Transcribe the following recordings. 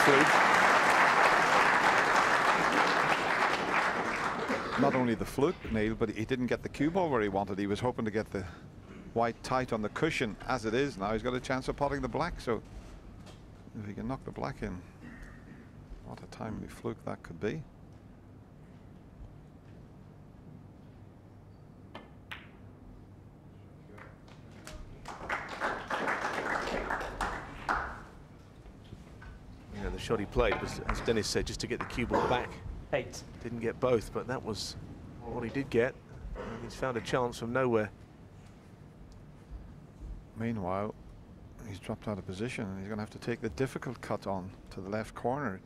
fluke. Not only the fluke, Neil, but he didn't get the cue ball where he wanted. He was hoping to get the white tight on the cushion. As it is now, he's got a chance of potting the black. So if he can knock the black in, what a timely fluke that could be. Yeah, the shot he played was, as Dennis said, just to get the cue ball back. 8. Didn't get both, but that was what he did get. And he's found a chance from nowhere. Meanwhile, he's dropped out of position and he's going to have to take the difficult cut on to the left corner.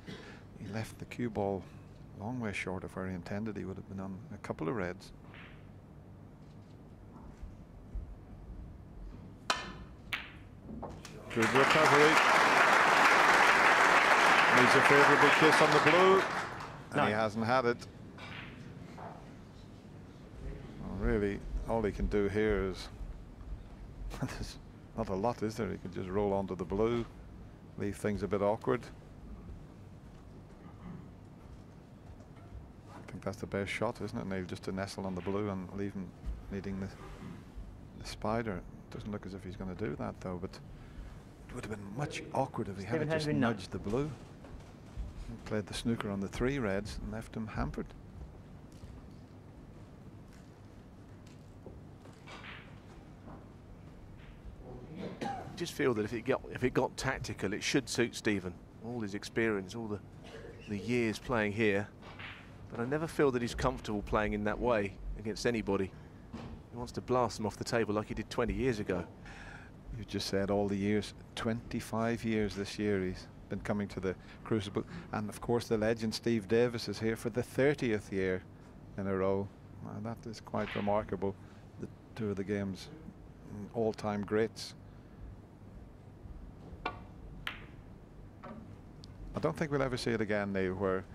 He left the cue ball a long way short of where he intended. He would have been on a couple of reds. Good recovery. Needs a favourable kiss on the blue, and he hasn't had it. Well, really, all he can do here is there's not a lot, is there? He can just roll onto the blue, leave things a bit awkward. I think that's the best shot, isn't it, Neil? Just to nestle on the blue and leave him needing the spider. Doesn't look as if he's going to do that, though, but it would have been much awkward if he had just nudged the blue. He played the snooker on the 3 reds and left him hampered. Just feel that if it got tactical, it should suit Stephen. All his experience, all the years playing here. But I never feel that he's comfortable playing in that way against anybody. He wants to blast them off the table like he did 20 years ago. You just said all the years. 25 years this year he's been coming to the Crucible. And of course the legend Steve Davis is here for the 30th year in a row. That is quite remarkable. The two of the game's all-time greats. I don't think we'll ever see it again, Neil, where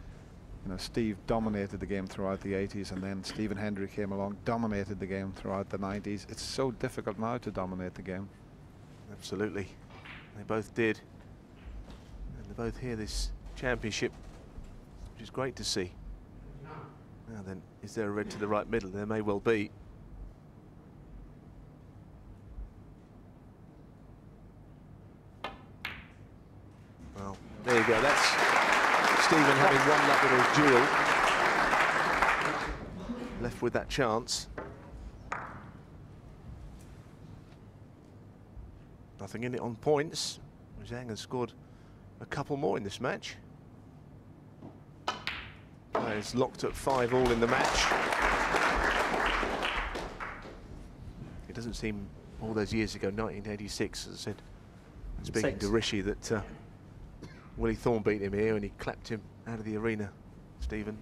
Steve dominated the game throughout the 80s, and then Stephen Hendry came along, dominated the game throughout the 90s. It's so difficult now to dominate the game. Absolutely. They both did. And they're both here this championship, which is great to see. Now then, is there a red to the right middle? There may well be. Well, there you go. That's Stephen having won that little duel. Left with that chance. Nothing in it on points. Zhang has scored a couple more in this match. It's locked at 5 all in the match. It doesn't seem all those years ago, 1986, as I said, speaking to Rishi, that Willie Thorne beat him here and he clapped him out of the arena, Stephen.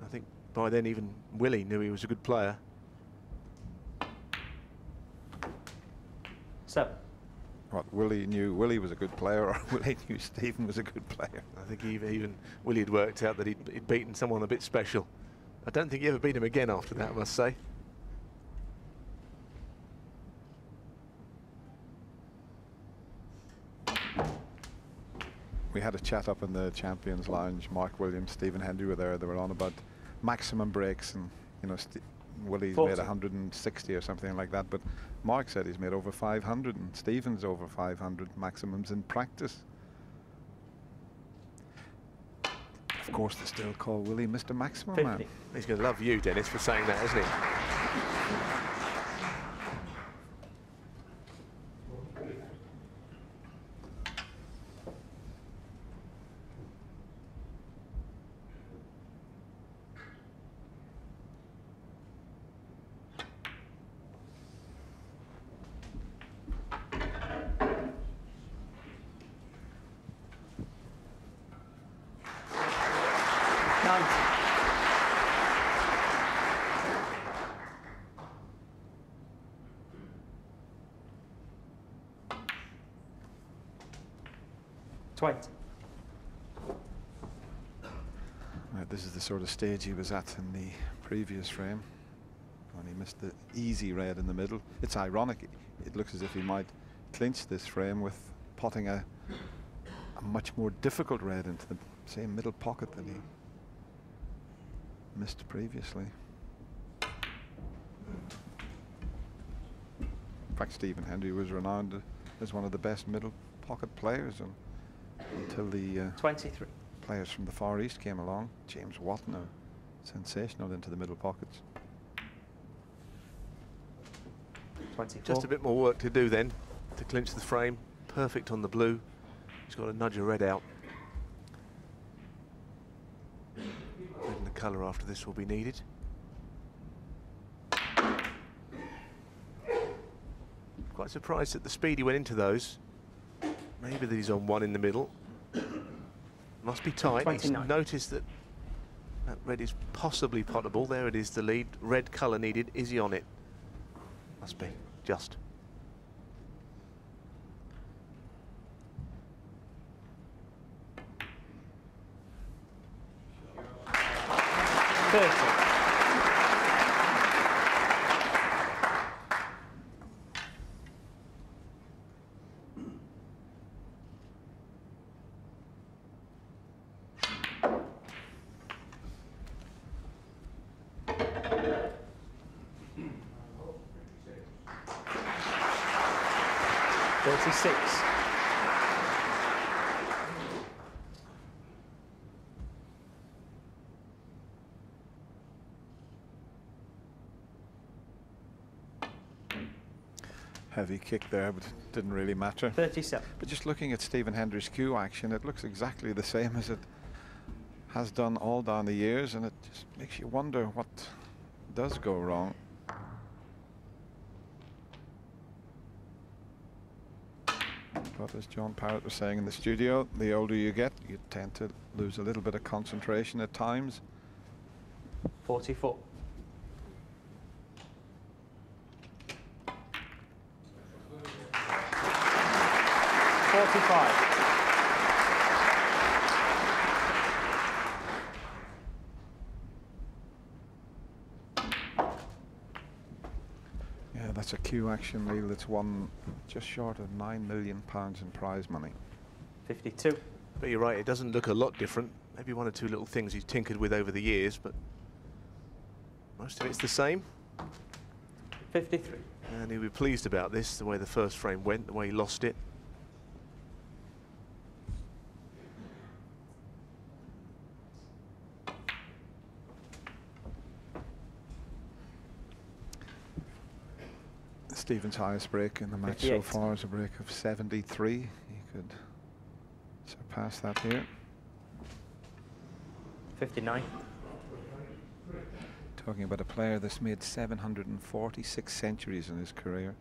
I think by then even Willie knew he was a good player. 7. What, Willie knew Willie was a good player, or Willie knew Stephen was a good player? I think even Willie had worked out that he'd beaten someone a bit special. I don't think he ever beat him again after that, I must say. We had a chat up in the Champions Lounge. Mark Williams, Stephen Hendry were there. They were on about maximum breaks, and Willie's 40. made 160 or something like that, but Mark said he's made over 500 and Stephen's over 500 maximums in practice. Of course they still call Willie Mr. Maximum 50. Man. He's going to love you, Dennis, for saying that, isn't he? This is the sort of stage he was at in the previous frame when he missed the easy red in the middle. It's ironic. It looks as if he might clinch this frame with potting a much more difficult red into the same middle pocket that he missed previously. In fact, Stephen Hendry was renowned as one of the best middle pocket players, and until the 23. Players from the Far East came along. James Watton, sensational into the middle pockets. 24. Just a bit more work to do then to clinch the frame. Perfect on the blue. He's got to nudge a red out. Red in the colour after this will be needed. Quite surprised at the speed he went into those. Maybe that he's on one in the middle. Must be tight. 29. He's noticed that that red is possibly potable. There it is, the lead. Red colour needed. Is he on it? Must be. Just. Heavy kick there, but it didn't really matter. 37. But just looking at Stephen Hendry's cue action, it looks exactly the same as it has done all down the years, and it just makes you wonder what does go wrong. But as John Parrott was saying in the studio, the older you get, you tend to lose a little bit of concentration at times. 44. Yeah, that's a cue action reel that's won just short of £9 million in prize money. 52. But you're right, it doesn't look a lot different. Maybe one or two little things he's tinkered with over the years, but most of it's the same. 53. And he'll be pleased about this, the way the first frame went, the way he lost it. Stephen's highest break in the match 58. so far is a break of 73. He could surpass that here. 59. Talking about a player that's made 746 centuries in his career.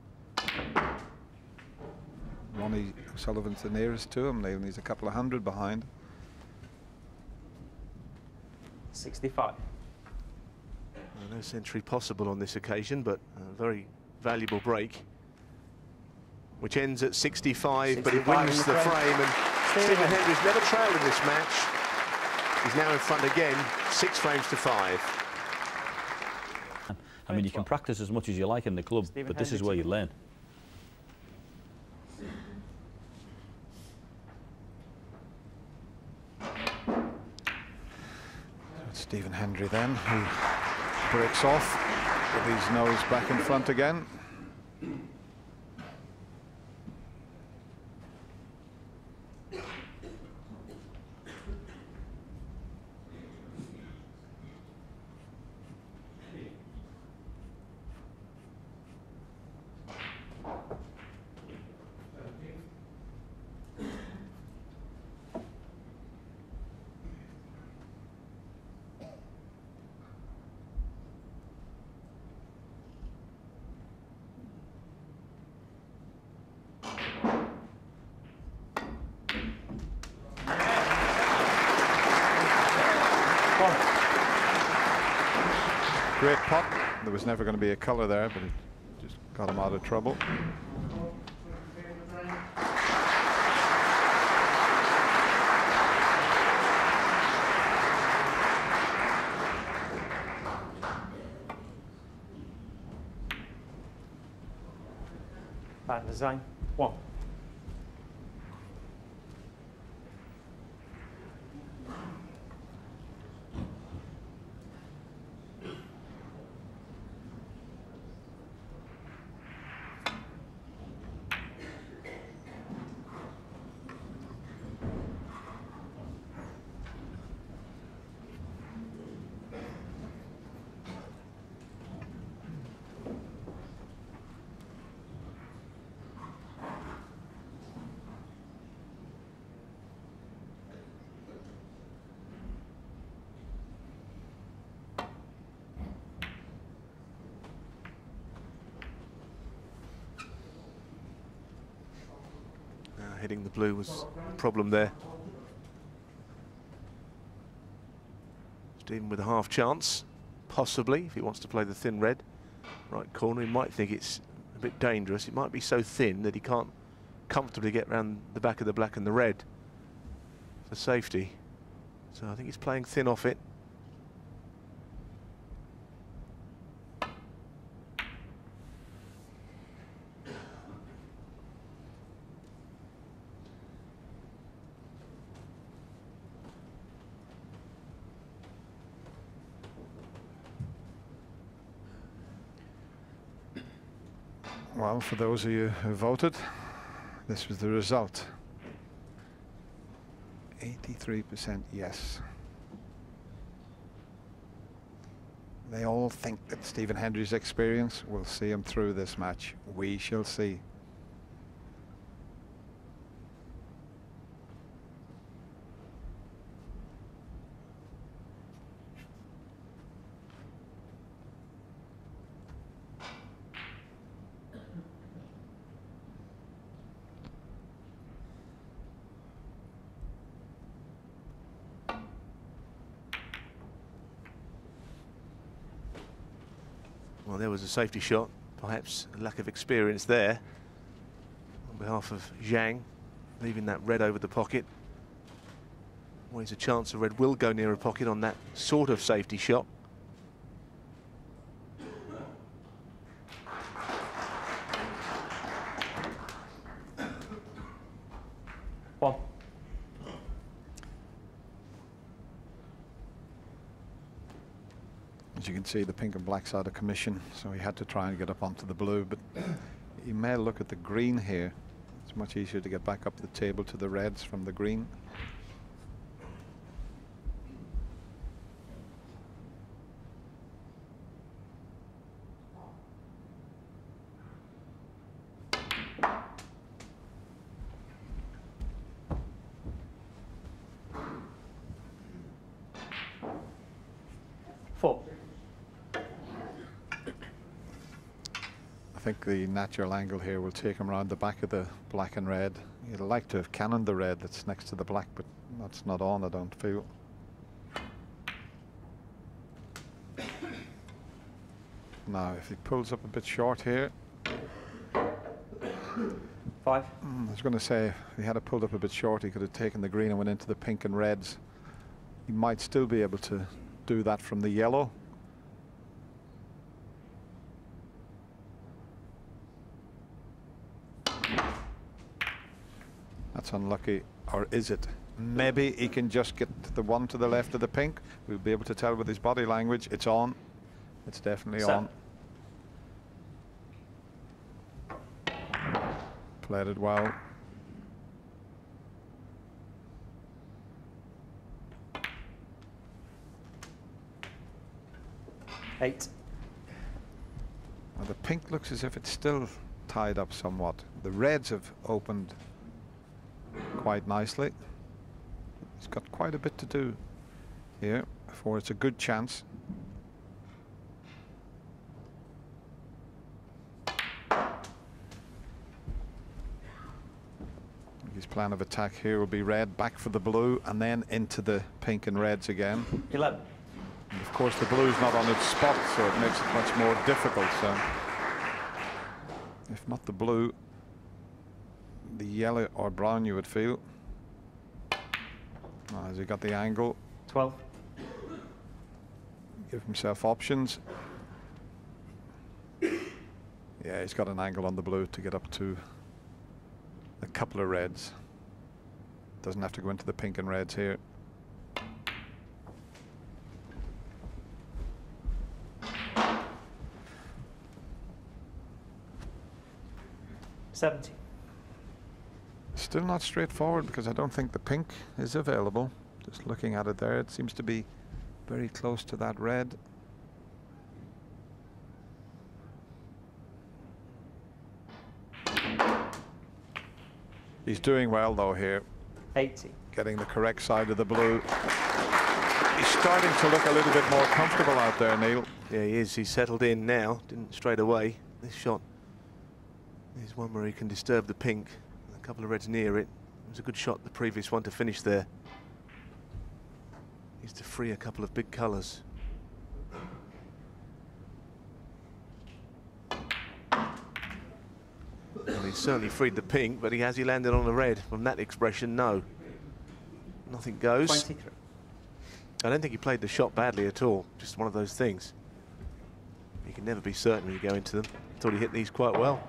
Ronnie O'Sullivan's the nearest to him. He's a couple of hundred behind. 65. No century possible on this occasion, but a very valuable break, which ends at 65, but it wins the frame. And Stephen Hendry's never trailed in this match. He's now in front again, 6 frames to 5. I mean, you can practice as much as you like in the club, but this is where you learn. Stephen Hendry then, who breaks off with his nose back in front again. Great pot. There was never going to be a colour there, but it just got him out of trouble. And Zhang, 1. hitting the blue was the problem there. Stephen with a half chance, possibly, if he wants to play the thin red. Right corner, he might think it's a bit dangerous. It might be so thin that he can't comfortably get round the back of the black and the red for safety. So I think he's playing thin off it. Well, for those of you who voted, this was the result. 83% yes. They all think that Stephen Hendry's experience will see him through this match. We shall see. Well, there was a safety shot, perhaps a lack of experience there on behalf of Zhang, leaving that red over the pocket. Always a chance a red will go near a pocket on that sort of safety shot. One. As you can see, the pink and black's out of commission, so he had to try and get up onto the blue, but he may look at the green here. It's much easier to get back up the table to the reds from the green. Four. I think the natural angle here will take him around the back of the black and red. You'd like to have cannoned the red that's next to the black, but that's not on, I don't feel. Now, if he pulls up a bit short here. Five. I was going to say, if he had it pulled up a bit short, he could have taken the green and went into the pink and reds. He might still be able to do that from the yellow. That's unlucky, or is it? Maybe he can just get the one to the left of the pink. We'll be able to tell with his body language. It's on. It's definitely on. Played it well. Eight. Well, the pink looks as if it's still tied up somewhat. The reds have opened quite nicely. He's got quite a bit to do here before it's a good chance. His plan of attack here will be red, back for the blue, and then into the pink and reds again. 11. And of course, the blue's not on its spot, so it makes it much more difficult. So, if not the blue, the yellow or brown, you would feel. Oh, has he got the angle? 12. Give himself options. Yeah, he's got an angle on the blue to get up to a couple of reds. Doesn't have to go into the pink and reds here. Still not straightforward because I don't think the pink is available. Just looking at it there, it seems to be very close to that red. He's doing well though here. 80. Getting the correct side of the blue. He's starting to look a little bit more comfortable out there, Neil. Yeah, he is. He's settled in now. Didn't straight away. This shot is one where he can disturb the pink. The A couple of reds near it. It was a good shot, the previous one, to finish there. Needs to free a couple of big colours. Well, he's certainly freed the pink, but has he landed on the red? From that expression, no. Nothing goes. 23. I don't think he played the shot badly at all. Just one of those things. You can never be certain when you go into them. Thought he hit these quite well.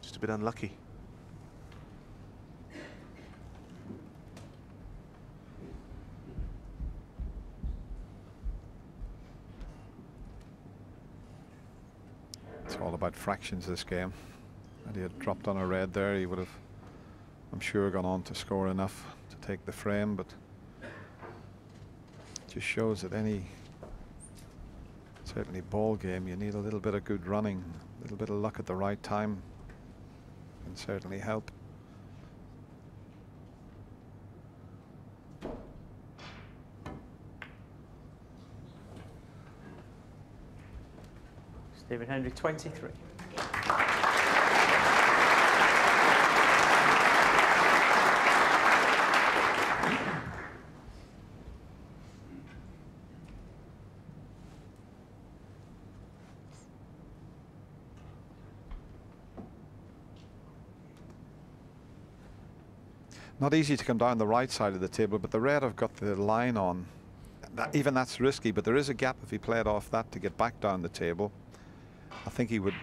Just a bit unlucky. It's all about fractions, this game. And he had dropped on a red there, he would have, I'm sure, gone on to score enough to take the frame, but it just shows that any, certainly ball game, you need a little bit of good running, a little bit of luck at the right time can certainly help. Stephen Hendry, 23. Not easy to come down the right side of the table, but the red have got the line on. Even that's risky, but there is a gap if he played off that to get back down the table. I think he would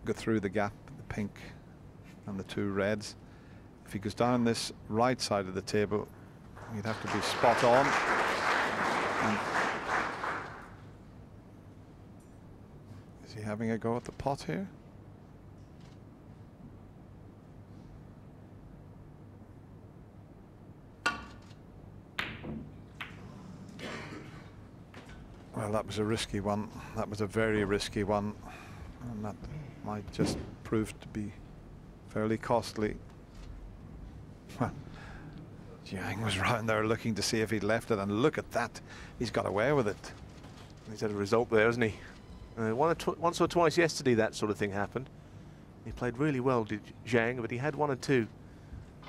go through the gap, the pink and the two reds. If he goes down this right side of the table, he'd have to be spot on. And is he having a go at the pot here? Well, that was a risky one. That was a very risky one. And that might just prove to be fairly costly. Well, Zhang was round there looking to see if he'd left it, and look at that. He's got away with it. He's had a result there, hasn't he? Once or twice yesterday that sort of thing happened. He played really well, did Zhang, but he had one or two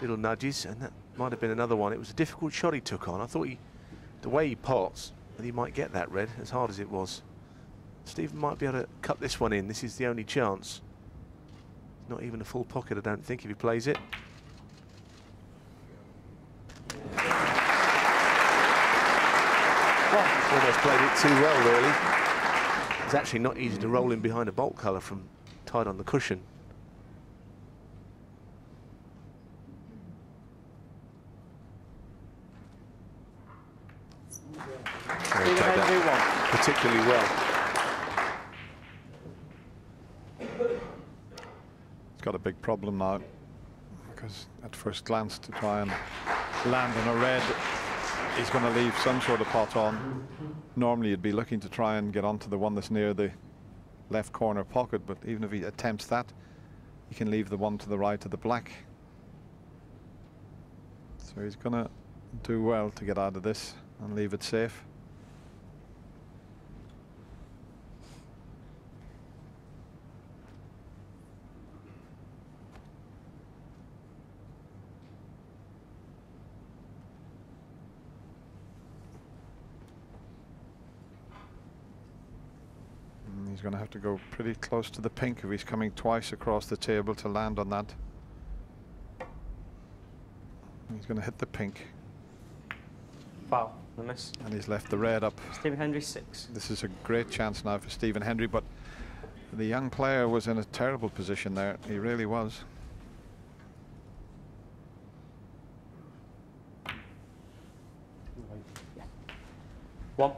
little nudges, and that might have been another one. It was a difficult shot he took on. I thought the way he pots, that he might get that red, as hard as it was. Stephen might be able to cut this one in. This is the only chance. Not even a full pocket, I don't think, if he plays it. Almost played it too well, really. It's actually not easy to roll in behind a bolt colour from tied on the cushion. He'll take that particularly well. He's got a big problem now, because at first glance to try and land on a red, he's going to leave some sort of pot on. Normally you'd be looking to try and get onto the one that's near the left corner pocket, but even if he attempts that, he can leave the one to the right of the black. So he's going to do well to get out of this and leave it safe. He's going to have to go pretty close to the pink if he's coming twice across the table to land on that. He's going to hit the pink. Foul, the miss. And he's left the red up. Stephen Hendry, 6. This is a great chance now for Stephen Hendry, but the young player was in a terrible position there. He really was. Yeah. 1.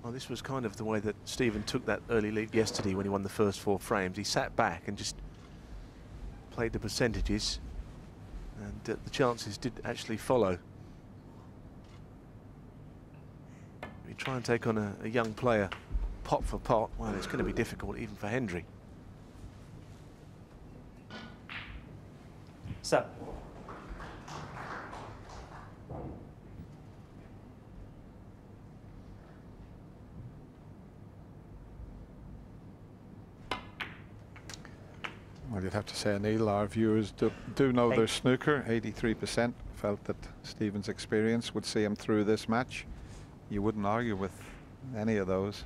Well, this was kind of the way that Stephen took that early lead yesterday when he won the first 4 frames. He sat back and just played the percentages, and the chances did actually follow. If you try and take on a young player pot for pot, well, it's going to be difficult even for Hendry. 7. Well, you'd have to say, Neil, our viewers do know their 8. snooker. 83% felt that Stephen's experience would see him through this match. You wouldn't argue with any of those.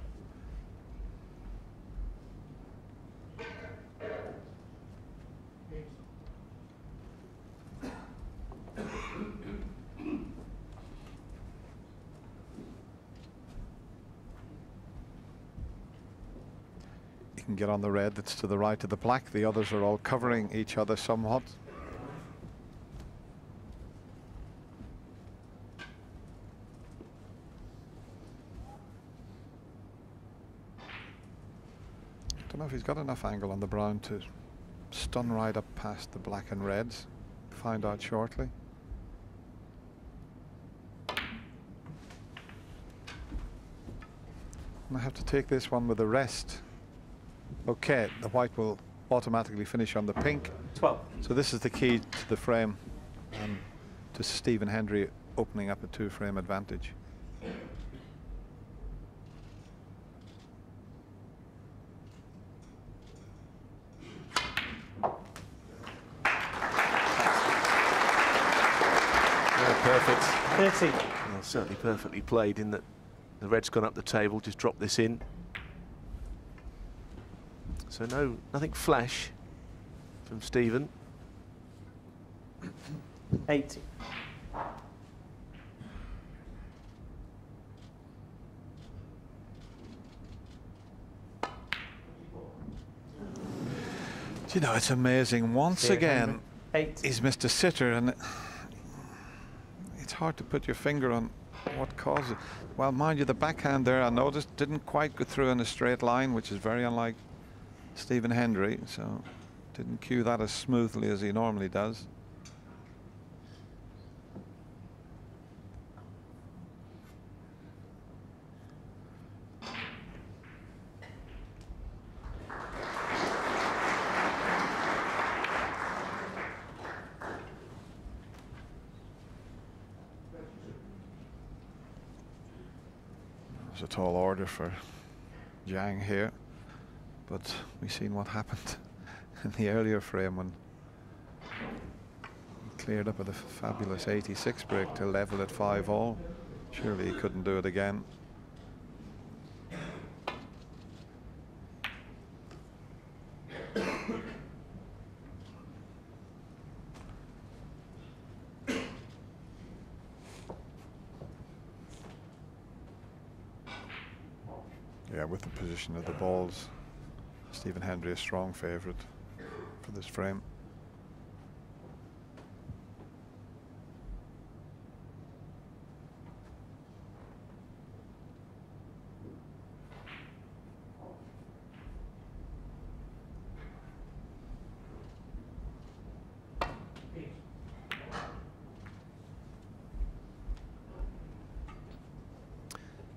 You can get on the red that's to the right of the black. The others are all covering each other somewhat. Don't know if he's got enough angle on the brown to stun right up past the black and reds. Find out shortly. I have to take this one with a rest. Okay, the white will automatically finish on the pink. 12. So this is the key to the frame, and to Stephen Hendry opening up a 2-frame advantage. Perfect. 30. Well, certainly perfectly played in that the red's gone up the table, just drop this in. So nothing flash from Stephen. 80. Do you know, it's amazing. Once again, 8. he's Mr. Sitter, and it's hard to put your finger on what caused it. Well, mind you, the backhand there, I noticed, didn't quite go through in a straight line, which is very unlike Stephen Hendry, so didn't cue that as smoothly as he normally does. It was a tall order for Zhang here. But we've seen what happened in the earlier frame when he cleared up with a fabulous 86 break to level at 5-all. Surely he couldn't do it again. Yeah, with the position of the balls, Stephen Hendry a strong favourite for this frame.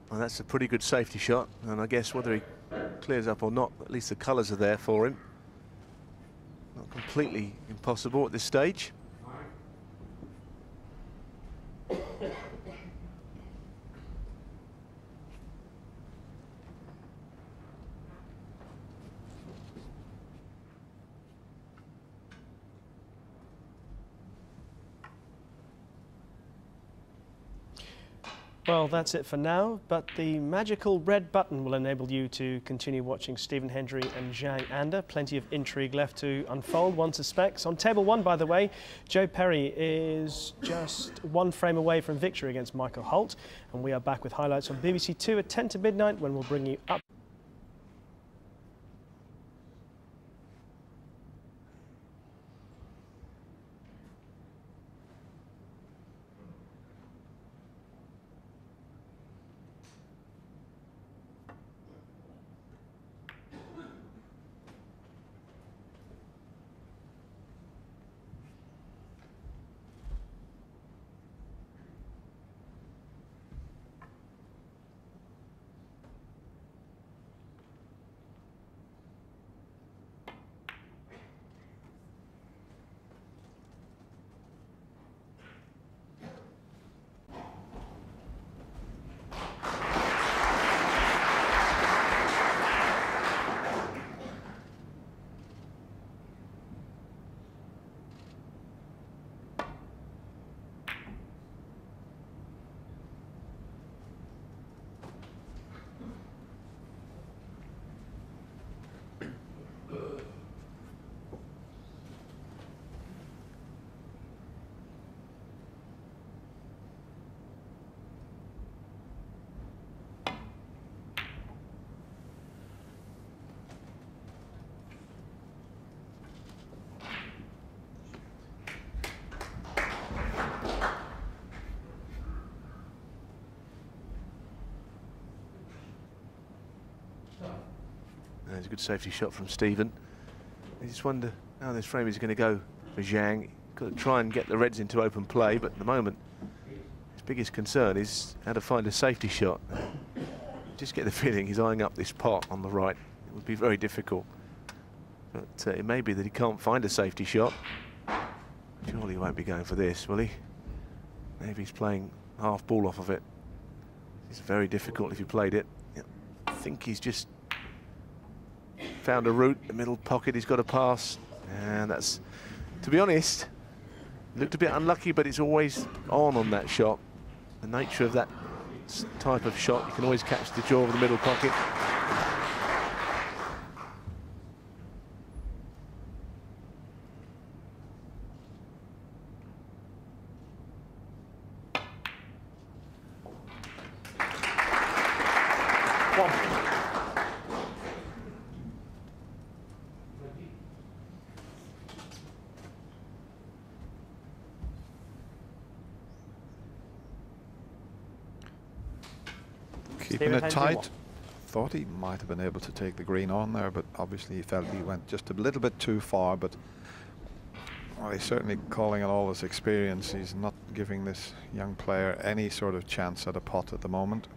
Well, that's a pretty good safety shot, and I guess whether he clears up or not, at least the colours are there for him. Not completely impossible at this stage. Well, that's it for now, but the magical red button will enable you to continue watching Stephen Hendry and Zhang Anda. Plenty of intrigue left to unfold, one suspects. On table 1, by the way, Joe Perry is just 1 frame away from victory against Michael Holt, and we are back with highlights on BBC 2 at 10 to midnight when we'll bring you up. There's a good safety shot from Stephen. I just wonder how this frame is going to go for Zhang. Got to try and get the reds into open play, but at the moment his biggest concern is how to find a safety shot. Just get the feeling he's eyeing up this pot on the right. It would be very difficult. But it may be that he can't find a safety shot. Surely he won't be going for this, will he? Maybe he's playing half ball off of it. It's very difficult if he played it. I think he's just found a route, the middle pocket he's got to pass. And that's, to be honest, looked a bit unlucky, but it's always on that shot. The nature of that type of shot, you can always catch the jaw of the middle pocket. Keeping it tight. Thought he might have been able to take the green on there, but obviously he felt he went just a little bit too far. But well, he's certainly calling on all his experience. He's not giving this young player any sort of chance at a pot at the moment.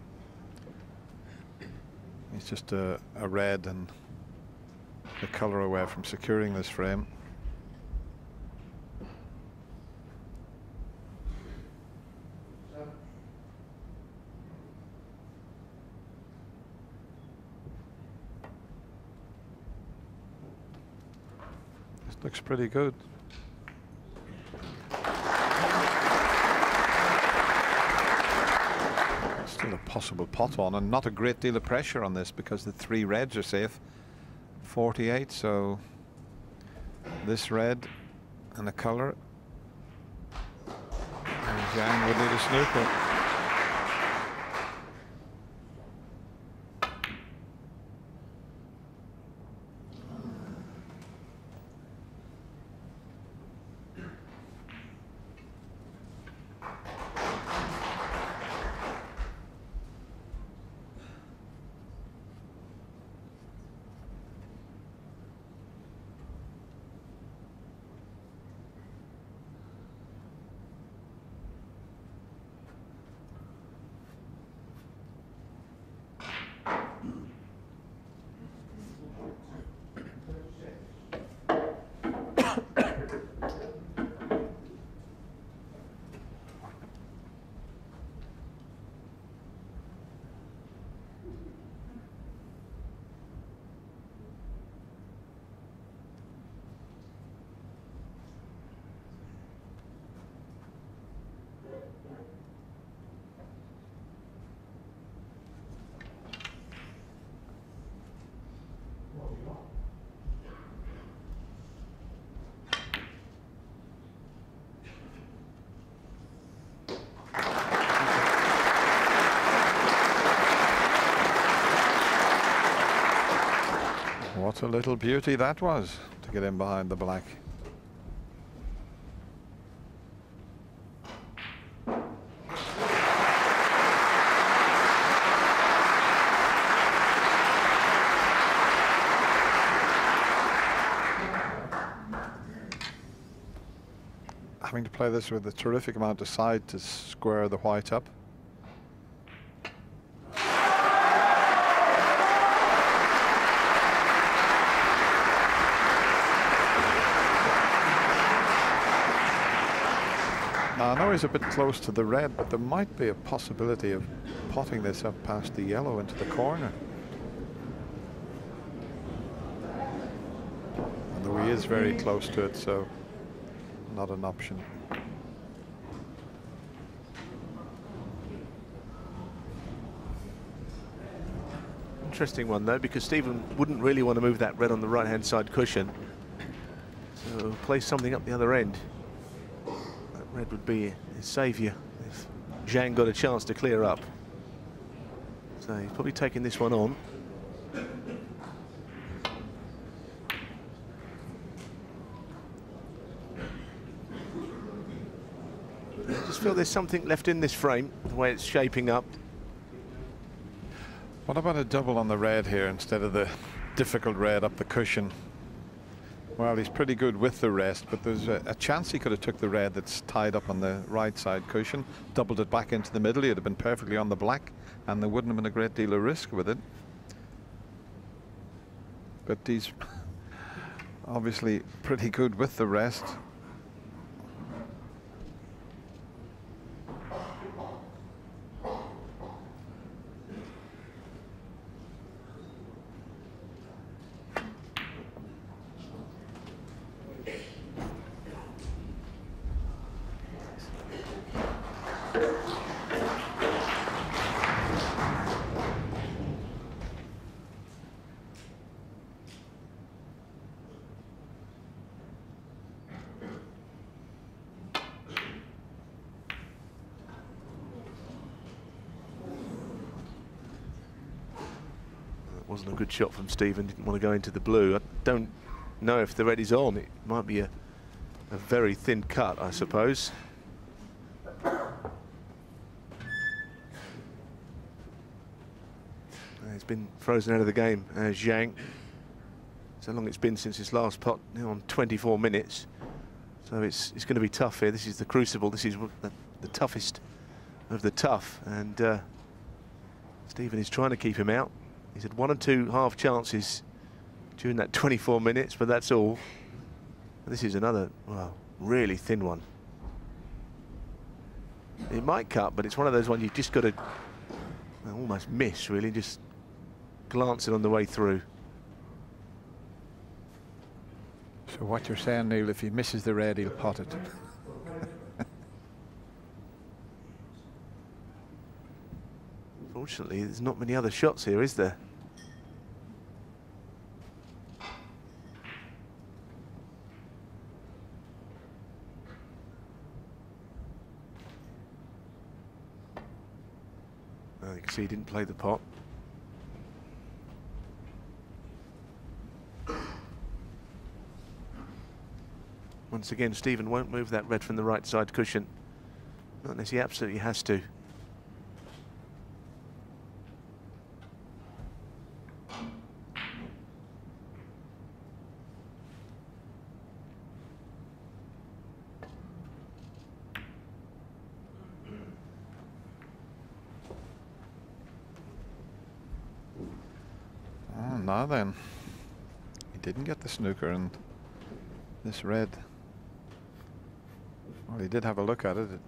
He's just a red and the colour away from securing this frame. Looks pretty good. Still a possible pot on, and not a great deal of pressure on this because the 3 reds are safe. 48, so this red and the colour. And Zhang would need a snooker. What a little beauty that was to get in behind the black. Having to play this with a terrific amount of side to square the white up. I know he's a bit close to the red, but there might be a possibility of potting this up past the yellow into the corner. And though he is very close to it, so not an option. Interesting one though, because Stephen wouldn't really want to move that red on the right hand side cushion, so play something up the other end. Red would be his saviour if Zhang got a chance to clear up. So he's probably taking this one on. I just feel there's something left in this frame, the way it's shaping up. What about a double on the red here instead of the difficult red up the cushion? Well, he's pretty good with the rest, but there's a chance he could have took the red that's tied up on the right side cushion, doubled it back into the middle. He'd have been perfectly on the black, and there wouldn't have been a great deal of risk with it. But he's obviously pretty good with the rest. Wasn't a good shot from Stephen. Didn't want to go into the blue. I don't know if the red is on. It might be a very thin cut, I suppose. He's been frozen out of the game, Zhang. So long it's been since his last pot, now on 24 minutes. So it's going to be tough here. This is the crucible. This is the toughest of the tough. And Stephen is trying to keep him out. He's had 1 or 2 half chances during that 24 minutes, but that's all. This is another, well, really thin one. It might cut, but it's one of those ones you've just got to almost miss, really, just glance it on the way through. So what you're saying, Neil, if he misses the red, he'll pot it. Fortunately, there's not many other shots here, is there? Well, you can see he didn't play the pot. Once again, Stephen won't move that red from the right side cushion. Not unless he absolutely has to. Now then, he didn't get the snooker, and this red, well, he did have a look at it. It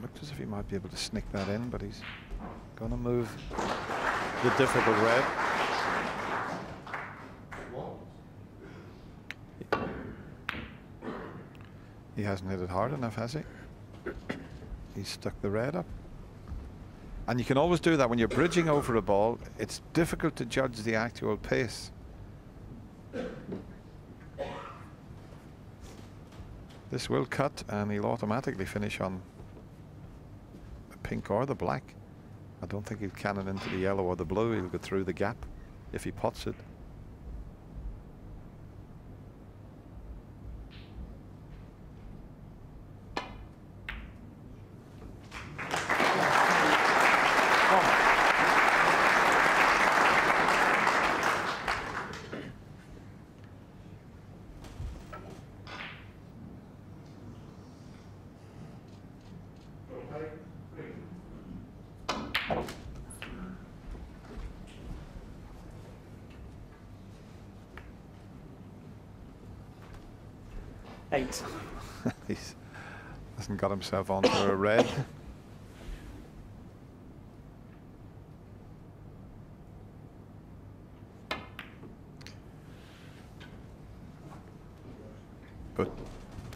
looked as if he might be able to sneak that in, but he's going to move the difficult red. He hasn't hit it hard enough, has he? He's stuck the red up. And you can always do that when you're bridging over a ball. It's difficult to judge the actual pace. This will cut, and he'll automatically finish on the pink or the black. I don't think he'll cannon into the yellow or the blue. He'll go through the gap if he pots it. Eight. He hasn't got himself onto a red. But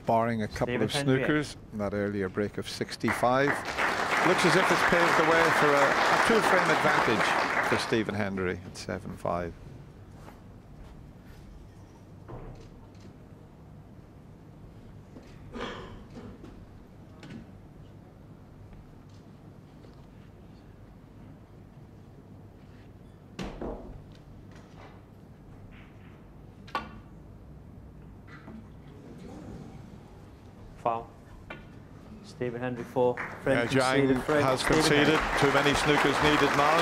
barring a couple of snookers, that earlier break of 65, looks as if it's paved the way for a two-frame advantage for Stephen Hendry at 7-5. Foul. Stephen Hendry 4. Zhang has conceded. Too many snookers needed now.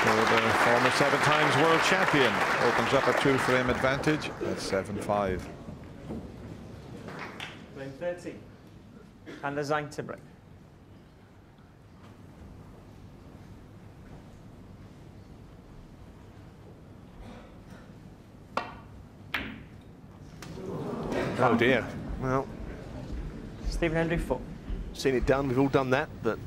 So the former 7 times world champion opens up a 2-frame advantage at 7-5. Frame 30. And the Zhang to break. Oh dear. Well, Stephen Hendry 4. seen it done. We've all done that, but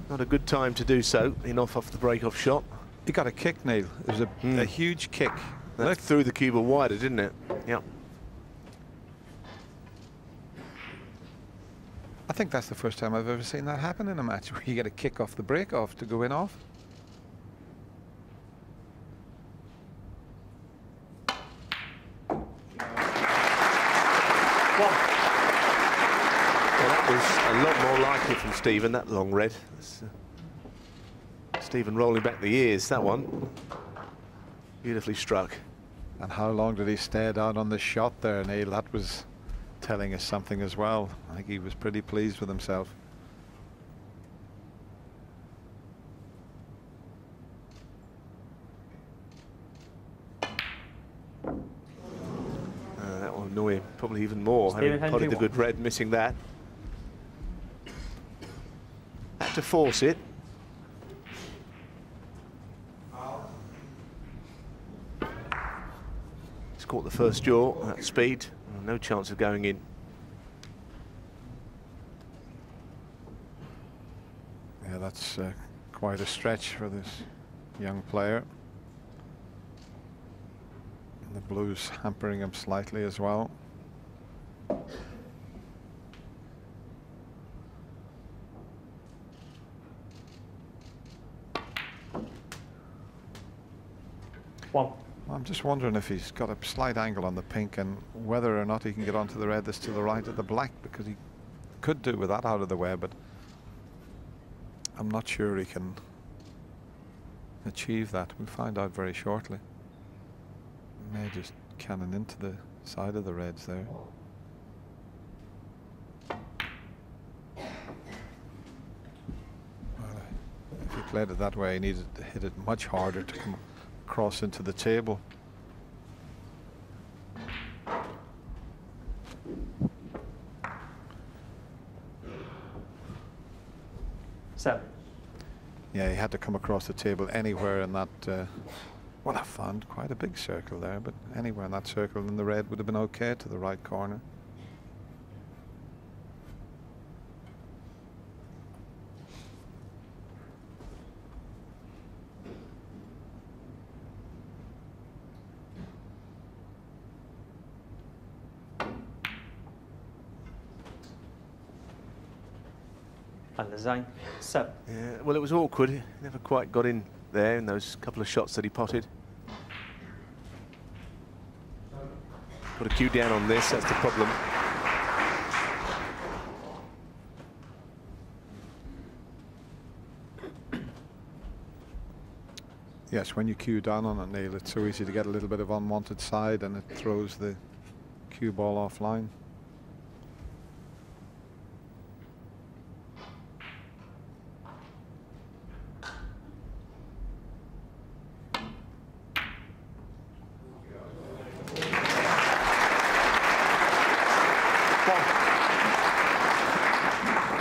not a good time to do so. Off the break-off shot. He got a kick, Neil. It was a huge kick. That threw the cue ball wider, didn't it? Yep. I think that's the first time I've ever seen that happen in a match, where you get a kick off the break-off to go in off. A lot more like it from Stephen, that long red. Stephen rolling back the ears, that one. Beautifully struck. And how long did he stay down on the shot there, Neil? That was telling us something as well. I think he was pretty pleased with himself. That will annoy him probably even more, having potted the good red, missing that. Had to force it. He's caught the first jaw at speed. No chance of going in. Yeah, that's quite a stretch for this young player. And the blues hampering him slightly as well. I'm just wondering if he's got a slight angle on the pink and whether or not he can get onto the red that's to the right of the black, because he could do with that out of the way, but I'm not sure he can achieve that. We'll find out very shortly. He may just cannon into the side of the reds there. Well, if he played it that way, he needed to hit it much harder to come cross into the table. Seven. Yeah, he had to come across the table anywhere in that. Well, I found quite a big circle there, but anywhere in that circle, then the red would have been okay to the right corner. And the Zhang 7. Yeah, well, it was awkward. He never quite got in there in those couple of shots that he potted. Got a cue down on this, that's the problem. Yes, when you cue down on it, Neil, it's so easy to get a little bit of unwanted side and it throws the cue ball offline.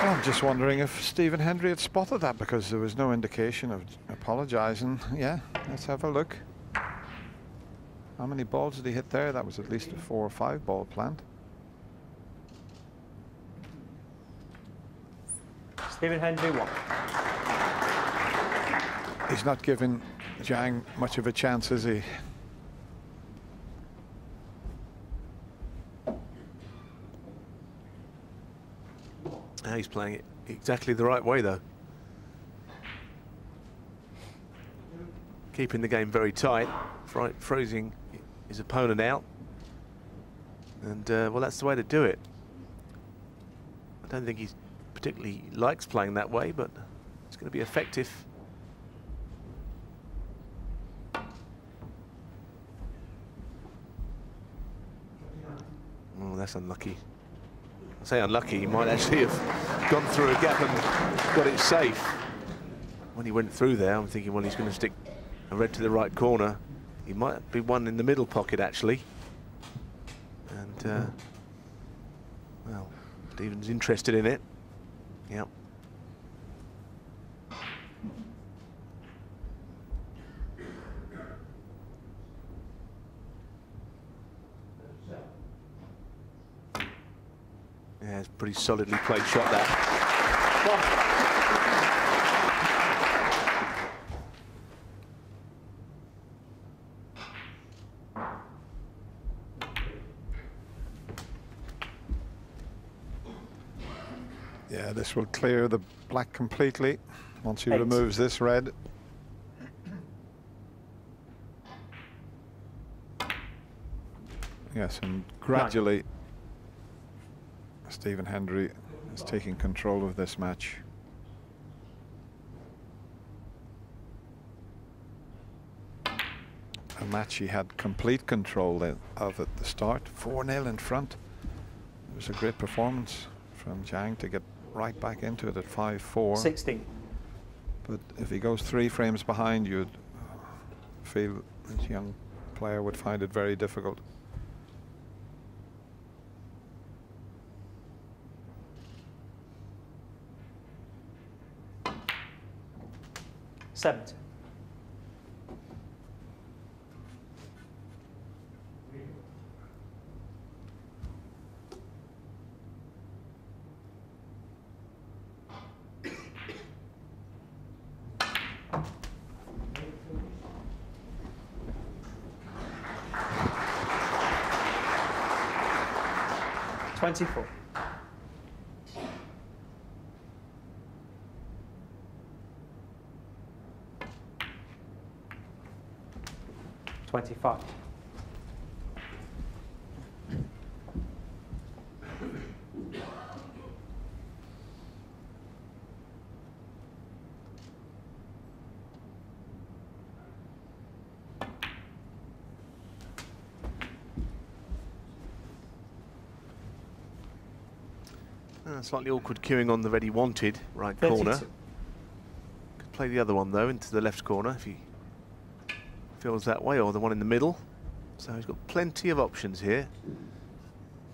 I'm just wondering if Stephen Hendry had spotted that, because there was no indication of apologising. Yeah, let's have a look. How many balls did he hit there? That was at least a 4 or 5 ball plant. Stephen Hendry 1. He's not giving Zhang much of a chance, is he? Now he's playing it exactly the right way, though. Keeping the game very tight, freezing his opponent out. And, well, that's the way to do it. I don't think he particularly likes playing that way, but it's going to be effective. Oh, that's unlucky. I say unlucky, he might actually have gone through a gap and got it safe. when he went through there, I'm thinking, well, he's going to stick a red to the right corner. He might be one in the middle pocket, actually. And, well, Stephen's interested in it. Yep. Yeah, it's a pretty solidly played shot, that. Yeah, this will clear the black completely once he 8. removes this red. Yes, and gradually Stephen Hendry is taking control of this match. A match he had complete control of at the start. 4-0 in front. It was a great performance from Zhang to get right back into it at 5-4. 16. But if he goes 3 frames behind, you'd feel this young player would find it very difficult. Seventy. $24. $25. Slightly awkward queuing on the red he wanted, right corner. 32. Could play the other one though into the left corner if he feels that way, or the one in the middle. So he's got plenty of options here.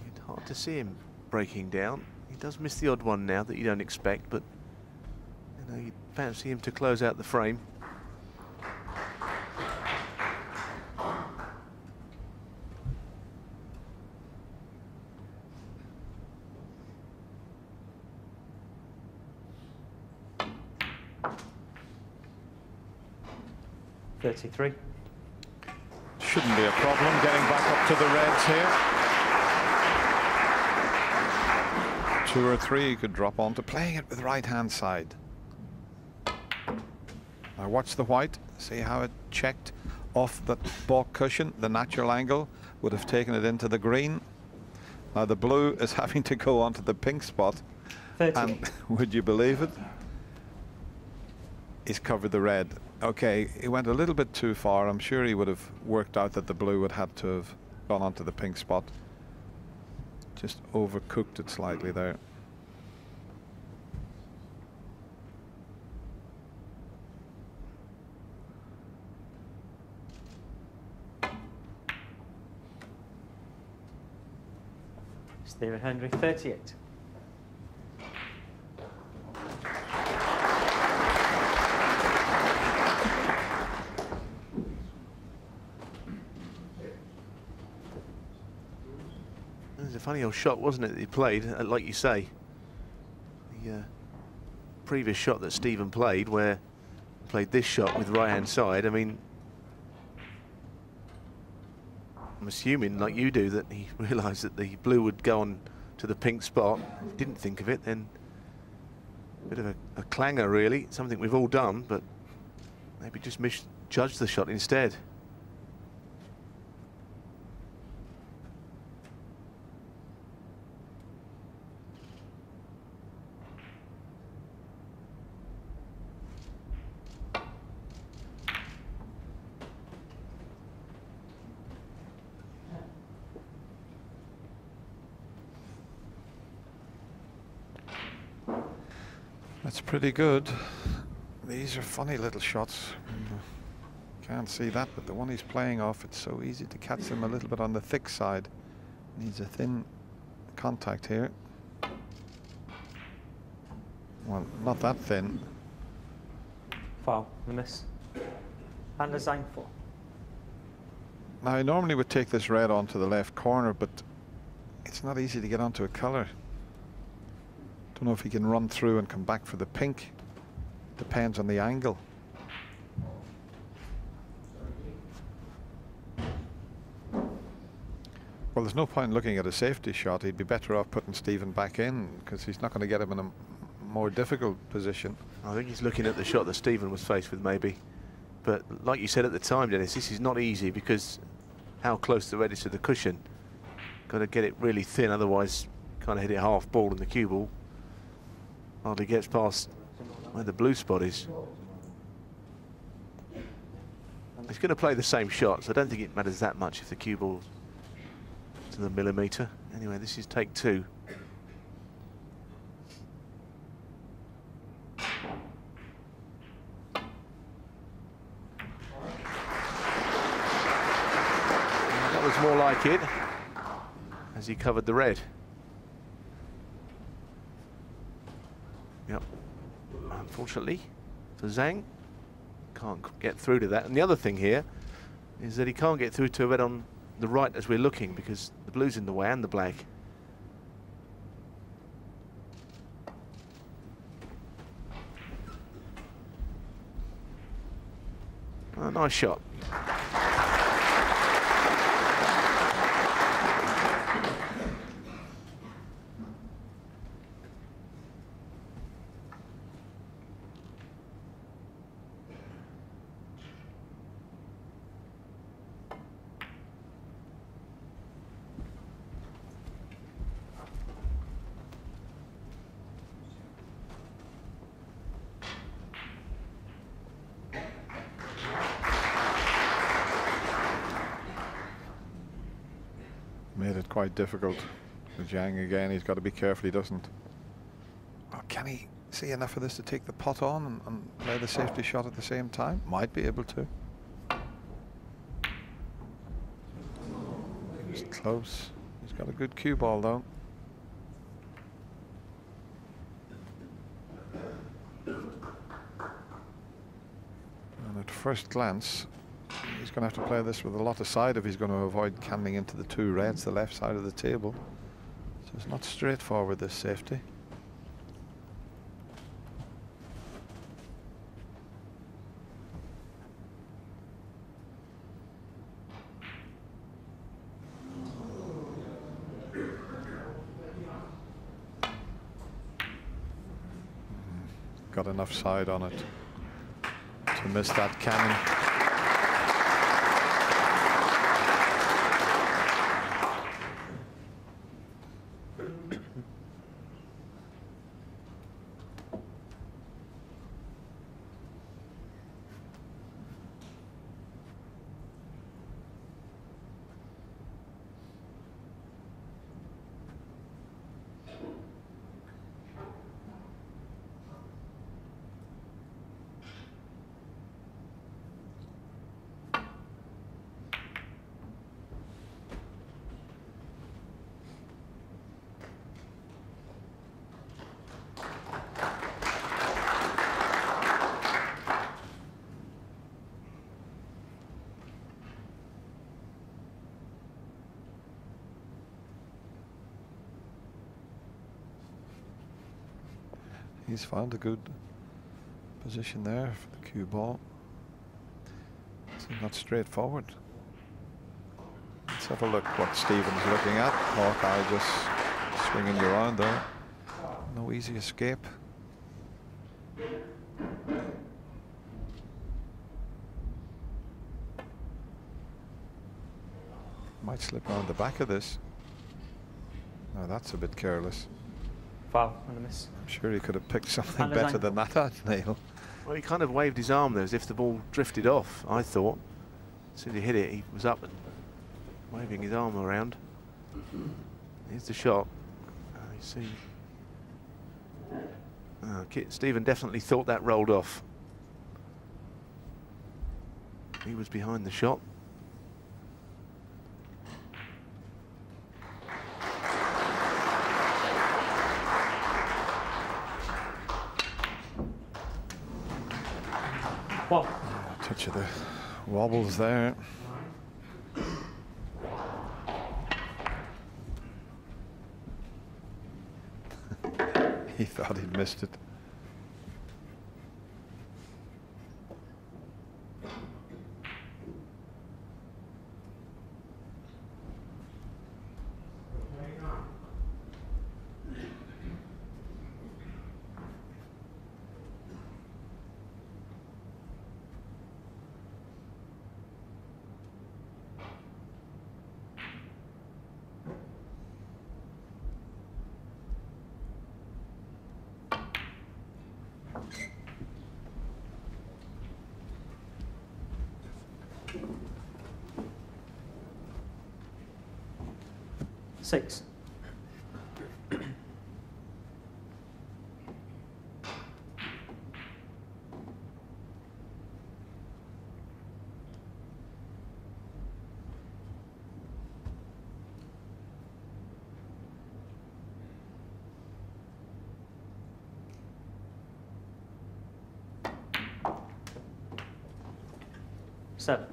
It's hard to see him breaking down. He does miss the odd one now that you don't expect, but you know, you fancy him to close out the frame. $33. Shouldn't be a problem getting back up to the reds here. 2 or 3 he could drop onto, playing it with right hand side. Now watch the white, see how it checked off the balk cushion. The natural angle would have taken it into the green. Now the blue is having to go onto the pink spot. 30. And would you believe it? He's covered the red. Okay, he went a little bit too far. I'm sure he would have worked out that the blue would have to have gone onto the pink spot. Just overcooked it slightly there. Stephen Hendry, 38. It was a funny old shot, wasn't it, that he played, like you say. The previous shot that Stephen played, where he played this shot with right-hand side, I mean, I'm assuming, like you do, that he realised that the blue would go on to the pink spot. Didn't think of it, then a bit of a clanger, really. Something we've all done, but maybe just misjudged the shot instead. That's pretty good. These are funny little shots. Can't see that, but the one he's playing off, it's so easy to catch them a little bit on the thick side. Needs a thin contact here. Well, not that thin. Foul, the miss. And a Zhang 4. Now, I normally would take this red onto the left corner, but it's not easy to get onto a colour. Don't know if he can run through and come back for the pink. Depends on the angle. Well, there's no point in looking at a safety shot. He'd be better off putting Stephen back in, because he's not going to get him in a more difficult position. I think he's looking at the shot that Stephen was faced with, maybe. But like you said at the time, Dennis, this is not easy because how close the red is to the cushion. Got to get it really thin, otherwise kind of hit it half ball, and the cue ball hardly gets past where the blue spot is. He's going to play the same shot, so I don't think it matters that much if the cue ball's to the millimetre. Anyway, this is take 2. That was more like it as he covered the red. Yep. Unfortunately for Zhang, can't get through to that. And the other thing here is that he can't get through to a red on the right as we're looking, because the blue's in the way and the black. Oh, nice shot. Made it quite difficult for Zhang again. He's got to be careful he doesn't. Oh, can he see enough of this to take the pot on and play the safety shot at the same time? Might be able to. He's close. He's got a good cue ball though. And at first glance, he's going to have to play this with a lot of side if he's going to avoid canning into the 2 reds, the left side of the table. So it's not straightforward, this safety. Got enough side on it to miss that cannon. He's found a good position there for the cue ball. It's not straightforward. Let's have a look what Stephen's looking at. Hawkeye just swinging around there. No easy escape. Might slip around the back of this. Now that's a bit careless. Foul and a miss. I'm sure he could have picked something better than that, Neil. Well, he kind of waved his arm there as if the ball drifted off, I thought. As soon as he hit it, he was up and waving his arm around. Here's the shot. You see. Stephen definitely thought that rolled off. He was behind the shot. Well, Touch of the wobbles there. He thought he'd missed it. six. Seven.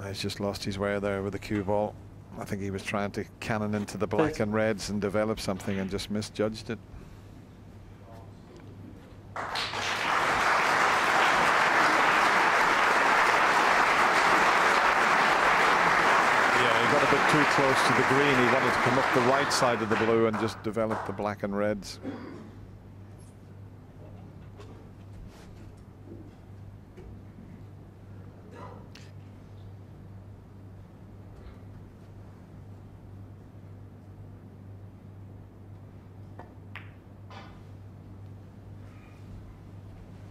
He's just lost his way there with the cue ball. I think he was trying to cannon into the black and reds and develop something and just misjudged it. Yeah, he got a bit too close to the green. He wanted to come up the right side of the blue and just develop the black and reds.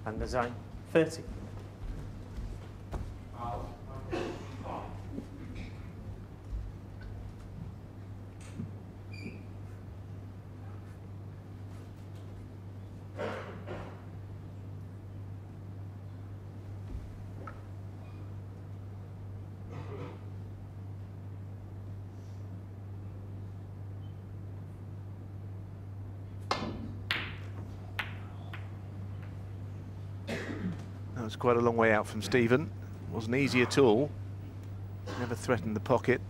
And the Zhang, 30. That was quite a long way out from Stephen. Wasn't easy at all. Never threatened the pocket.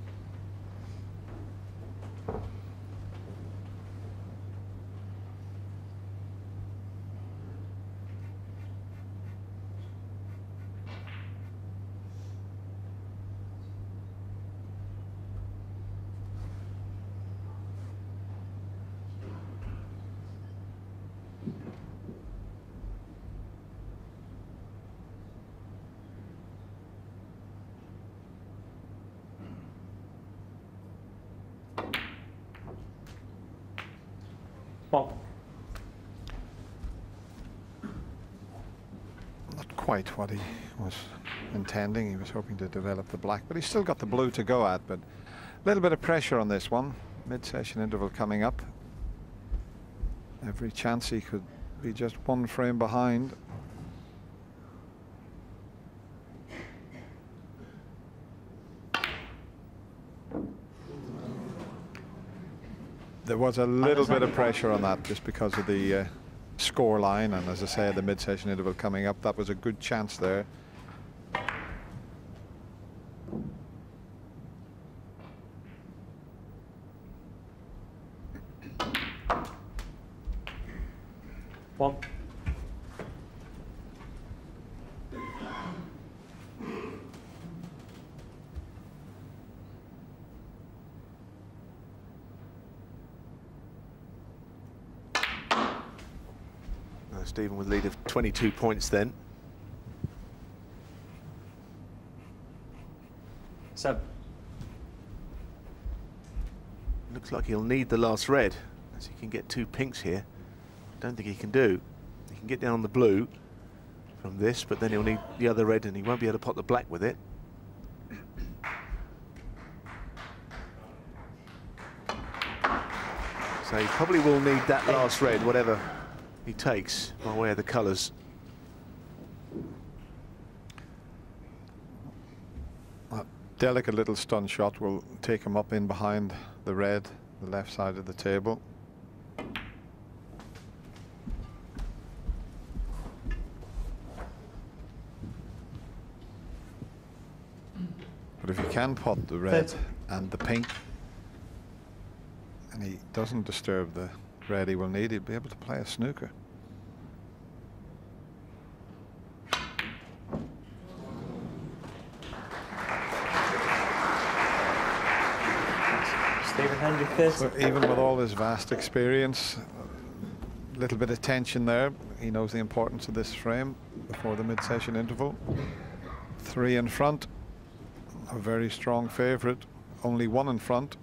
Well, not quite what he was intending. He was hoping to develop the black, but he's still got the blue to go at. But a little bit of pressure on this one. Mid-session interval coming up. Every chance he could be just one frame behind. There was a little bit of pressure on that just because of the score line, and as I say, the mid-session interval coming up, that was a good chance there. one. Stephen with a lead of 22 points then. 7. Looks like he'll need the last red, as he can get 2 pinks here. Don't think he can do. He can get down on the blue from this, but then he'll need the other red and he won't be able to pot the black with it. So he probably will need that last red, whatever he takes, by way of the colours. That delicate little stun shot will take him up in behind the red, the left side of the table. But if he can pot the red and the pink, and he doesn't disturb the red he will need, he'll be able to play a snooker. Stephen Hendry first. So even with all his vast experience, a little bit of tension there. He knows the importance of this frame before the mid-session interval. 3 in front, a very strong favourite. Only 1 in front.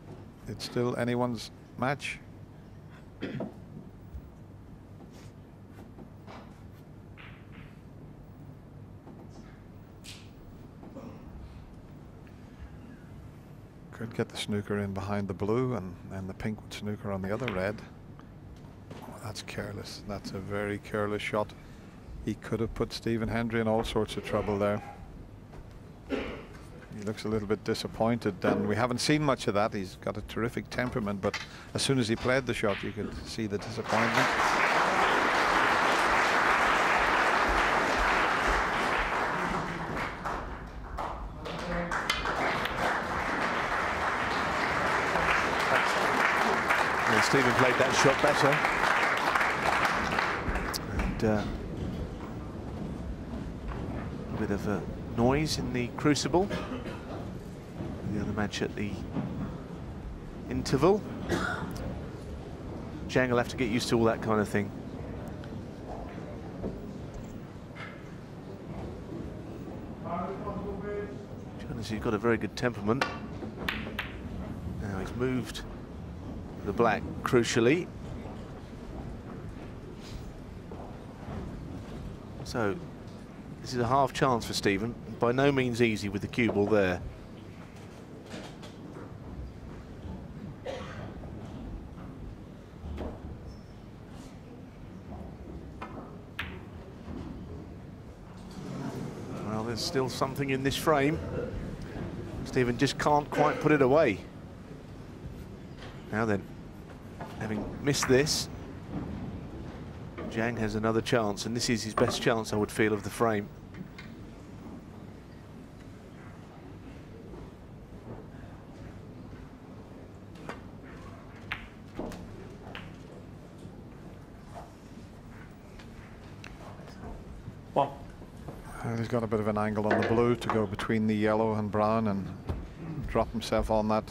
It's still anyone's match. Could get the snooker in behind the blue and the pink with snooker on the other red. Oh, that's careless. That's a very careless shot. He could have put Stephen Hendry in all sorts of trouble there. He looks a little bit disappointed, and we haven't seen much of that. He's got a terrific temperament, but as soon as he played the shot, you could see the disappointment. And Stephen played that shot better. And a bit of a noise in the crucible. The other match at the interval. Zhang will have to get used to all that kind of thing. He's got a very good temperament. Now he's moved the black crucially. So this is a half chance for Stephen. By no means easy with the cue ball there. Well, there's still something in this frame. Stephen just can't quite put it away. Now then, having missed this, Zhang has another chance, and this is his best chance, I would feel, of the frame. He's got a bit of an angle on the blue to go between the yellow and brown and drop himself on that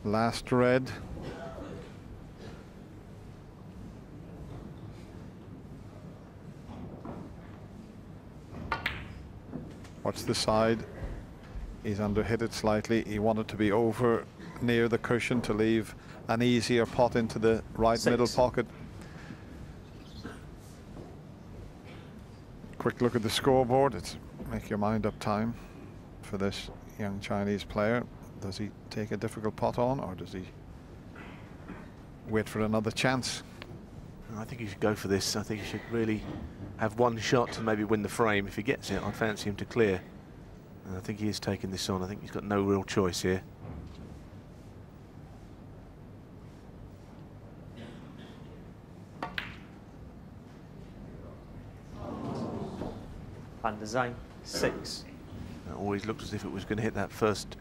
last red. Watch the side. He's underhit it slightly. He wanted to be over near the cushion to leave an easier pot into the right middle pocket. Quick look at the scoreboard. It's make your mind up time for this young Chinese player. Does he take a difficult pot on, or does he wait for another chance? I think he should go for this. I think he should really have one shot to maybe win the frame. If he gets it, I'd fancy him to clear. And I think he is taking this on. I think he's got no real choice here. And design 6. It always looked as if it was going to hit that first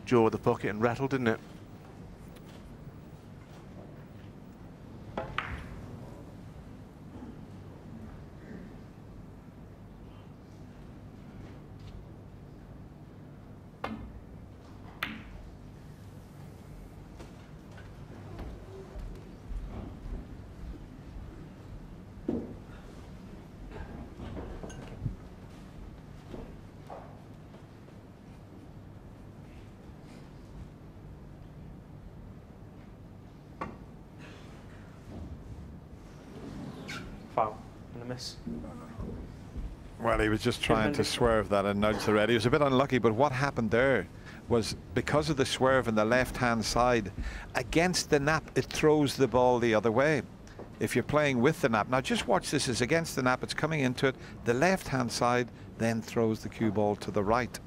jaw of the pocket and rattle, didn't it? Foul and a miss. Well, he was just trying to swerve that and nudge the red. He was a bit unlucky, but what happened there was because of the swerve on the left-hand side, against the nap, it throws the ball the other way. If you're playing with the nap. Now just watch, this is against the nap, it's coming into it. The left-hand side then throws the cue ball to the right.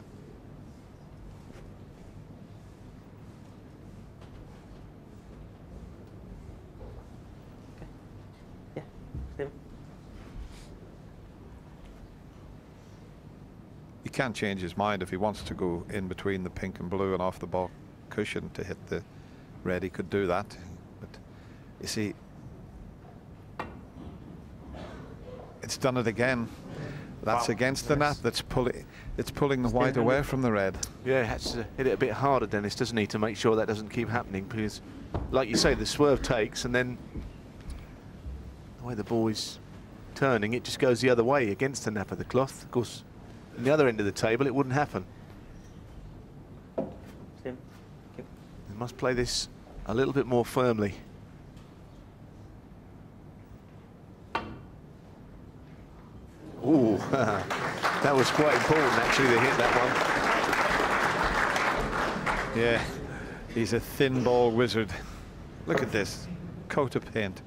Yeah, Stephen. He can't change his mind if he wants to go in between the pink and blue and off the ball cushion to hit the red. He could do that, but you see, it's done it again. That's against the nap. That's pulling the white away from the red. Yeah, he has to hit it a bit harder, Dennis, doesn't he, to make sure that doesn't keep happening, because, like you say, the swerve takes, and then the way the ball is turning, it just goes the other way against the nap of the cloth. Of course, on the other end of the table, it wouldn't happen. Stephen. They must play this a little bit more firmly. Ooh, that was quite important actually to hit that one. Yeah, he's a thin ball wizard. Look at this, coat of paint.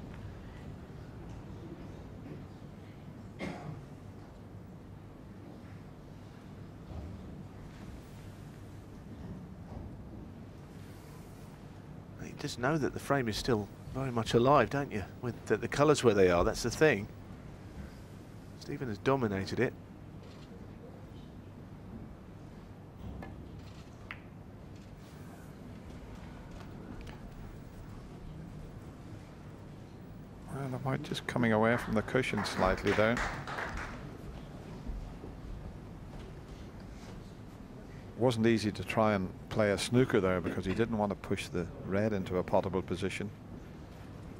You just know that the frame is still very much alive, don't you? With the colours where they are, that's the thing. Stephen has dominated it. Well, the white just coming away from the cushion slightly there. Wasn't easy to try and play a snooker there because he didn't want to push the red into a potable position.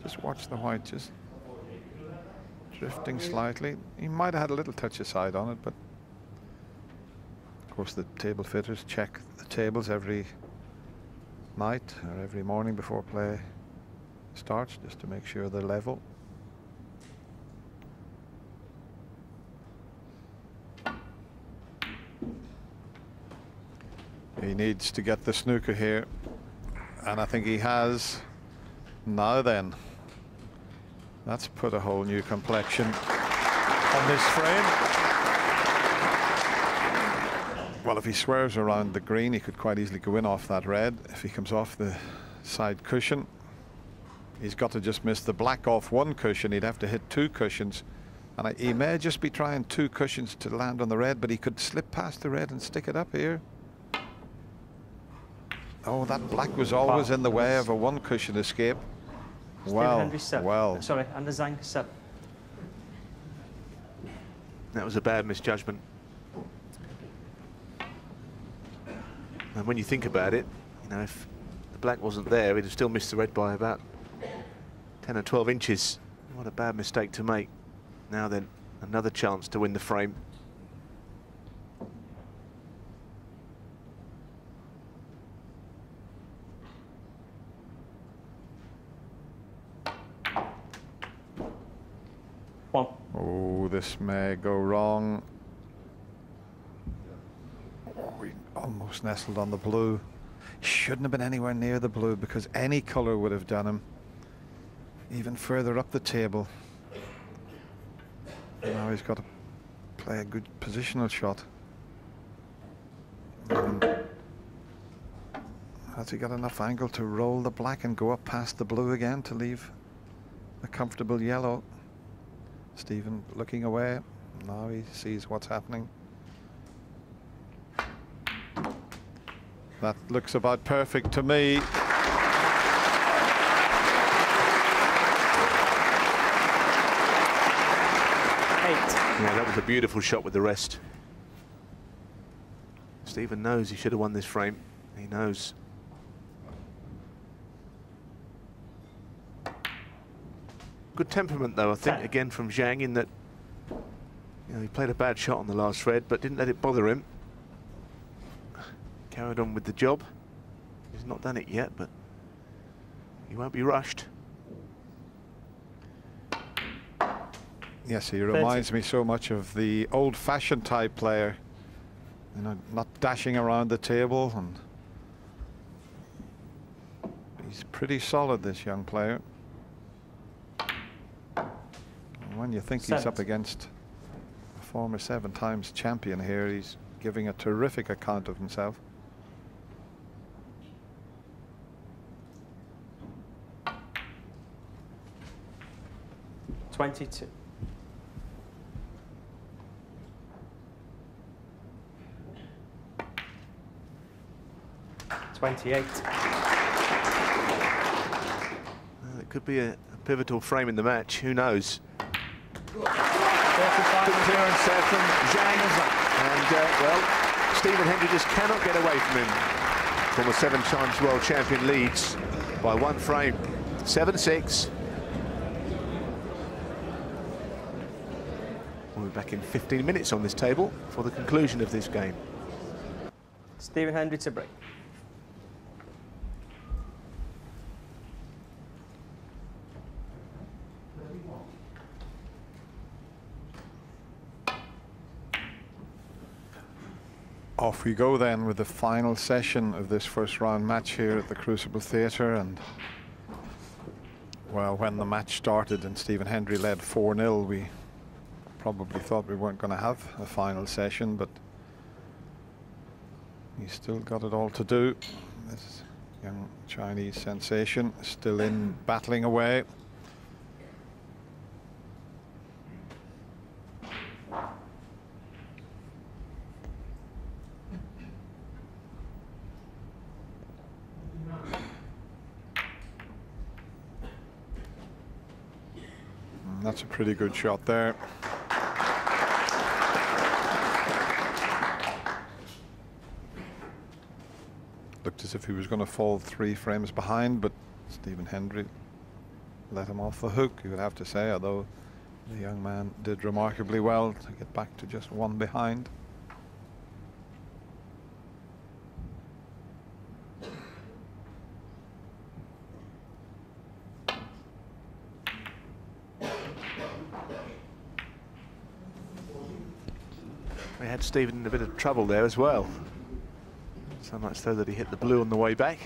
Just watch the white just drifting slightly. He might have had a little touch of side on it, but of course the table fitters check the tables every night or every morning before play starts, just to make sure they're level. He needs to get the snooker here, and I think he has. Now then, that's put a whole new complexion on this frame. Well, if he swerves around the green, he could quite easily go in off that red. If he comes off the side cushion, he's got to just miss the black off one cushion. He'd have to hit two cushions, and he may just be trying two cushions to land on the red, but he could slip past the red and stick it up here. Oh, that black was always in the way of a one cushion escape. Well, well. Sorry, and the Zhang 7. That was a bad misjudgment. And when you think about it, you know, if the black wasn't there, he'd have still missed the red by about 10 or 12 inches. What a bad mistake to make. Now then, another chance to win the frame. Oh, this may go wrong. Oh, he almost nestled on the blue. Shouldn't have been anywhere near the blue, because any color would have done him. Even further up the table. Now he's got to play a good positional shot. Has he got enough angle to roll the black and go up past the blue again to leave a comfortable yellow? Stephen looking away. Now he sees what's happening. That looks about perfect to me. Yeah, that was a beautiful shot with the rest. Stephen knows he should have won this frame. He knows. Good temperament, though, I think, again from Zhang, in that, you know, he played a bad shot on the last red, but didn't let it bother him. Carried on with the job. He's not done it yet, but he won't be rushed. Yes, he reminds me so much of the old-fashioned type player. You know, not dashing around the table, and he's pretty solid, this young player. And when you think he's up against a former 7-times champion here, he's giving a terrific account of himself. $22. 28. Well, it could be a pivotal frame in the match. Who knows? Good clearance there from Zhang. And, well, Stephen Hendry just cannot get away from him. Former 7-times world champion leads by 1 frame. 7-6. We'll be back in 15 minutes on this table for the conclusion of this game. Stephen Hendry to break. Off we go then with the final session of this first round match here at the Crucible Theatre. And well, when the match started and Stephen Hendry led 4-0, we probably thought we weren't going to have a final session, but he's still got it all to do. This young Chinese sensation still in, battling away. That's a pretty good shot there. Looked as if he was going to fall 3 frames behind, but Stephen Hendry let him off the hook, you would have to say, although the young man did remarkably well to get back to just 1 behind. We had Stephen in a bit of trouble there as well. So much so that he hit the blue on the way back.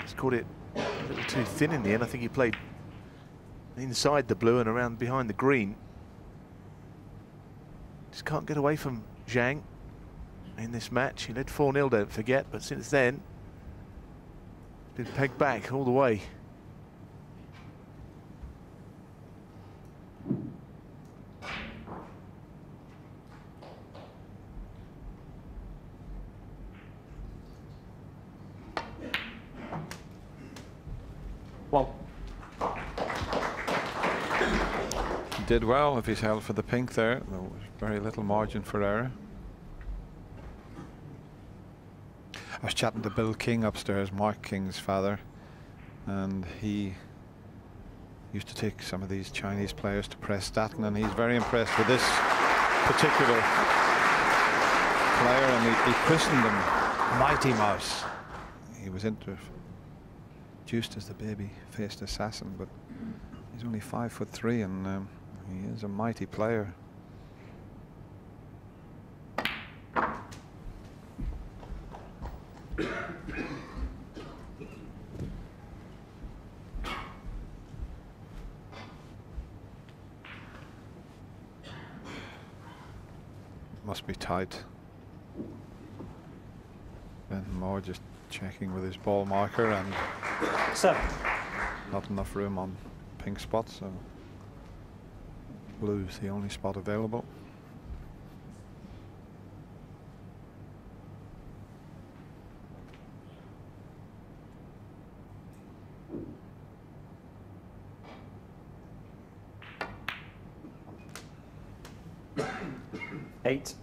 He's caught it a little too thin in the end. I think he played inside the blue and around behind the green. Just can't get away from Zhang in this match. He led 4-0, don't forget, but since then, been pegged back all the way. Did well if he's held for the pink there. There was very little margin for error. I was chatting to Bill King upstairs, Mark King's father, and he used to take some of these Chinese players to Prestatyn, and he's very impressed with this particular player, and he christened him Mighty Mouse. He was introduced as the baby-faced assassin, but he's only 5'3", and he is a mighty player. Must be tight. Ben Moore just checking with his ball marker, and not enough room on pink spots, so blue's the only spot available. Eight.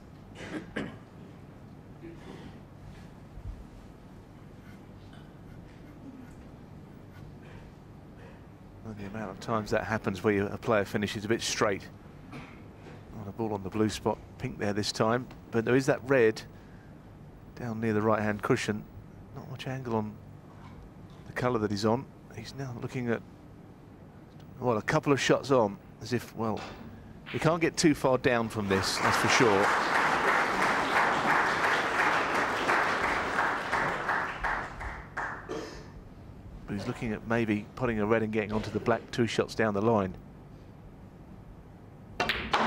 The amount of times that happens where a player finishes a bit straight. On a ball on the blue spot, pink there this time, but there is that red down near the right-hand cushion. Not much angle on colour that he's on. He's now looking at, well, a couple of shots on, as if, well, he can't get too far down from this, that's for sure. But he's looking at maybe putting a red and getting onto the black 2 shots down the line.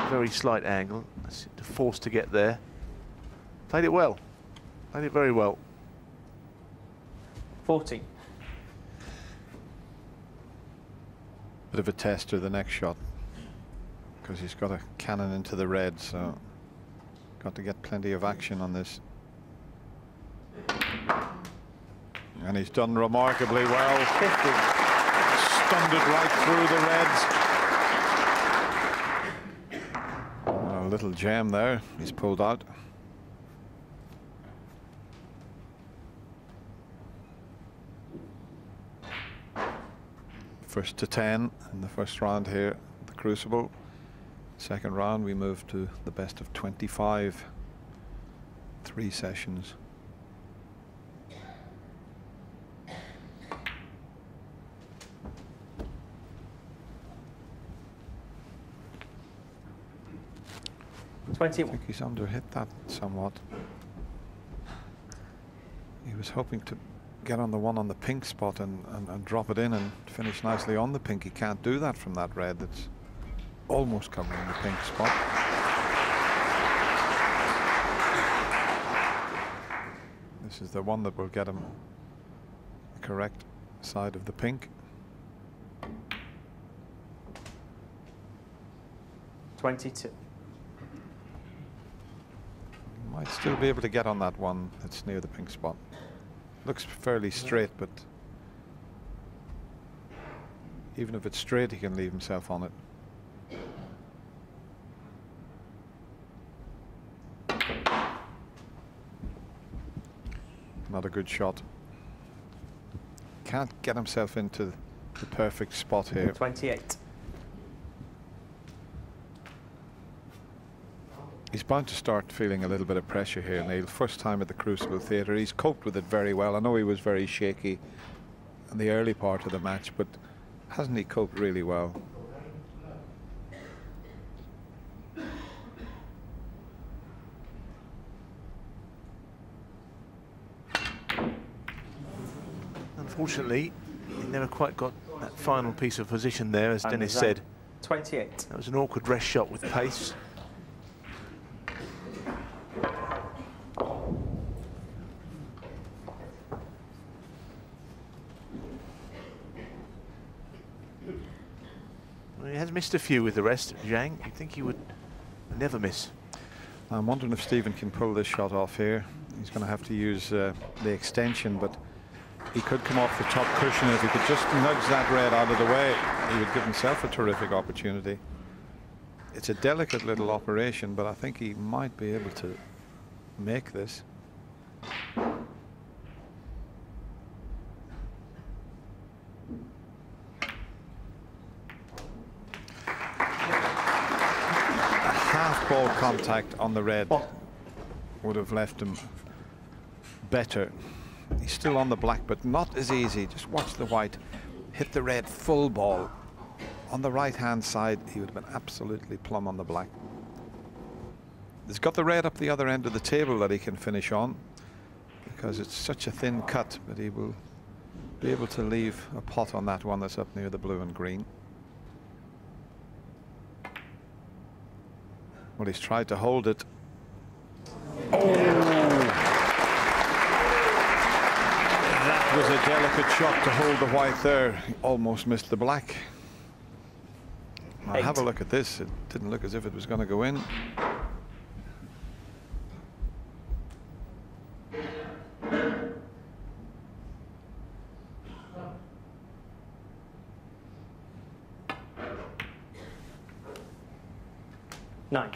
Very slight angle, forced to get there. Played it well, played it very well. 40. Bit of a tester the next shot, because he's got a cannon into the red, so got to get plenty of action on this. And he's done remarkably well. 50. Stunned it right through the reds. A little jam there, he's pulled out. First to 10 in the first round here at the Crucible. Second round we move to the best of 25. 3 sessions. I think he's underhit that somewhat. He was hoping to get on the one on the pink spot and drop it in and finish nicely on the pink. He can't do that from that red that's almost covering the pink spot. This is the one that will get him the correct side of the pink. 22. Might still be able to get on that one that's near the pink spot. Looks fairly straight, but even if it's straight, he can leave himself on it. Not a good shot. Can't get himself into the perfect spot here. 28. He's bound to start feeling a little bit of pressure here, Neil. First time at the Crucible Theatre. He's coped with it very well. I know he was very shaky in the early part of the match, but hasn't he coped really well? Unfortunately, he never quite got that final piece of position there, as Dennis said. 28. That was an awkward rest shot with pace. He has missed a few with the rest. Zhang, you'd think he would never miss. I'm wondering if Stephen can pull this shot off here. He's going to have to use the extension, but he could come off the top cushion. If he could just nudge that red out of the way, he would give himself a terrific opportunity. It's a delicate little operation, but I think he might be able to make this. Ball contact on the red would have left him better. He's still on the black, but not as easy. Just watch the white hit the red full ball on the right hand side. He would have been absolutely plumb on the black. He's got the red up the other end of the table that he can finish on, because it's such a thin cut, but he will be able to leave a pot on that one that's up near the blue and green. Well, he's tried to hold it. Oh! That was a delicate shot to hold the white there. He almost missed the black. Now have a look at this. It didn't look as if it was going to go in. Nine.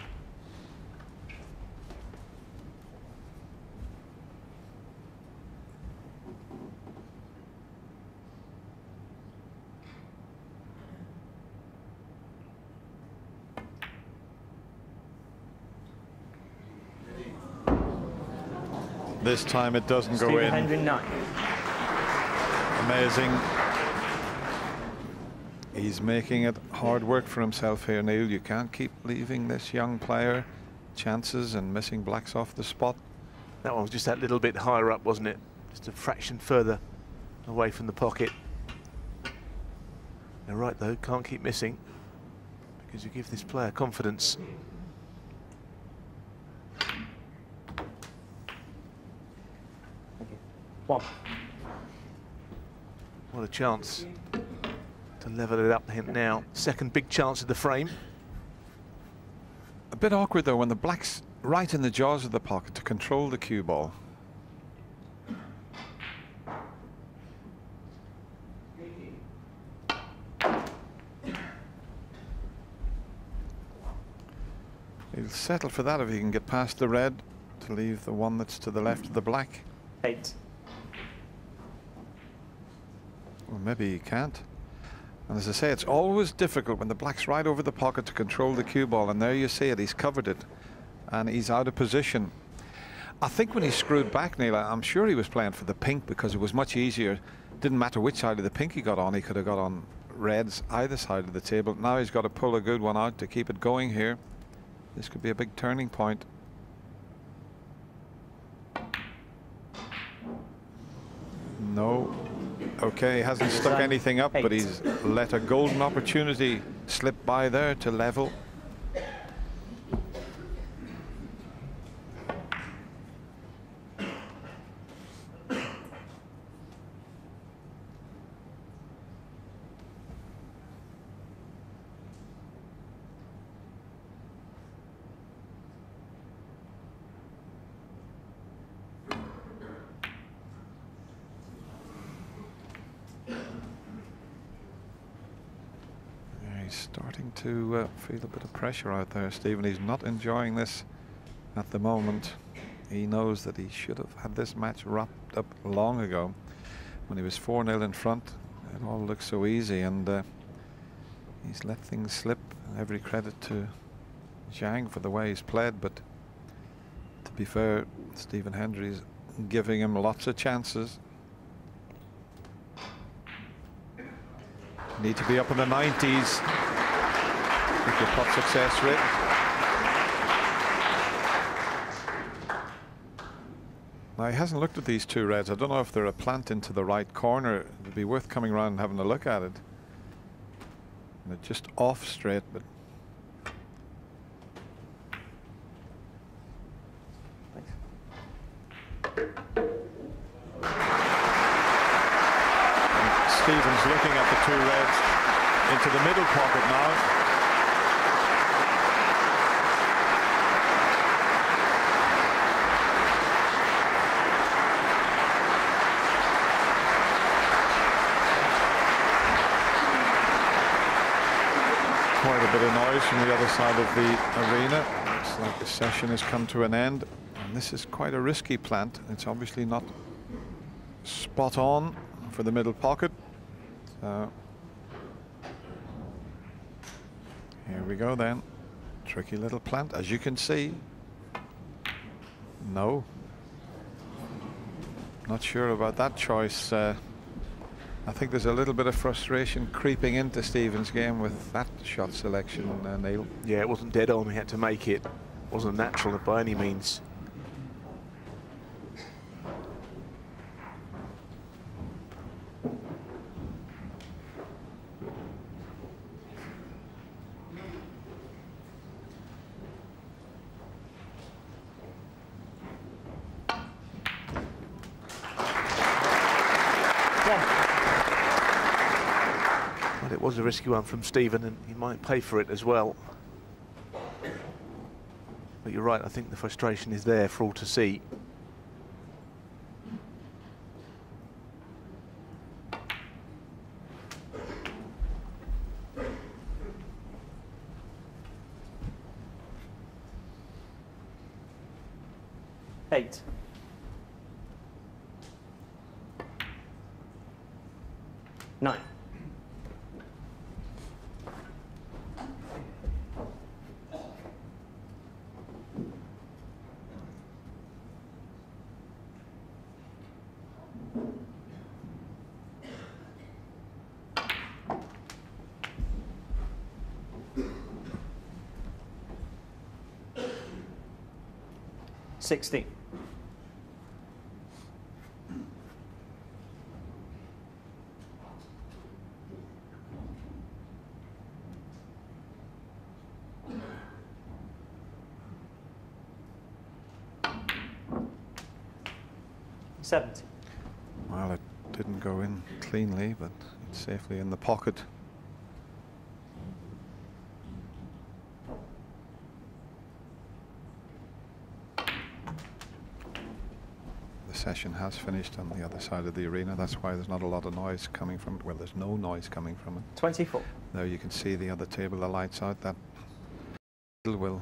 This time it doesn't go in. Hendry 9. Amazing. He's making it hard work for himself here, Neil. You can't keep leaving this young player chances and missing blacks off the spot. That one was just that little bit higher up, wasn't it? Just a fraction further away from the pocket. They're right though, can't keep missing because you give this player confidence. One. What a chance to level it up now. Second big chance of the frame. A bit awkward though when the black's right in the jaws of the pocket to control the cue ball. He'll settle for that if he can get past the red to leave the one that's to the left of the black. 8. Well, maybe he can't. And as I say, it's always difficult when the black's right over the pocket to control the cue ball, and there you see it, he's covered it and he's out of position. I think when he screwed back, Neil, I'm sure he was playing for the pink because it was much easier. Didn't matter which side of the pink he got on, he could have got on reds either side of the table. Now he's got to pull a good one out to keep it going here. This could be a big turning point. No. Okay, he hasn't stuck anything up, but he's let a golden opportunity slip by there to level. Starting to feel a bit of pressure out there, Stephen. He's not enjoying this at the moment. He knows that he should have had this match wrapped up long ago when he was 4-0 in front. It all looked so easy, and he's let things slip. Every credit to Zhang for the way he's played, but to be fair, Stephen Hendry's giving him lots of chances. Need to be up in the 90s with your pot success rate. Now he hasn't looked at these two reds. I don't know if they're a plant into the right corner. It'd be worth coming around and having a look at it. And they're just off straight, but Stephen's looking at the two reds into the middle pocket now. Quite a bit of noise from the other side of the arena. Looks like the session has come to an end. And this is quite a risky plant. It's obviously not spot on for the middle pocket. Here we go then. Tricky little plant, as you can see. No. Not sure about that choice. I think there's a little bit of frustration creeping into Stephen's game with that shot selection, Neil. Yeah, it wasn't dead on. He had to make it. Wasn't natural by any means. It was a risky one from Stephen, and he might pay for it as well. But you're right, I think the frustration is there for all to see. Eight. Nine. 16. Well, it didn't go in cleanly, but it's safely in the pocket. The session has finished on the other side of the arena. That's why there's not a lot of noise coming from it. Well, there's no noise coming from it. 24. There you can see the other table, the lights out. That will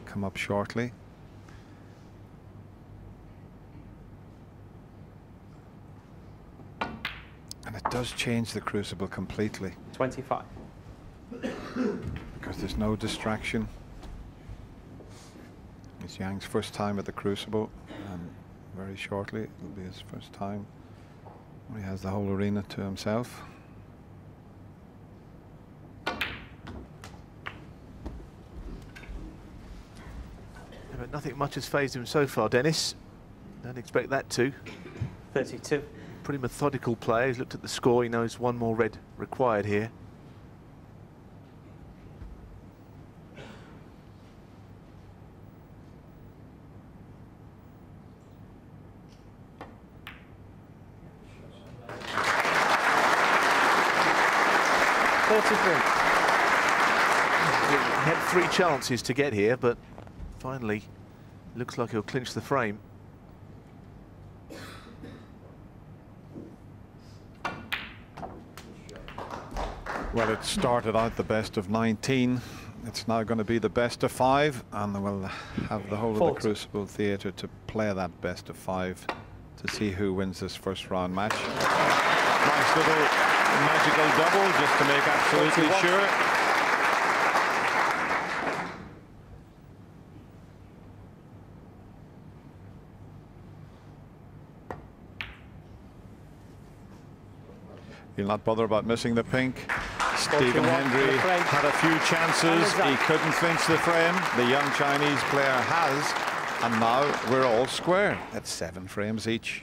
come up shortly. And it does change the crucible completely. 25. Because there's no distraction. It's Zhang's first time at the crucible, and very shortly it'll be his first time where he has the whole arena to himself. Yeah, but nothing much has phased him so far, Dennis. Don't expect that to. 32. Pretty methodical player. He's looked at the score. He knows one more red required here. He had 3 chances to get here, but finally looks like he'll clinch the frame. Well, it started out the best of 19. It's now going to be the best of 5, and we'll have the whole of the Crucible Theatre to play that best of 5 to see who wins this first round match. Nice little magical double just to make absolutely sure. He'll not bother about missing the pink. Stephen Hendry had a few chances. He couldn't clinch the frame. The young Chinese player has. And now we're all square at 7 frames each.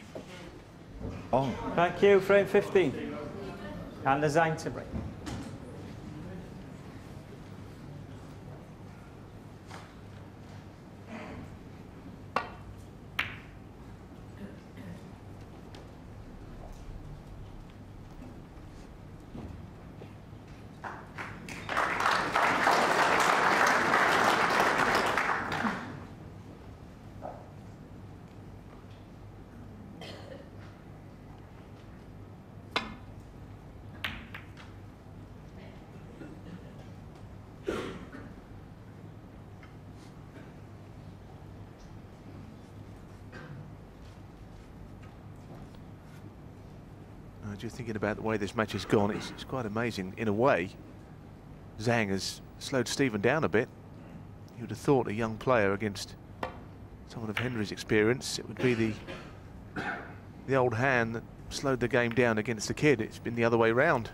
Oh. Thank you. Frame 15. And the Zhang to break. Just thinking about the way this match has gone, it's quite amazing. In a way, Zhang has slowed Stephen down a bit. You would have thought a young player against someone of Hendry's experience, it would be the old hand that slowed the game down against the kid. It's been the other way round.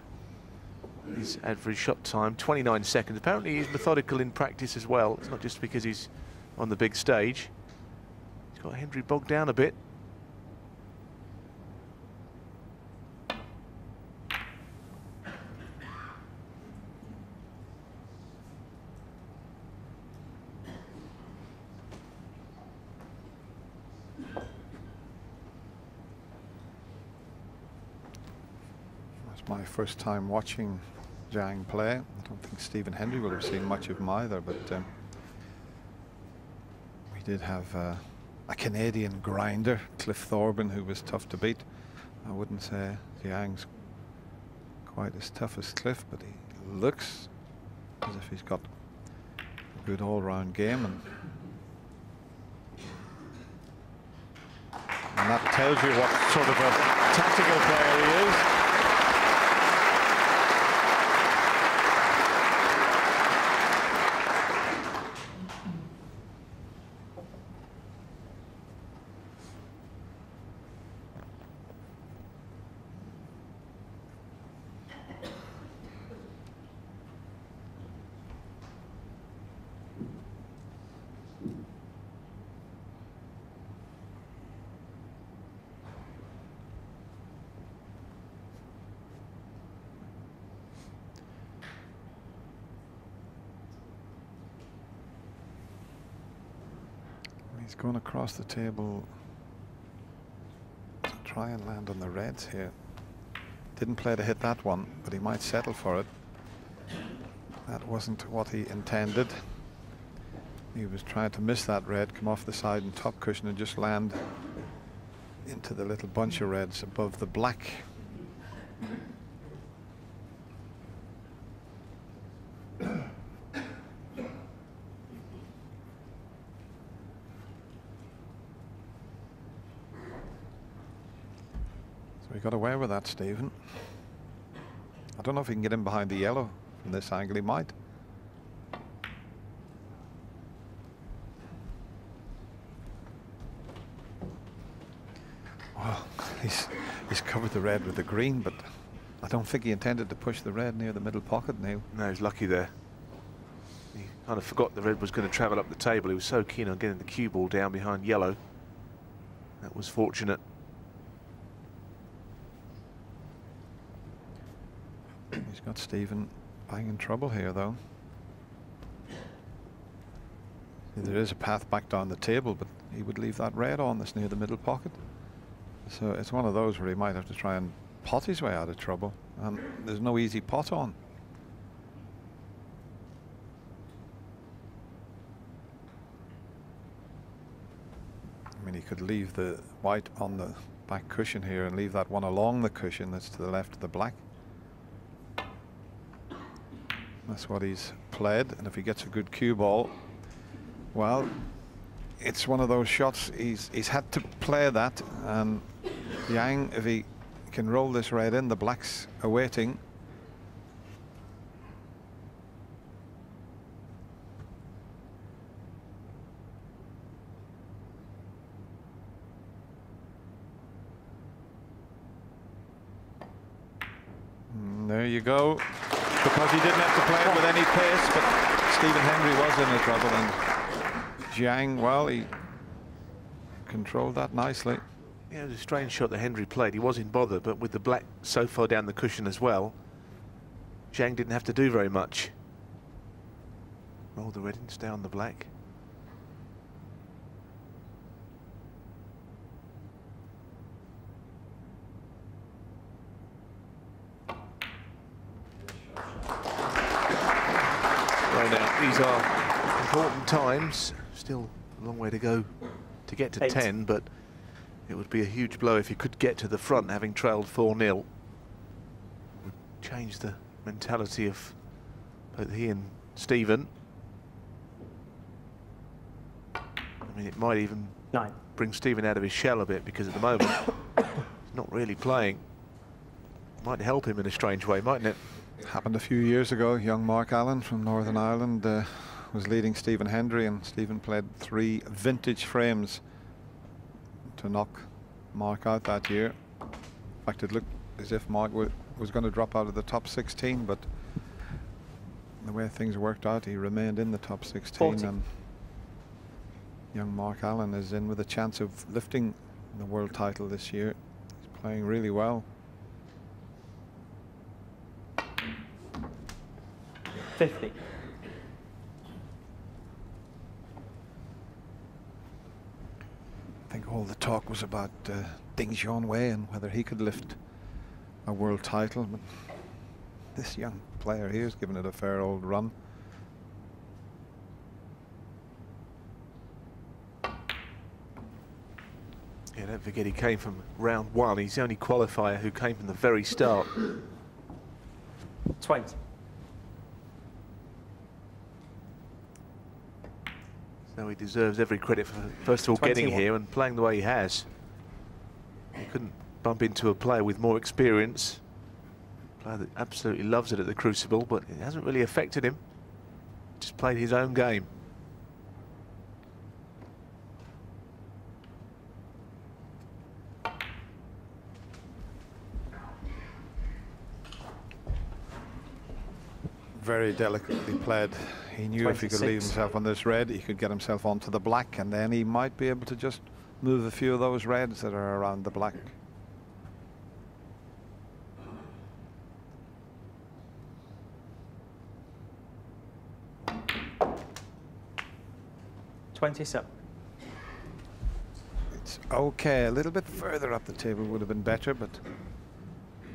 His average shot time, 29 seconds. Apparently he's methodical in practice as well. It's not just because he's on the big stage. He's got Hendry bogged down a bit. My first time watching Zhang play. I don't think Stephen Hendry will have seen much of him either, but we did have a Canadian grinder, Cliff Thorburn, who was tough to beat. I wouldn't say Zhang's quite as tough as Cliff, but he looks as if he's got a good all-round game, and that tells you what sort of a tactical player he is. He's going across the table to try and land on the reds here. Didn't play to hit that one, but he might settle for it. That wasn't what he intended. He was trying to miss that red, come off the side and top cushion and just land into the little bunch of reds above the black. So he got away with that, Stephen. I don't know if he can get in behind the yellow from this angle. He might. Well, he's covered the red with the green, but I don't think he intended to push the red near the middle pocket, Neil. No, he's lucky there. He kind of forgot the red was going to travel up the table. He was so keen on getting the cue ball down behind yellow. That was fortunate. He's got Stephen bang in trouble here, though. There is a path back down the table, but he would leave that red on that's near the middle pocket. So it's one of those where he might have to try and pot his way out of trouble. And there's no easy pot on. I mean, he could leave the white on the back cushion here and leave that one along the cushion that's to the left of the black. That's what he's played, and if he gets a good cue ball, well, it's one of those shots he's had to play that. And Zhang, if he can roll this red in, the black's awaiting. And there you go. Because he didn't have to play it with any pace, but Stephen Hendry was in the trouble, and Zhang, well, he controlled that nicely. Yeah, it was a strange shot that Hendry played. He was in bother, but with the black so far down the cushion as well, Zhang didn't have to do very much. Roll the red and stay on the black. Well, now, these are important times. Still a long way to go to get to 10, but it would be a huge blow if he could get to the front, having trailed 4-0. Would change the mentality of both he and Stephen. I mean, it might even bring Stephen out of his shell a bit, because at the moment he's not really playing. Might help him in a strange way, mightn't it? Happened a few years ago. Young Mark Allen from Northern Ireland was leading Stephen Hendry, and Stephen played 3 vintage frames to knock Mark out that year. In fact, it looked as if Mark was going to drop out of the top 16, but the way things worked out, he remained in the top 16. 40. And young Mark Allen is in with a chance of lifting the world title this year. He's playing really well. 50. I think all the talk was about Ding Junhui and whether he could lift a world title, but this young player here has given it a fair old run. Yeah, don't forget he came from round 1. He's the only qualifier who came from the very start. 20. So he deserves every credit for, first of all, 21. getting here and playing the way he has. He couldn't bump into a player with more experience. A player that absolutely loves it at the Crucible, but it hasn't really affected him. Just played his own game. Very delicately played. He knew 26. if he could leave himself on this red, he could get himself onto the black, and then he might be able to just move a few of those reds that are around the black. $27. Okay, a little bit further up the table would have been better, but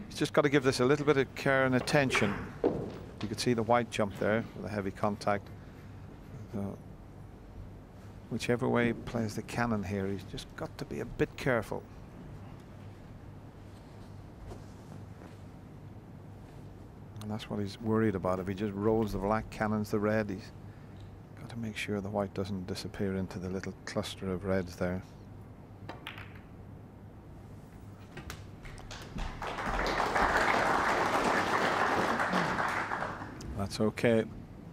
he's just got to give this a little bit of care and attention. You could see the white jump there with a heavy contact. So whichever way he plays the cannon here, he's just got to be a bit careful. And that's what he's worried about. If he just rolls the black, cannons the red, he's got to make sure the white doesn't disappear into the little cluster of reds there. That's okay.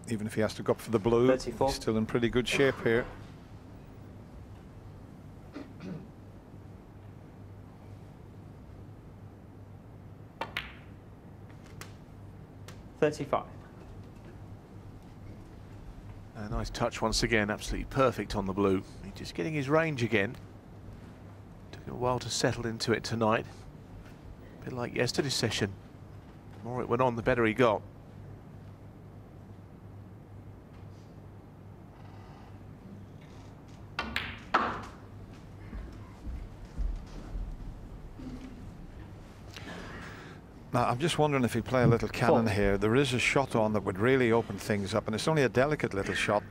Even if he has to go up for the blue, 34. He's still in pretty good shape here. $35. A nice touch once again, absolutely perfect on the blue. He's just getting his range again. Took him a while to settle into it tonight. A bit like yesterday's session. The more it went on, the better he got. Now, I'm just wondering if he play a little cannon here. There is a shot on that would really open things up, and it's only a delicate little shot.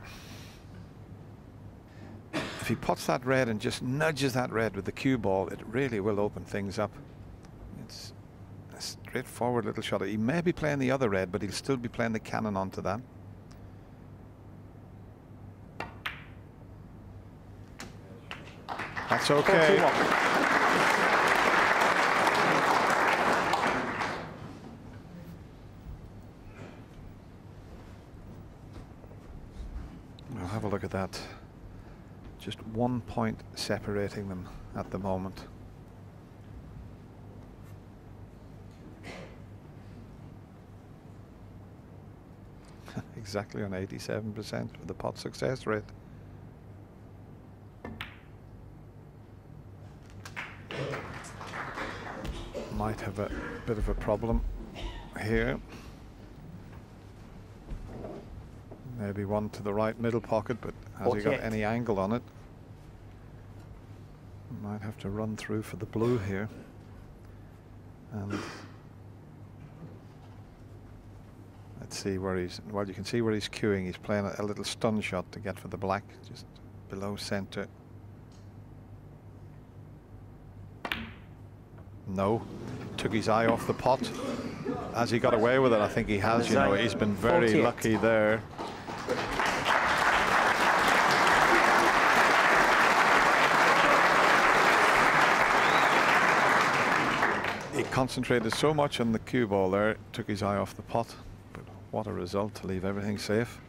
If he puts that red and just nudges that red with the cue ball, it really will open things up. It's a straightforward little shot. He may be playing the other red, but he'll still be playing the cannon onto that. That's okay. 41. Have a look at that. Just 1 point separating them at the moment. Exactly on 87% with the pot success rate. Might have a bit of a problem here. Maybe one to the right middle pocket, but has he got any angle on it? Might have to run through for the blue here. And let's see where he's, well, you can see where he's cueing. He's playing a little stun shot to get for the black, just below center. No, took his eye off the pot. Has he got away with it? I think he has, you know, he's been very lucky there. He concentrated so much on the cue ball there, took his eye off the pot. But what a result to leave everything safe.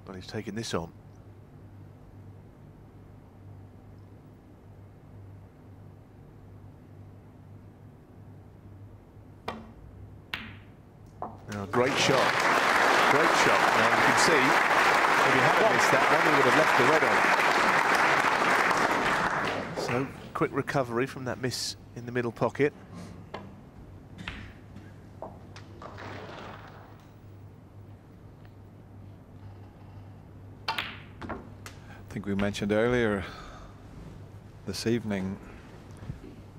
But he's taking this on. Now, great shot. Great shot. Now you can see, if he hadn't missed that one, he would have left the red on. So, quick recovery from that miss in the middle pocket. I think we mentioned earlier this evening,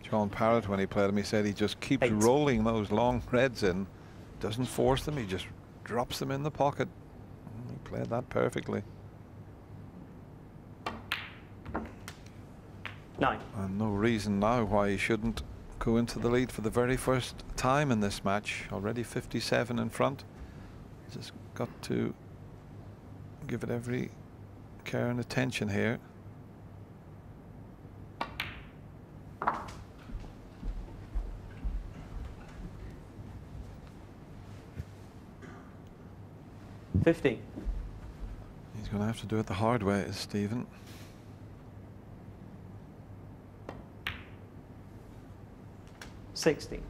John Parrott, when he played him, he said he just keeps rolling those long reds in, doesn't force them, he just drops them in the pocket. He played that perfectly. 9. And no reason now why he shouldn't go into the lead for the very first time in this match. Already 57 in front. Just got to give it every care and attention here. 15. He's going to have to do it the hard way, is Stephen. $16.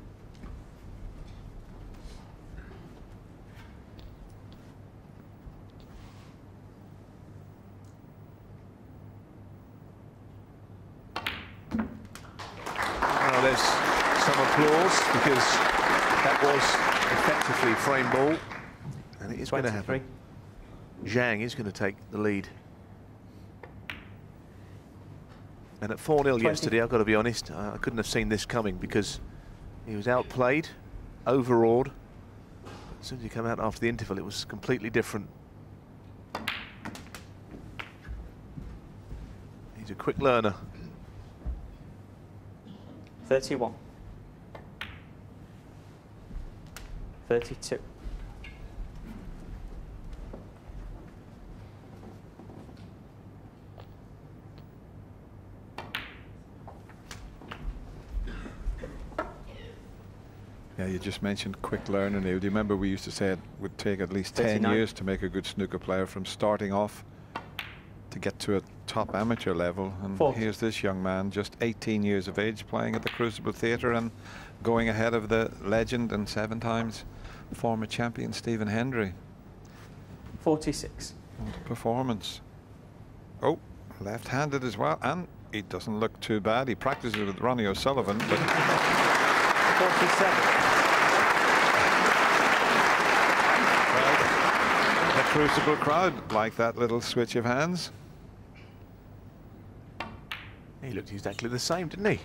Well, there's some applause because that was effectively frame ball, and it is going to happen. Zhang is going to take the lead. And at 4-0 yesterday, I've got to be honest, I couldn't have seen this coming because he was outplayed, overawed. But as soon as he came out after the interval, it was completely different. He's a quick learner. 31. 32. Yeah, you just mentioned quick learner, Neil. Do you remember we used to say it would take at least 10 years to make a good snooker player from starting off to get to a top amateur level? And here's this young man, just 18 years of age, playing at the Crucible Theatre and going ahead of the legend and 7 times former champion Stephen Hendry. 46. What a performance. Oh, left-handed as well, and he doesn't look too bad. He practices with Ronnie O'Sullivan, but 47. The Crucible crowd like that little switch of hands. He looked exactly the same, didn't he?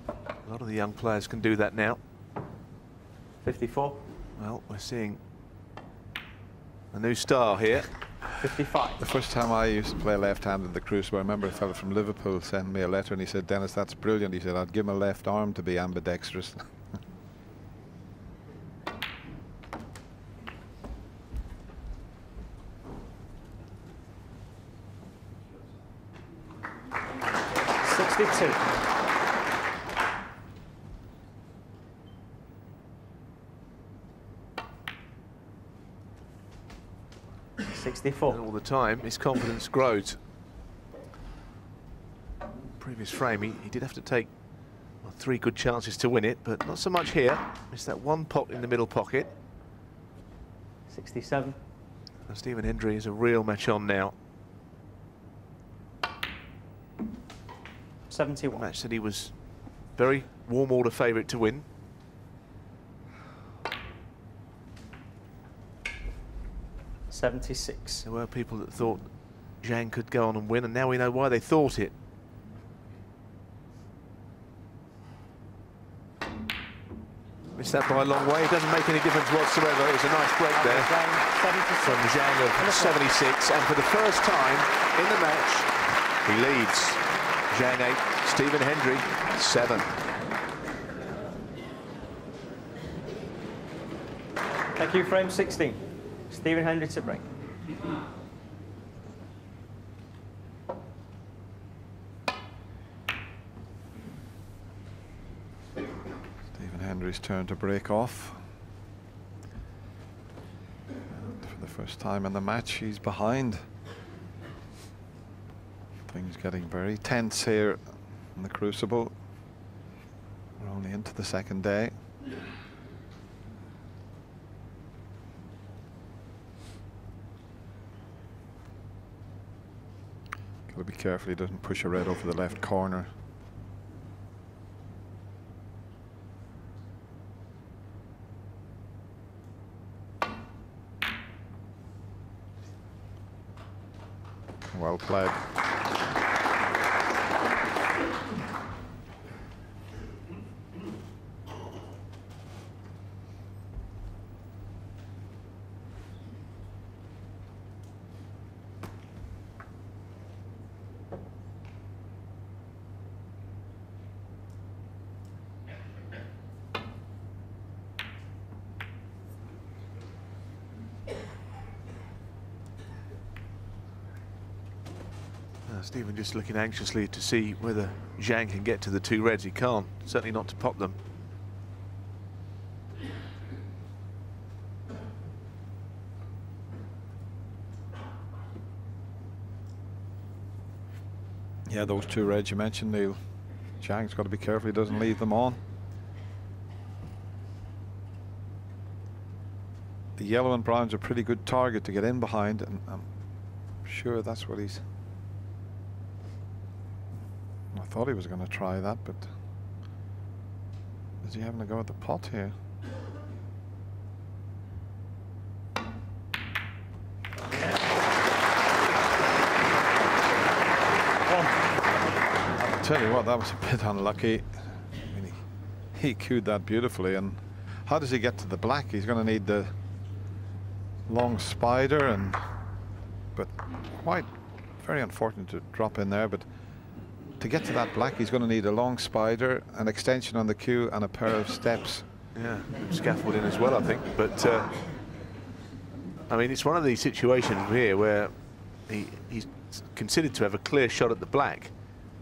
A lot of the young players can do that now. 54. Well, we're seeing a new star here. 55. The first time I used to play left-handed at the Crucible, I remember a fellow from Liverpool sent me a letter and he said, "Dennis, that's brilliant." He said, "I'd give him a left arm to be ambidextrous." And all the time, his confidence grows. Previous frame, he did have to take 3 good chances to win it, but not so much here. Missed that one pot in the middle pocket. 67. And Stephen Hendry is a real match on now. 71. A match that he was very warm order favourite to win. 76. There were people that thought Zhang could go on and win, and now we know why they thought it. Missed that by a long way. It doesn't make any difference whatsoever. It was a nice break there from Zhang of 76, and for the first time in the match, he leads. Zhang 8, Stephen Hendry 7. Thank you, frame 16. Stephen Hendry to break. Stephen Hendry's turn to break off. And for the first time in the match, he's behind. Things getting very tense here in the Crucible. We're only into the second day. Got to be careful he doesn't push a red over the left corner. Well played. Stephen just looking anxiously to see whether Zhang can get to the 2 reds. He can't, certainly not to pop them. Yeah, those two reds you mentioned, Neil. Zhang's got to be careful he doesn't leave them on. The yellow and brown's a pretty good target to get in behind, and I'm sure that's what he's... I thought he was going to try that, but is he having a go at the pot here? I'll tell you what, that was a bit unlucky. I mean, he cued that beautifully. And how does he get to the black? He's going to need the long spider, but quite very unfortunate to drop in there. But to get to that black, he's going to need a long spider, an extension on the cue, and a pair of steps. Yeah, scaffolding as well, I think. But I mean, it's one of these situations here where he's considered to have a clear shot at the black.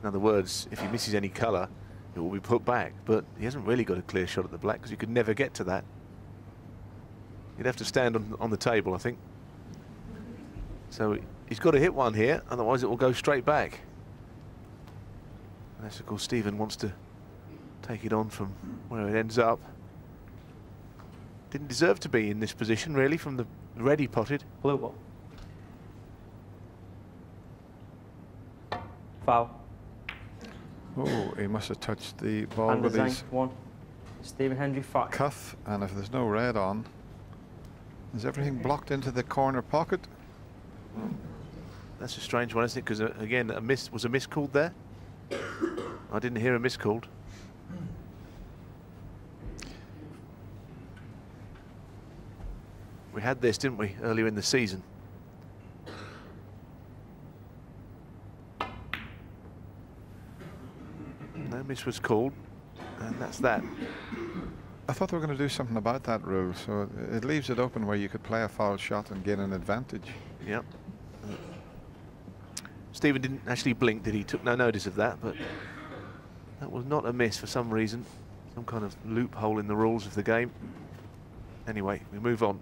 In other words, if he misses any colour, it will be put back. But he hasn't really got a clear shot at the black because he could never get to that. He'd have to stand on the table, I think. So he's got to hit one here, otherwise it will go straight back. Unless, of course, Stephen wants to take it on from where it ends up. Didn't deserve to be in this position, really, from the red he potted. Blue ball. Foul. Oh, he must have touched the ball And with Zhang, his 1. Stephen Hendry 5. cuff, and if there's no red on, is everything blocked into the corner pocket? That's a strange one, isn't it? Because again, was a miss called there? I didn't hear a miss called. We had this, didn't we, earlier in the season? No miss was called, and that's that. I thought they were going to do something about that rule, so it leaves it open where you could play a foul shot and gain an advantage. Yep. Stephen didn't actually blink, did he? Took no notice of that, but that was not a miss for some reason. Some kind of loophole in the rules of the game. Anyway, we move on.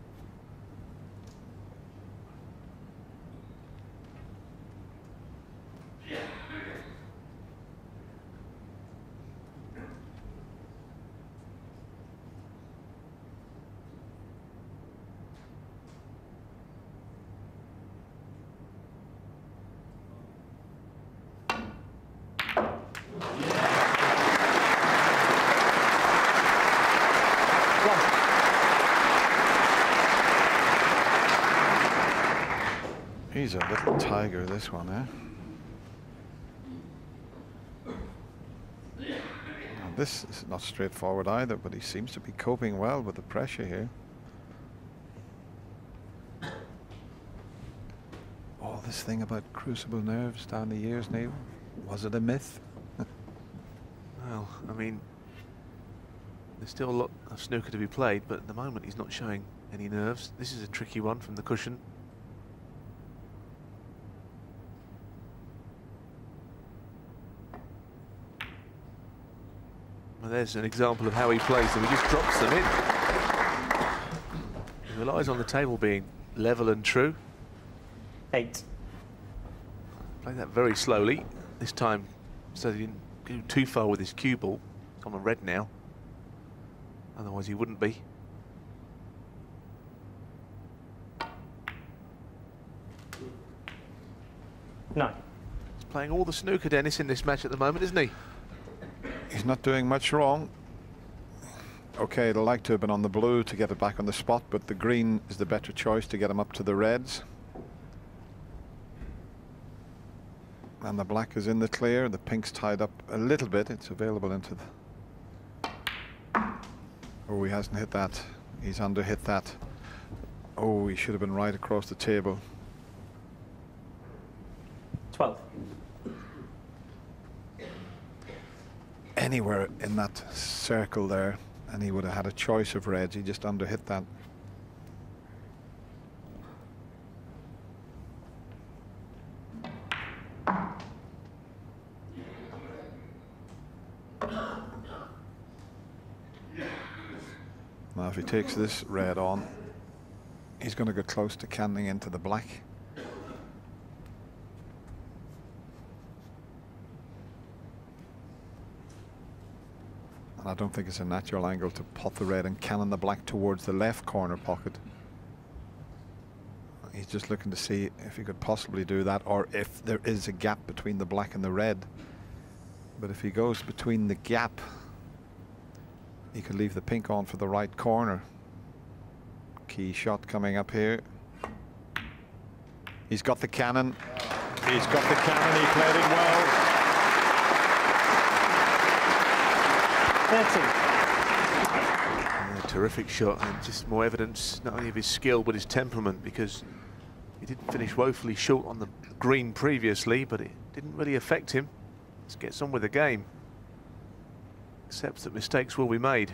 He's a little tiger, this one, eh? Now, this is not straightforward either, but he seems to be coping well with the pressure here. All this thing about crucible nerves down the years, Neil, was it a myth? Well, I mean, there's still a lot of snooker to be played, but at the moment he's not showing any nerves. This is a tricky one from the cushion. Well, there's an example of how he plays them. He just drops them in. He relies on the table being level and true. 8. Play that very slowly this time, so he didn't go too far with his cue ball. It's on a red now. Otherwise he wouldn't be. No. He's playing all the snooker, Dennis, in this match at the moment, isn't he? He's not doing much wrong. Okay, it'll like to have been on the blue to get it back on the spot, but the green is the better choice to get him up to the reds. And the black is in the clear. The pink's tied up a little bit. It's available into the... Oh, he hasn't hit that. He's under hit that. Oh, he should have been right across the table. 12. Anywhere in that circle there, and he would have had a choice of reds. He just under hit that. Now if he takes this red on, he's going to get close to canning into the black. I don't think it's a natural angle to pot the red and cannon the black towards the left corner pocket. He's just looking to see if he could possibly do that, or if there is a gap between the black and the red. But if he goes between the gap, he could leave the pink on for the right corner. Key shot coming up here. He's got the cannon. He's got the cannon. He played it well. 30. Yeah, terrific shot, and just more evidence not only of his skill but his temperament, because he did finish woefully short on the green previously, but it didn't really affect him. Just gets on with the game. Accepts that mistakes will be made.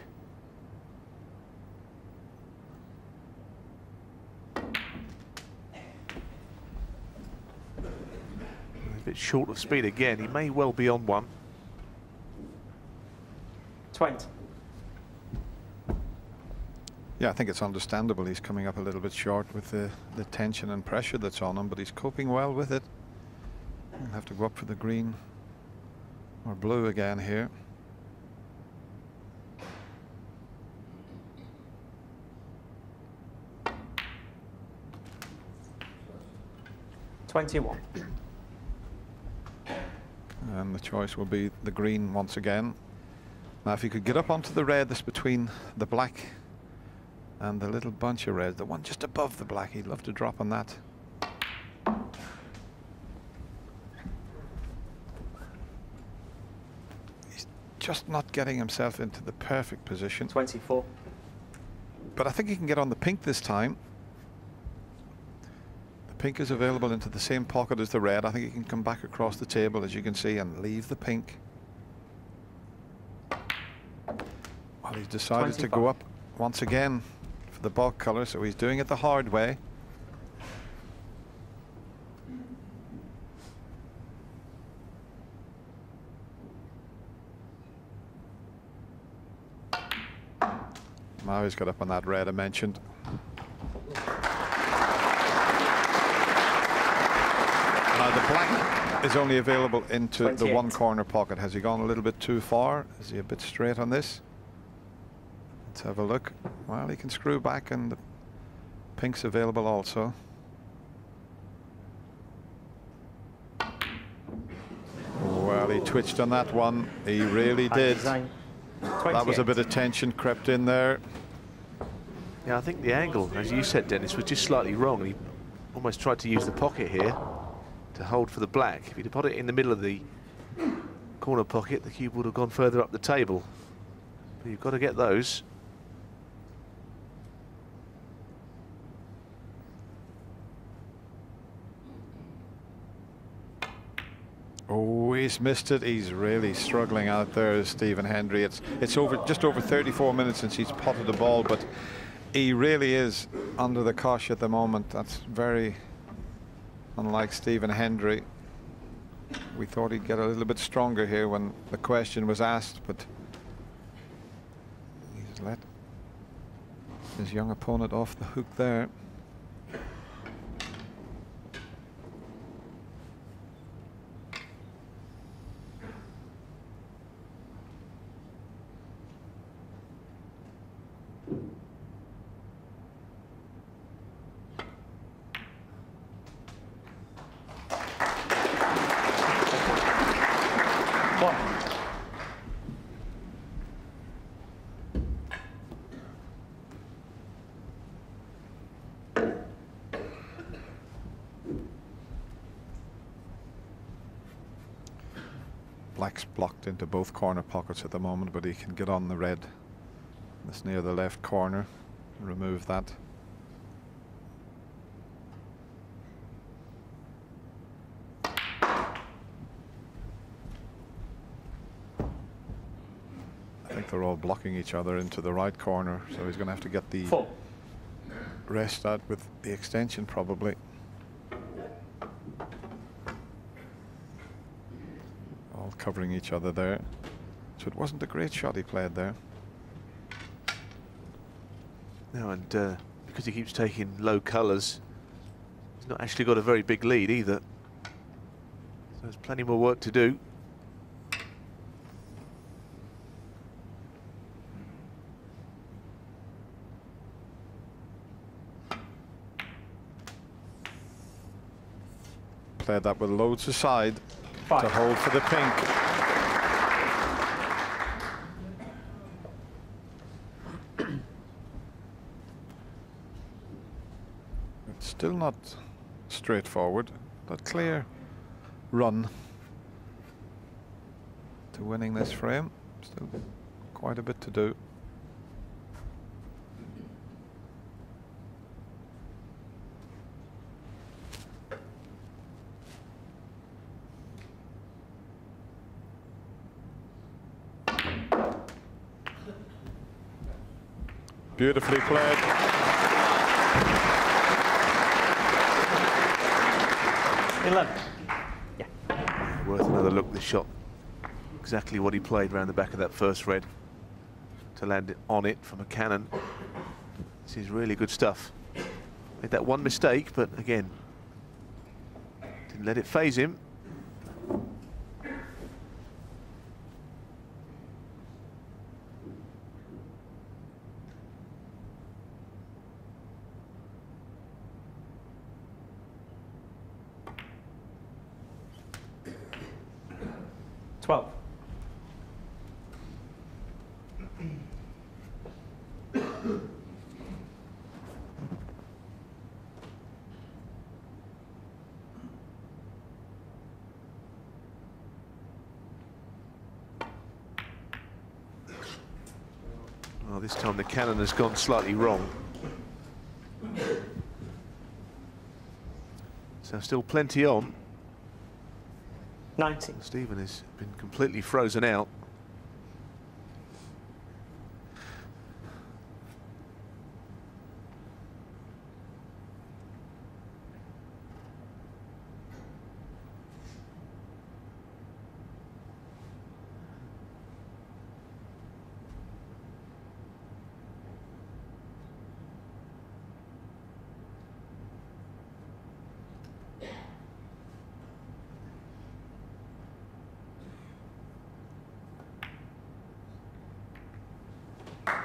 A bit short of speed again. He may well be on one. 20. Yeah, I think it's understandable. He's coming up a little bit short with the tension and pressure that's on him, but he's coping well with it. He'll have to go up for the green or blue again here. $21. And the choice will be the green once again. Now, if he could get up onto the red that's between the black and the little bunch of red, the one just above the black, he'd love to drop on that. He's just not getting himself into the perfect position. 24. But I think he can get on the pink this time. The pink is available into the same pocket as the red. I think he can come back across the table, as you can see, and leave the pink. Well, he's decided 25. to go up once again for the bulk color, so he's doing it the hard way. Now he's got up on that red I mentioned. Now the black is only available into 28. the one corner pocket. Has he gone a little bit too far? Is he a bit straight on this? Let's have a look. Well, he can screw back, and the pink's available also. Well, he twitched on that one. He really did. That was a bit of tension crept in there. Yeah, I think the angle, as you said, Dennis, was just slightly wrong. He almost tried to use the pocket here to hold for the black. If he'd put it in the middle of the corner pocket, the cube would have gone further up the table. But you've got to get those. Oh, he's missed it. He's really struggling out there, Stephen Hendry. It's over just over 34 minutes since he's potted the ball, but he really is under the cosh at the moment. That's very unlike Stephen Hendry. We thought he'd get a little bit stronger here when the question was asked, but he's let his young opponent off the hook there. Black's blocked into both corner pockets at the moment, but he can get on the red that's near the left corner and remove that. I think they're all blocking each other into the right corner, so he's going to have to get the rest out with the extension probably. Covering each other there, so it wasn't a great shot he played there. No, and because he keeps taking low colours, he's not actually got a very big lead either. So there's plenty more work to do. Played that with loads aside to 5. hold for the pink. It's still not straightforward, but clear run to winning this frame. Still quite a bit to do. Beautifully played. Yeah. Worth another look, this shot. Exactly what he played around the back of that first red. To land it on it from a cannon. This is really good stuff. Made that one mistake, but again, didn't let it phase him. Well, this time the cannon has gone slightly wrong. So still plenty on. 90. Stephen has been completely frozen out.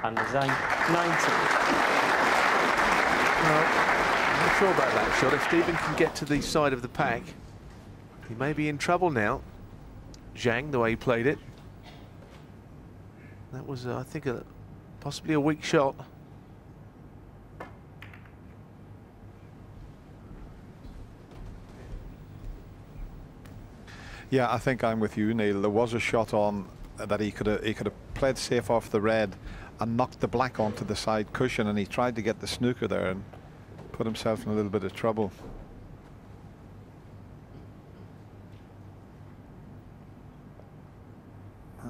And Zhang, 90. Well, I'm not sure about that shot. If Stephen can get to the side of the pack, he may be in trouble now. Zhang, the way he played it. That was, I think, possibly a weak shot. Yeah, I think I'm with you, Neil. There was a shot on that he could have played safe off the red and knocked the black onto the side cushion, and he tried to get the snooker there and put himself in a little bit of trouble.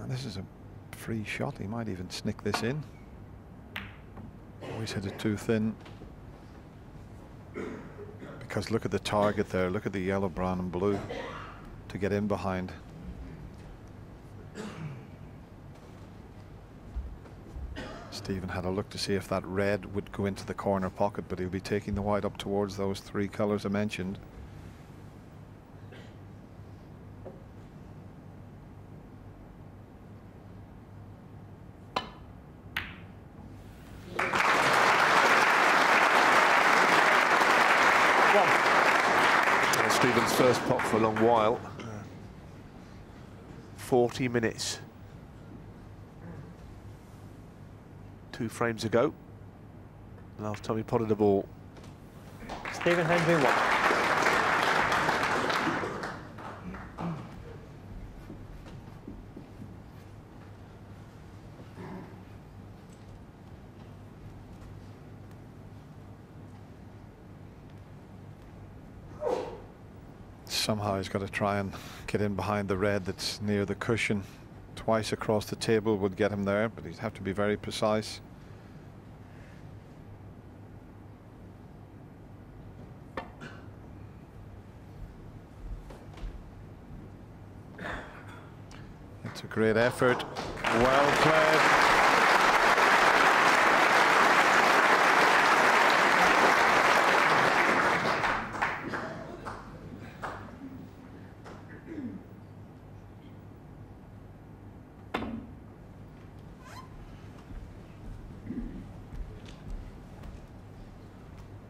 This is a free shot. He might even snick this in. Always hit it too thin. Because look at the target there. Look at the yellow, brown and blue to get in behind. Stephen had a look to see if that red would go into the corner pocket, but he'll be taking the white up towards those three colours I mentioned. Stephen's first pot for a long while. 40 minutes. 2 frames ago. Last time he potted a ball. Stephen Hendry, 1. Somehow he's got to try and get in behind the red that's near the cushion. Twice across the table would get him there, but he'd have to be very precise. It's a great effort. Well played.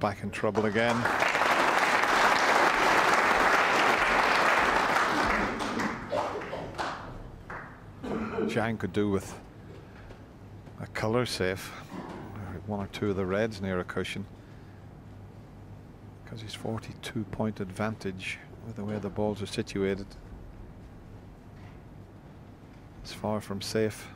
Back in trouble again. Zhang could do with a colour safe, one or two of the reds near a cushion, because he's 42-point advantage with the way the balls are situated. It's far from safe.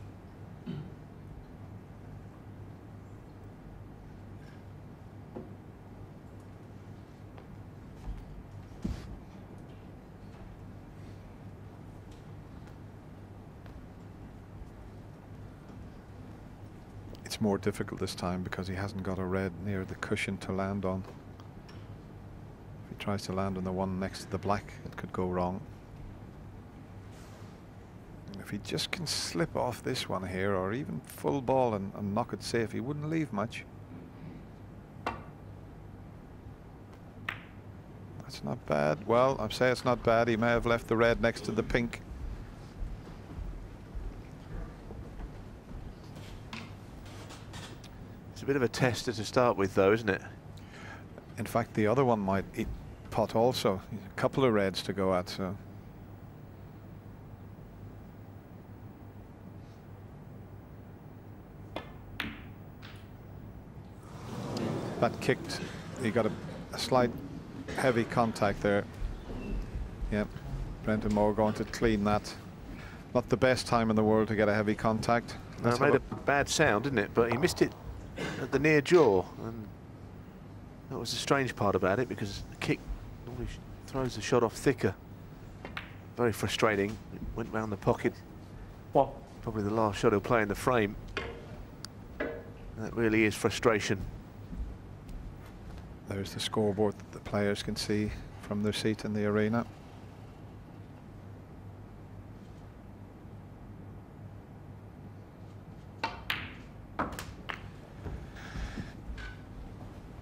It's more difficult this time because he hasn't got a red near the cushion to land on. If he tries to land on the one next to the black, it could go wrong. And if he just can slip off this one here, or even full ball and knock it safe, he wouldn't leave much. That's not bad. Well, I'd say it's not bad. He may have left the red next to the pink. It's a bit of a tester to start with, though, isn't it? In fact, the other one might eat pot also. A couple of reds to go at, so. That kicked. He got a slight heavy contact there. Yep. Brendan Moore going to clean that. Not the best time in the world to get a heavy contact. No, it made a bad sound, didn't it? But he missed it at the near jaw, and that was the strange part about it, because the kick normally throws the shot off thicker. Very frustrating. It went round the pocket. What? Probably the last shot he'll play in the frame. That really is frustration. There's the scoreboard that the players can see from their seat in the arena.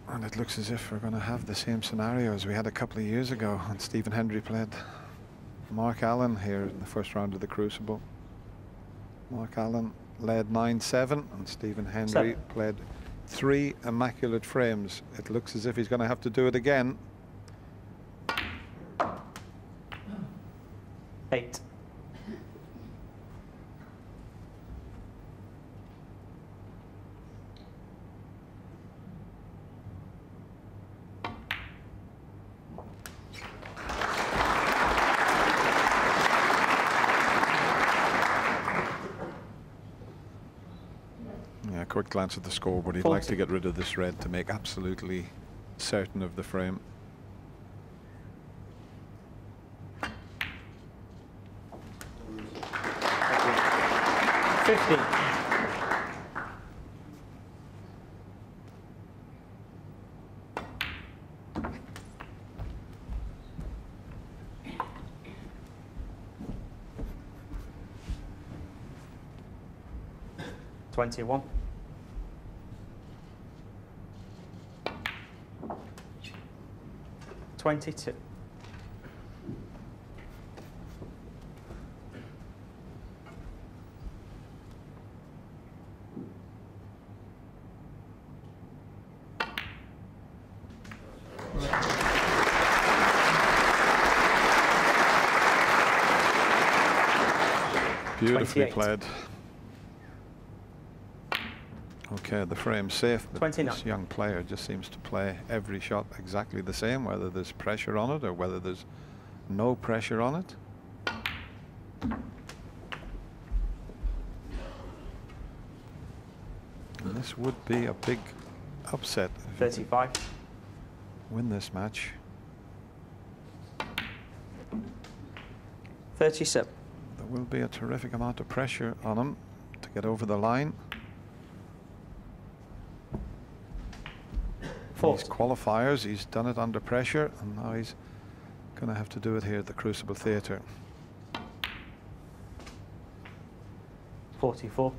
And it looks as if we're going to have the same scenario as we had a couple of years ago when Stephen Hendry played Mark Allen here in the first round of the Crucible. Mark Allen led 9-7 and Stephen Hendry played 3 immaculate frames. It looks as if he's going to have to do it again. 8. Quick glance at the scoreboard. He'd like to get rid of this red to make absolutely certain of the frame. $21. 22. Beautifully played. Okay, the frame's safe, but 29. this young player just seems to play every shot exactly the same, whether there's pressure on it or whether there's no pressure on it. And this would be a big upset. 35. Win this match. 37. There will be a terrific amount of pressure on him to get over the line. These qualifiers, he's done it under pressure, and now he's going to have to do it here at the Crucible Theatre. 44.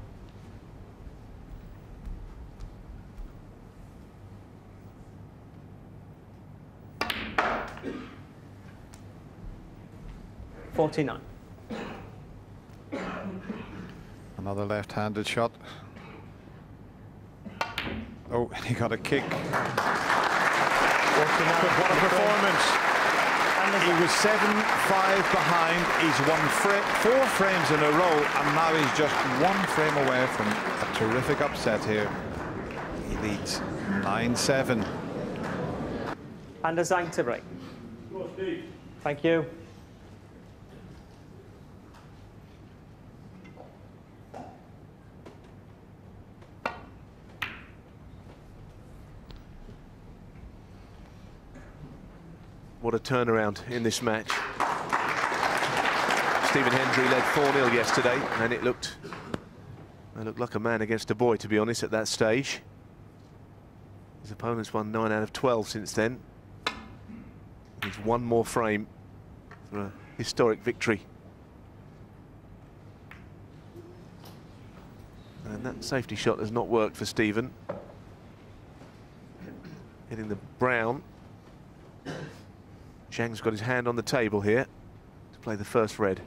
$49. Another left-handed shot. Oh, he got a kick. What a performance. He was 7-5 behind. He's won 4 frames in a row, and now he's just 1 frame away from a terrific upset here. He leads 9-7. And a Zhang to break. Thank you. What a turnaround in this match. Stephen Hendry led 4-0 yesterday, and it looked like a man against a boy, to be honest, at that stage. His opponent's won 9 out of 12 since then. He's 1 more frame for a historic victory. And that safety shot has not worked for Stephen. Hitting the brown. Zhang's got his hand on the table here to play the first red.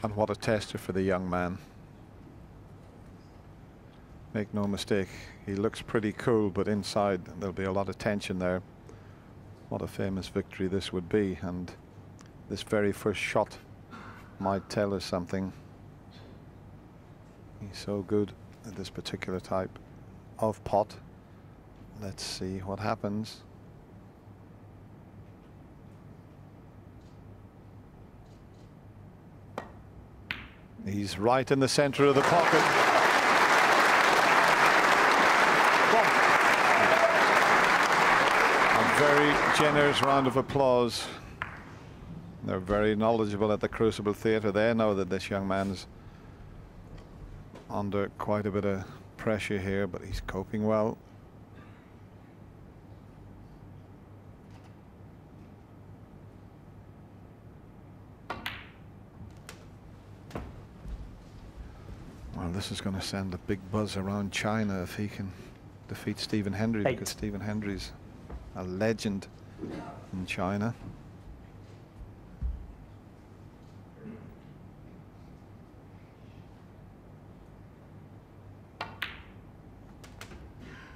And what a tester for the young man. Make no mistake, he looks pretty cool, but inside there'll be a lot of tension there. What a famous victory this would be, and this very first shot might tell us something. He's so good at this particular type of pot. Let's see what happens. He's right in the center of the pocket. A very generous round of applause. They're very knowledgeable at the Crucible Theatre. They know that this young man's under quite a bit of pressure here, but he's coping well. Well, this is going to send a big buzz around China if he can defeat Stephen Hendry, because Stephen Hendry's a legend in China.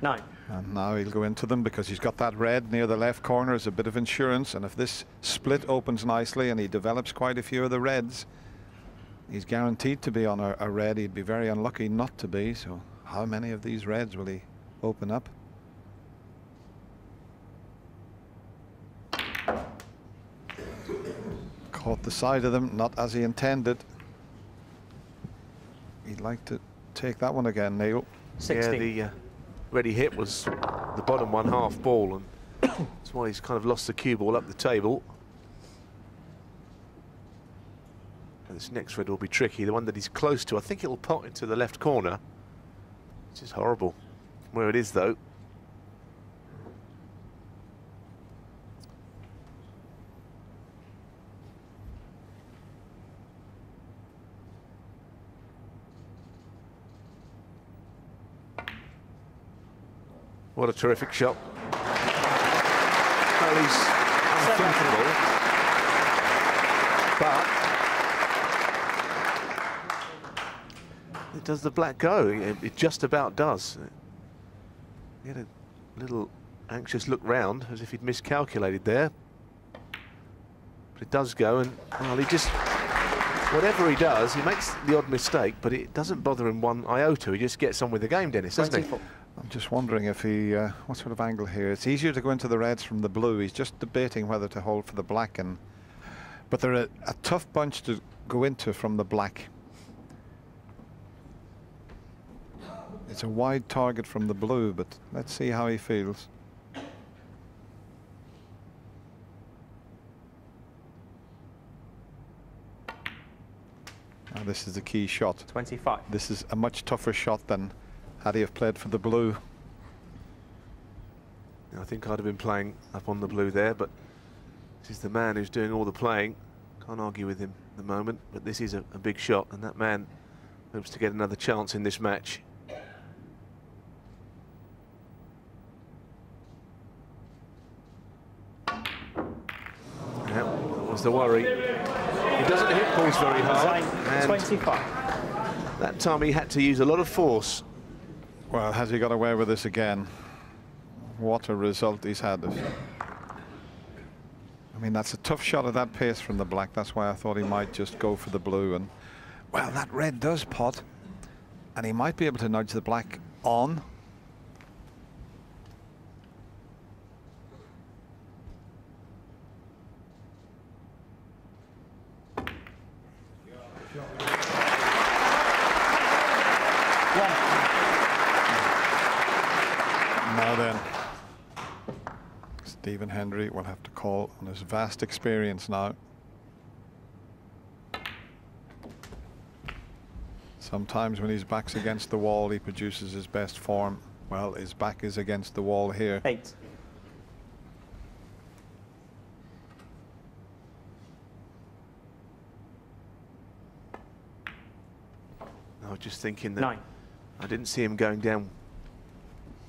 Nine. And now he'll go into them because he's got that red near the left corner as a bit of insurance, and if this split opens nicely and he develops quite a few of the reds, he's guaranteed to be on a red. He'd be very unlucky not to be. So how many of these reds will he open up? Caught the side of them, not as he intended. He'd like to take that one again, Neil. 16. Yeah, the red he hit was the bottom 1/2 ball, and that's why he's kind of lost the cue ball up the table. This next red will be tricky. The one that he's close to, I think it'll pot into the left corner, which is horrible. Where it is, though. What a terrific shot. Well, he's unthinkable, but does the black go? It just about does. He had a little anxious look round as if he'd miscalculated there. But it does go, and well, he just, whatever he does, he makes the odd mistake, but it doesn't bother him one iota. He just gets on with the game, Dennis, doesn't he? I'm just wondering if he, what sort of angle here? It's easier to go into the reds from the blue. He's just debating whether to hold for the black, but they're a tough bunch to go into from the black. It's a wide target from the blue, but let's see how he feels. Now this is the key shot. 25. This is a much tougher shot than had he have played for the blue. I think I'd have been playing up on the blue there, but this is the man who's doing all the playing. Can't argue with him at the moment, but this is a big shot, and that man hopes to get another chance in this match. That was the worry. He doesn't hit balls very hard. And 25. That time he had to use a lot of force. Well, has he got away with this again? What a result he's had. mean, that's a tough shot at that pace from the black. That's why I thought he might just go for the blue. And, well, that red does pot. And he might be able to nudge the black on. Now then, Stephen Hendry will have to call on his vast experience now. Sometimes when his back's against the wall, he produces his best form. Well, his back is against the wall here. 8. I was just thinking that 9. I didn't see him going down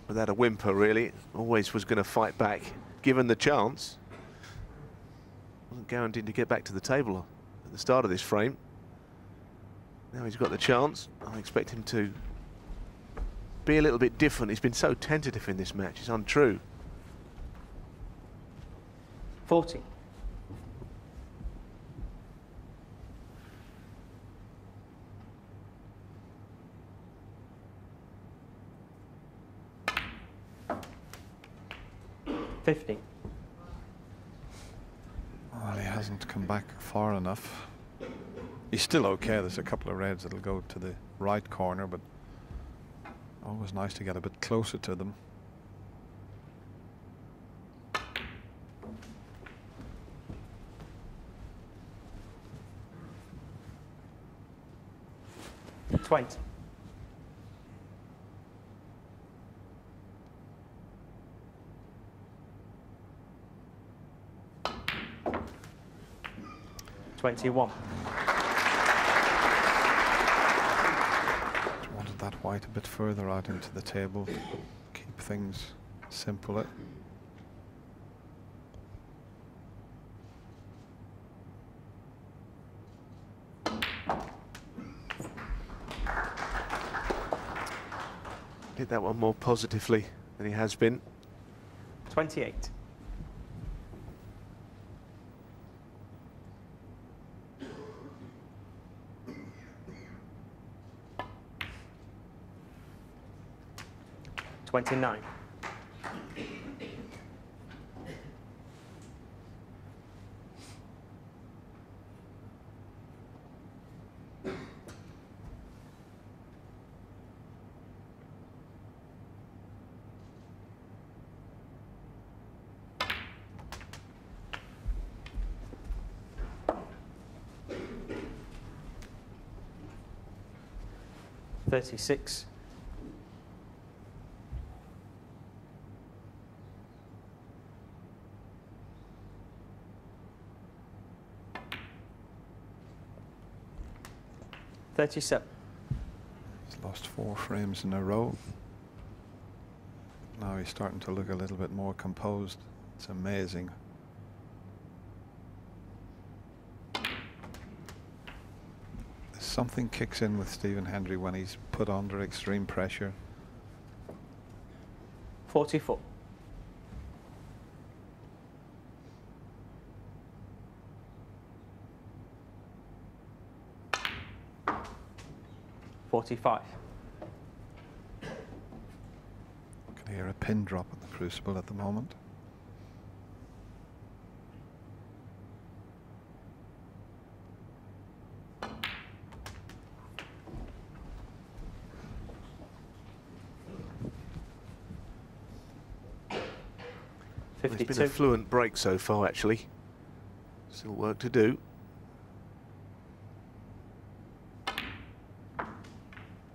without a whimper, really. Always was going to fight back, given the chance. Wasn't guaranteed to get back to the table at the start of this frame. Now he's got the chance. I expect him to be a little bit different. He's been so tentative in this match. It's untrue. 40. $50. Well, he hasn't come back far enough. He's still okay. There's a couple of reds that'll go to the right corner, but always nice to get a bit closer to them. $20. $21. Wanted that white a bit further out into the table, keep things simpler. Did that one more positively than he has been. 28. $29. $36. $37. He's lost 4 frames in a row. Now he's starting to look a little bit more composed. It's amazing. Something kicks in with Stephen Hendry when he's put under extreme pressure. 44. $45. I can hear a pin drop at the crucible at the moment. It's been a fluent break so far, actually. Still work to do.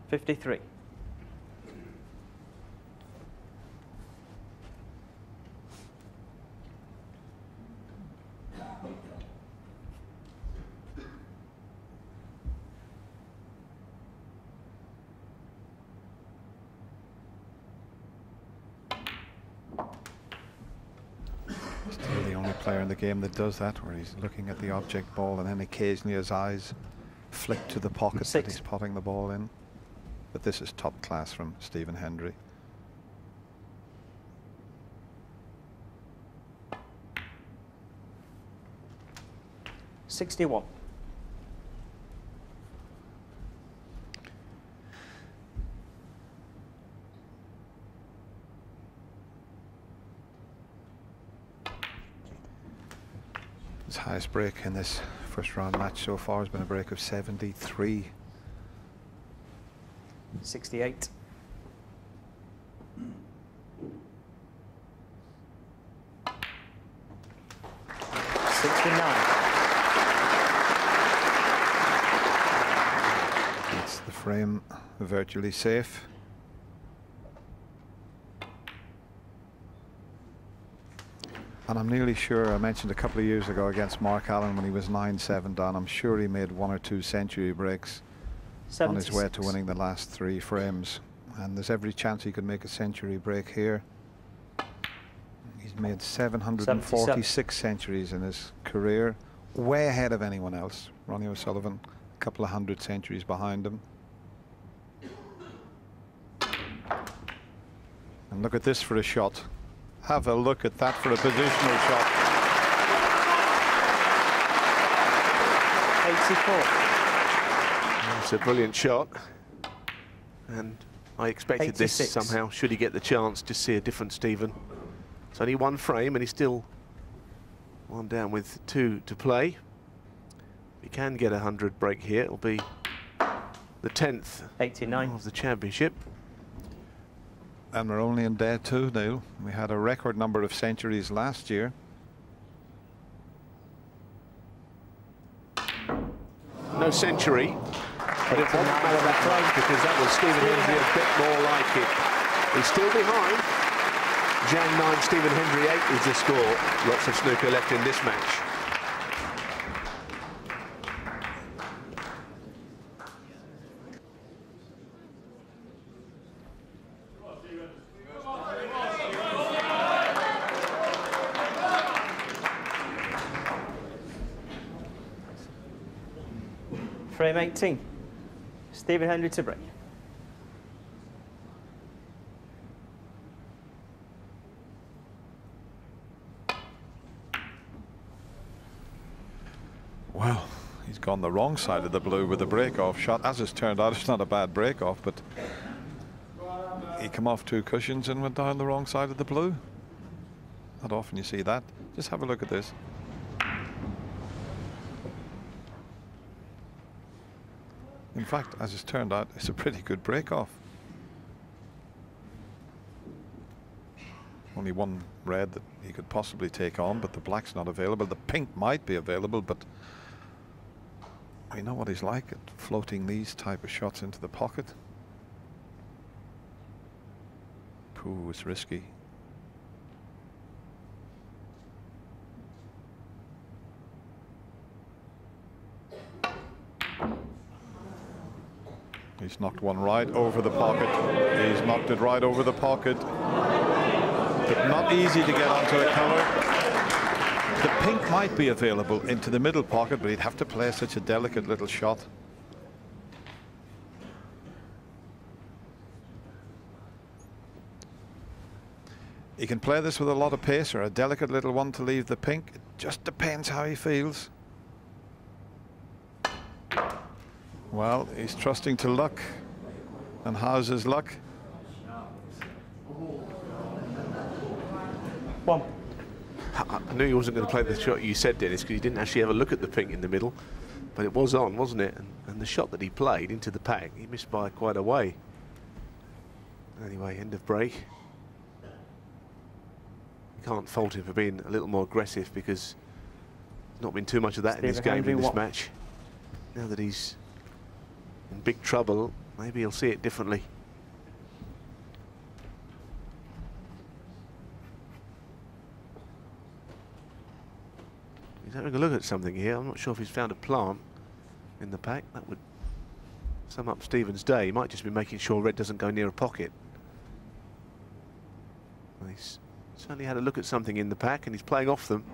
53. Still the only player in the game that does that, where he's looking at the object ball and then occasionally his eyes flick to the pocket that he's potting the ball in. But this is top class from Stephen Hendry. 61. His highest break in this first round match so far has been a break of 73. 68. 69. It's the frame virtually safe. And I'm nearly sure, I mentioned a couple of years ago against Mark Allen when he was 9-7 down, I'm sure he made 1 or 2 century breaks 76. on his way to winning the last 3 frames. And there's every chance he could make a century break here. He's made 746 centuries in his career, way ahead of anyone else. Ronnie O'Sullivan, a couple of 100 centuries behind him. And look at this for a shot. Have a look at that for a positional shot. 84. It's a brilliant shot. And I expected 86. this somehow, should he get the chance, to see a different Stephen. It's only 1 frame and he's still 1 down with 2 to play. If he can get a 100 break here, it'll be the 10th 89. of the championship. And we're only in day 2 now. We had a record number of centuries last year. No century, but it won't matter that much because that was Stephen Hendry a bit more like it. He's still behind. Zhang 9, Stephen Hendry 8 is the score. Lots of snooker left in this match. Frame 18. Stephen Hendry to break. Well, he's gone the wrong side of the blue with a break-off shot. As it's turned out, it's not a bad break-off, but he came off 2 cushions and went down the wrong side of the blue. Not often you see that. Just have a look at this. In fact, as it's turned out, it's a pretty good break-off. Only 1 red that he could possibly take on, but the black's not available. The pink might be available, but we know what he's like at floating these type of shots into the pocket. Ooh, it's risky. He's knocked 1 right over the pocket. He's knocked it right over the pocket. But not easy to get onto a colour. The pink might be available into the middle pocket, but he'd have to play such a delicate little shot. He can play this with a lot of pace or a delicate little one to leave the pink. It just depends how he feels. Well, he's trusting to luck. And how's his luck? 1. I knew he wasn't going to play the shot you said, Dennis, because he didn't actually have a look at the pink in the middle. But it was on, wasn't it? And the shot that he played into the pack, he missed by quite a way. Anyway, end of break. You can't fault him for being a little more aggressive because there's not been too much of that in this game, in this match. Now that he's in big trouble, maybe he'll see it differently. He's having a look at something here. I'm not sure if he's found a plant in the pack. That would sum up Stephen's day. He might just be making sure red doesn't go near a pocket. Well, he's certainly had a look at something in the pack and he's playing off them.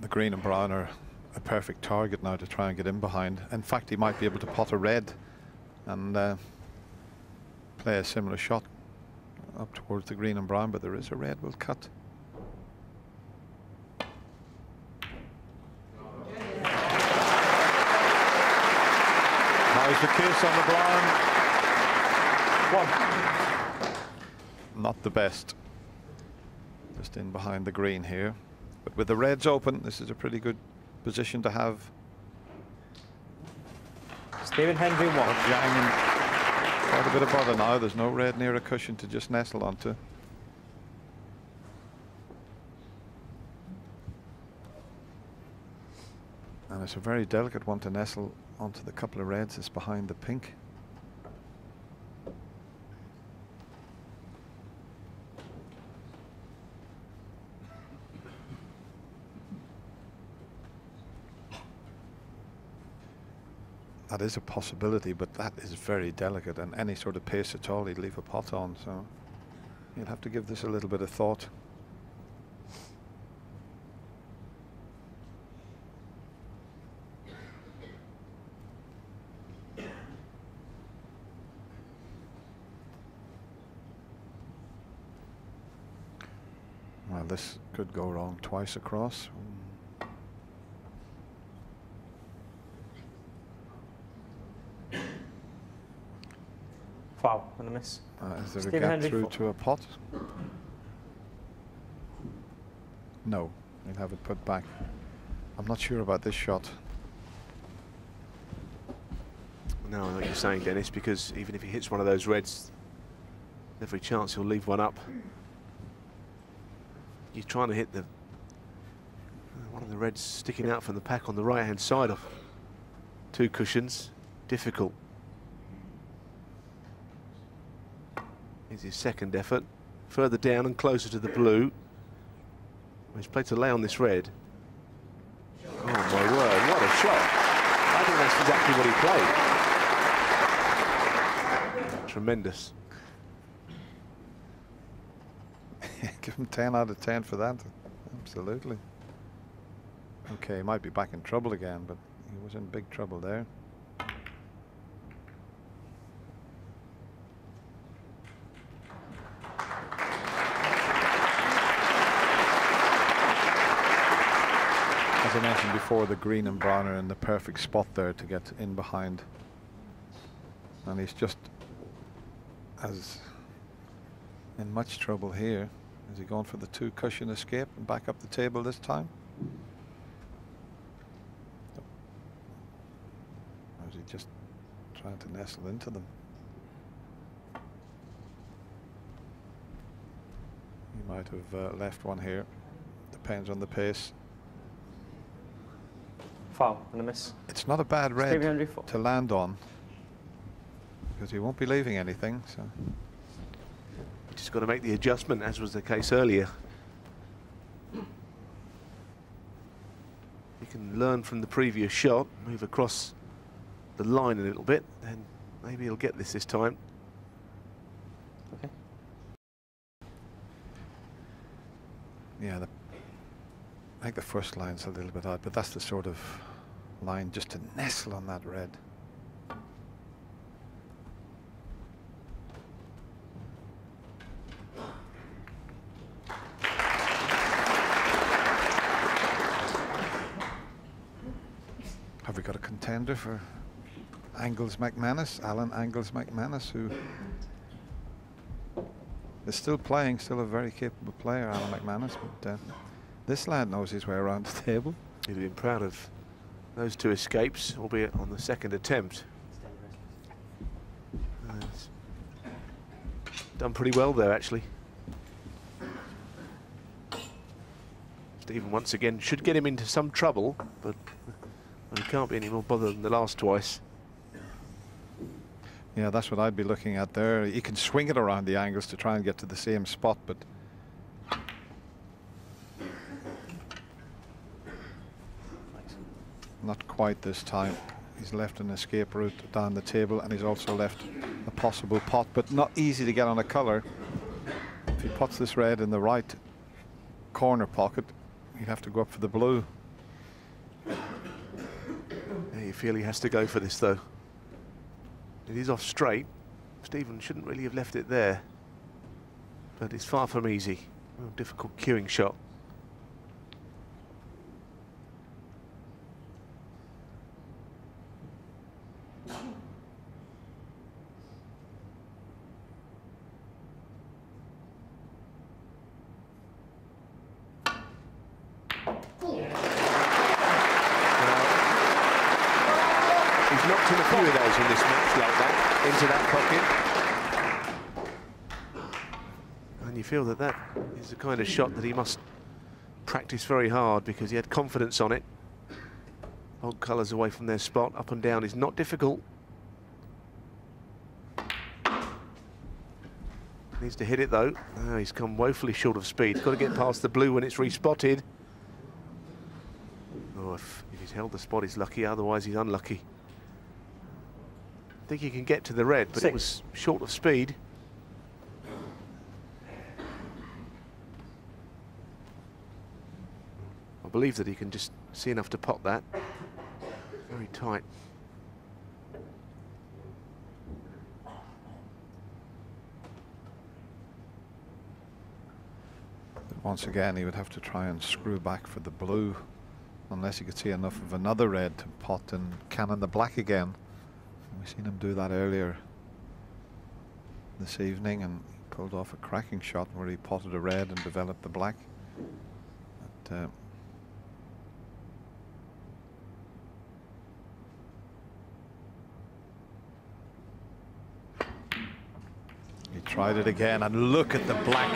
The green and brown are a perfect target now to try and get in behind. In fact, he might be able to pot a red and play a similar shot up towards the green and brown, but there is a red will cut. How's the kiss on the brown? Not the best. Just in behind the green here. But with the reds open, this is a pretty good position to have. Stephen Hendry won. Zhang in quite a bit of bother now. There's no red near a cushion to just nestle onto. And it's a very delicate one to nestle onto the couple of reds that's behind the pink. That is a possibility, but that is very delicate, and any sort of pace at all he'd leave a pot on, so you'll have to give this a little bit of thought. Well, this could go wrong twice across. Foul and a miss. Is there Stephen a gap Hendry through to a pot? No, he'll have it put back. I'm not sure about this shot. No, I know what you're saying, Dennis, because even if he hits one of those reds, every chance he'll leave one up. He's trying to hit the one of the reds sticking out from the pack on the right-hand side of two cushions. Difficult. Here's his second effort. Further down and closer to the blue. He's played to lay on this red. Oh my word, what a shot. I think that's exactly what he played. Tremendous. Give him 10 out of 10 for that. Absolutely. Okay, he might be back in trouble again, but he was in big trouble there. As I mentioned before, the green and brown are in the perfect spot there to get in behind. And he's just as in much trouble here. Is he going for the two cushion escape and back up the table this time? Or is he just trying to nestle into them? He might have left one here. Depends on the pace. Foul and a miss. It's not a bad red to land on, because he won't be leaving anything. So Just got to make the adjustment, as was the case earlier. You can learn from the previous shot, move across the line a little bit, and maybe he'll get this time. Okay. yeah, I think the first line's a little bit odd, but that's the sort of line just to nestle on that red. Have we got a contender for Angles McManus, Alan Angles McManus, who is still playing, still a very capable player, Alan McManus, but this lad knows his way around the table. He'd have been proud of those two escapes, albeit on the second attempt. Done pretty well there, actually. Stephen once again should get him into some trouble, but he can't be any more bothered than the last twice. Yeah, that's what I'd be looking at there. He can swing it around the angles to try and get to the same spot, but not quite this time. He's left an escape route down the table, and he's also left a possible pot, but not easy to get on a colour. If he puts this red in the right corner pocket, he'd have to go up for the blue. Yeah, you feel he has to go for this, though. It is off straight. Stephen shouldn't really have left it there, but it's far from easy. A difficult cueing shot. He's knocked in a few of those in this match like that, into that pocket. And you feel that that is the kind of shot that he must practice very hard, because he had confidence on it. Old colours away from their spot, up and down is not difficult. Needs to hit it though. Oh, he's come woefully short of speed. Got to get past the blue when it's respotted. Oh, if he's held the spot, he's lucky. Otherwise, he's unlucky. I think he can get to the red, but it was short of speed. I believe that he can just see enough to pot that. Very tight. Once again, he would have to try and screw back for the blue, unless he could see enough of another red to pot and cannon the black again. We've seen him do that earlier this evening, and he pulled off a cracking shot where he potted a red and developed the black. But, he tried it again, and look at the black.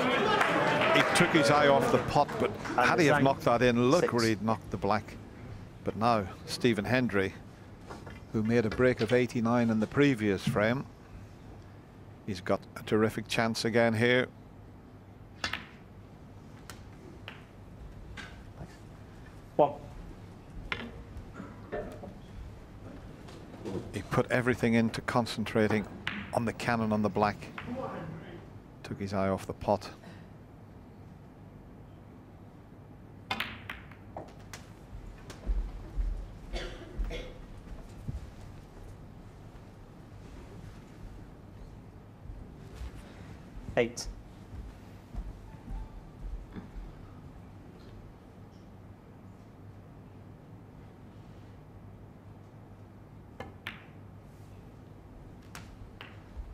He took his eye off the pot, but had he have knocked that in, look where he'd knocked the black. But now, Stephen Hendry, who made a break of 89 in the previous frame, he's got a terrific chance again here. One. He put everything into concentrating on the cannon on the black. Took his eye off the pot. Eight.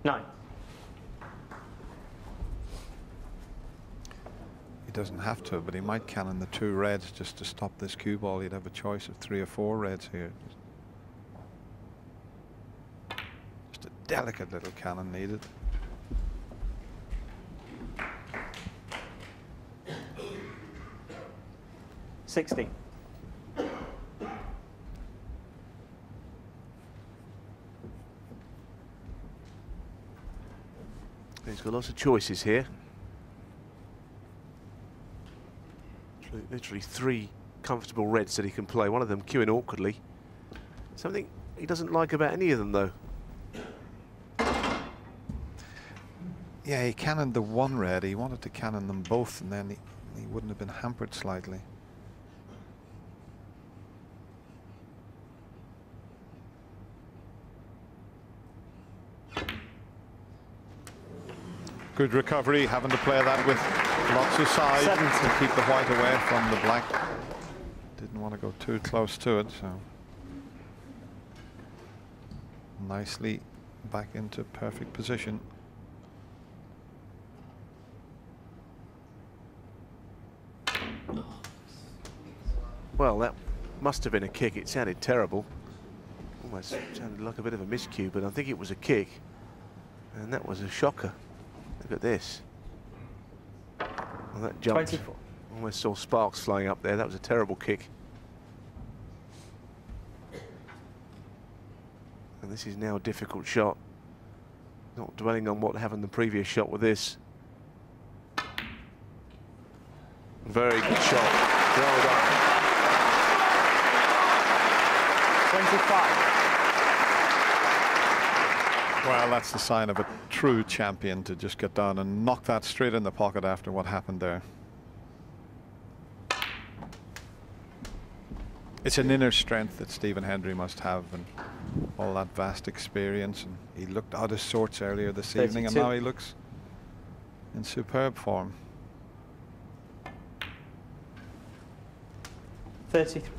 Nine. He doesn't have to, but he might cannon the two reds just to stop this cue ball. He'd have a choice of 3 or 4 reds here. Just a delicate little cannon needed. $60. He's got lots of choices here. Literally 3 comfortable reds that he can play. One of them queuing awkwardly. Something he doesn't like about any of them, though. Yeah, he cannoned the one red. He wanted to cannon them both, and then he wouldn't have been hampered slightly. Good recovery, having to play that with lots of size to keep the white away from the black. Didn't want to go too close to it, so nicely back into perfect position. Well, that must have been a kick. It sounded terrible. Almost sounded like a bit of a miscue, but I think it was a kick. And that was a shocker. Look at this. Well, that jumped. 24. Almost saw sparks flying up there. That was a terrible kick. And this is now a difficult shot. Not dwelling on what happened the previous shot with this. Very good shot. Well done. 25. Well, that's the sign of a true champion, to just get down and knock that straight in the pocket after what happened there. It's an inner strength that Stephen Hendry must have, and all that vast experience, and he looked out of sorts earlier this 32. evening, and now he looks in superb form. 33.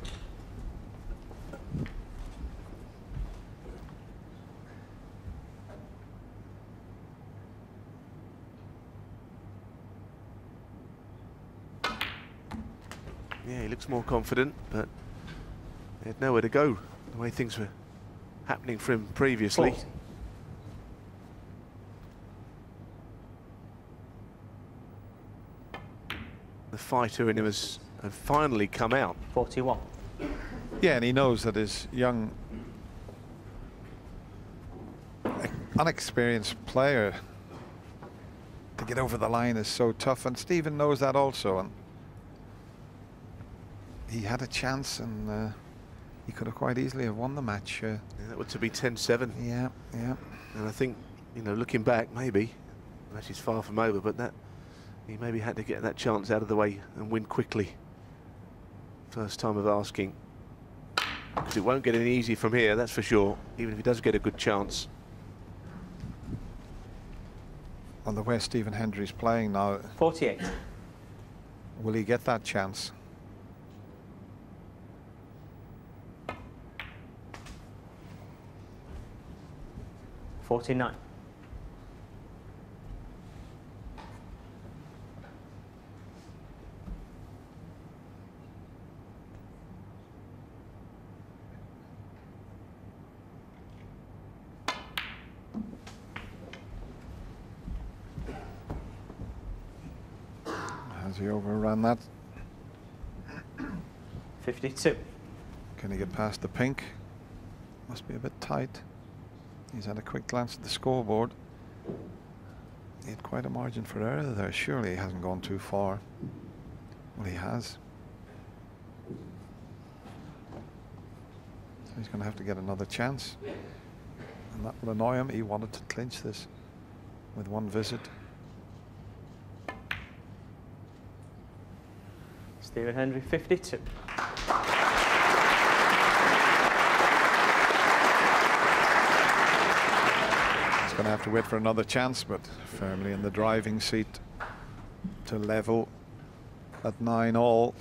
Yeah, he looks more confident, but he had nowhere to go the way things were happening for him previously. 40. The fighter in him had finally come out. 41. Yeah, and he knows that his young, unexperienced player to get over the line is so tough, and Stephen knows that also. And he had a chance, and he could have quite easily have won the match. Yeah, that would to be 10-7. Yeah, yeah. And I think, you know, looking back, maybe the match is far from over, but that he maybe had to get that chance out of the way and win quickly. First time of asking, because it won't get any easier from here, that's for sure, even if he does get a good chance. On the way Stephen Hendry's playing now, 48. will he get that chance? 49. Has he overrun that? 52. Can he get past the pink? Must be a bit tight. He's had a quick glance at the scoreboard. He had quite a margin for error there. Surely he hasn't gone too far. Well, he has. So he's going to have to get another chance. And that will annoy him. He wanted to clinch this with one visit. Stephen Hendry, 52. Going to have to wait for another chance, but firmly in the driving seat to level at 9-all.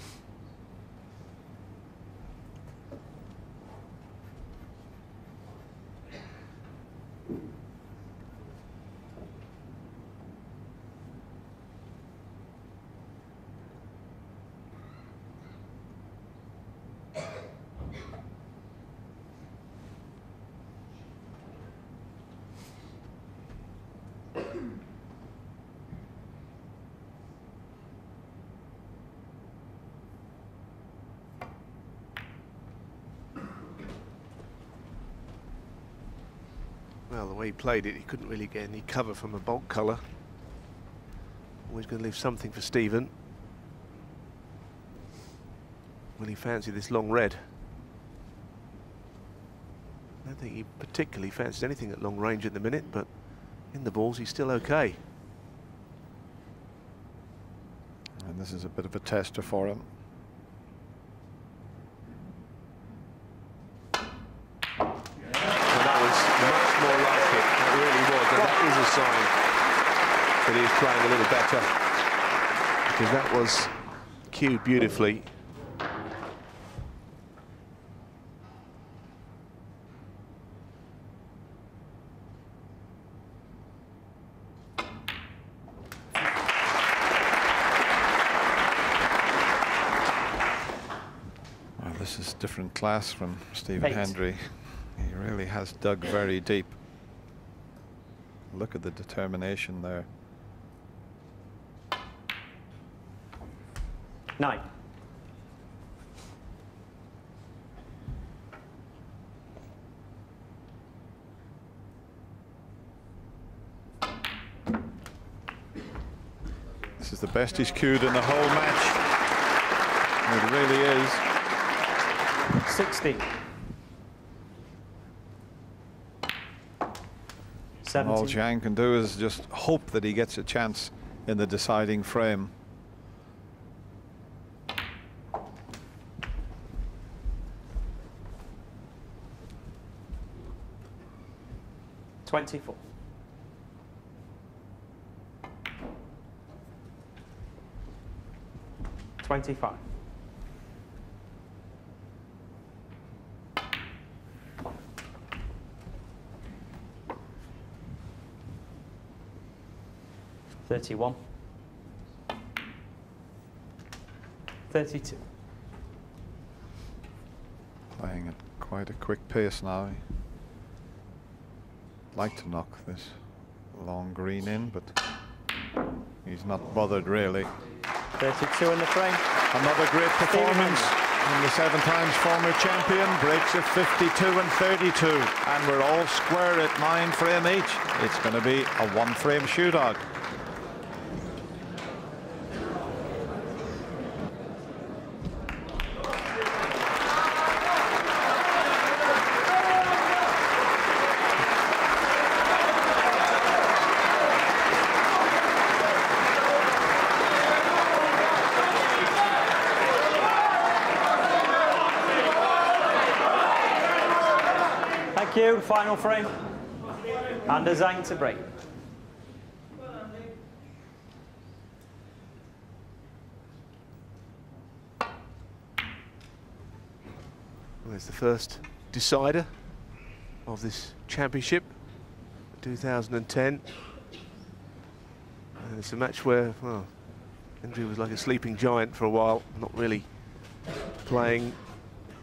Well, the way he played it, he couldn't really get any cover from a bulk colour. Always going to leave something for Stephen. Will he fancy this long red? I don't think he particularly fancies anything at long range at the minute, but in the balls he's still okay. And this is a bit of a tester for him. Sign that he is playing a little better, because that was cued beautifully. Well, this is different class from Stephen Hendry. He really has dug very deep. Look at the determination there. 9. This is the best he's cued in the whole match. It really is. 60. All Zhang can do is just hope that he gets a chance in the deciding frame. 24. 25. 31. 32. Playing at quite a quick pace now. He'd like to knock this long green in, but he's not bothered really. 32 in the frame. Another great performance from the 7 times former champion. Breaks at 52 and 32, and we're all square at 9 frame each. It's going to be a 1-frame shootout. Thank you. Final frame. And a Zhang to break. There's the first decider of this championship, 2010. And it's a match where, well, Hendry was like a sleeping giant for a while, not really playing,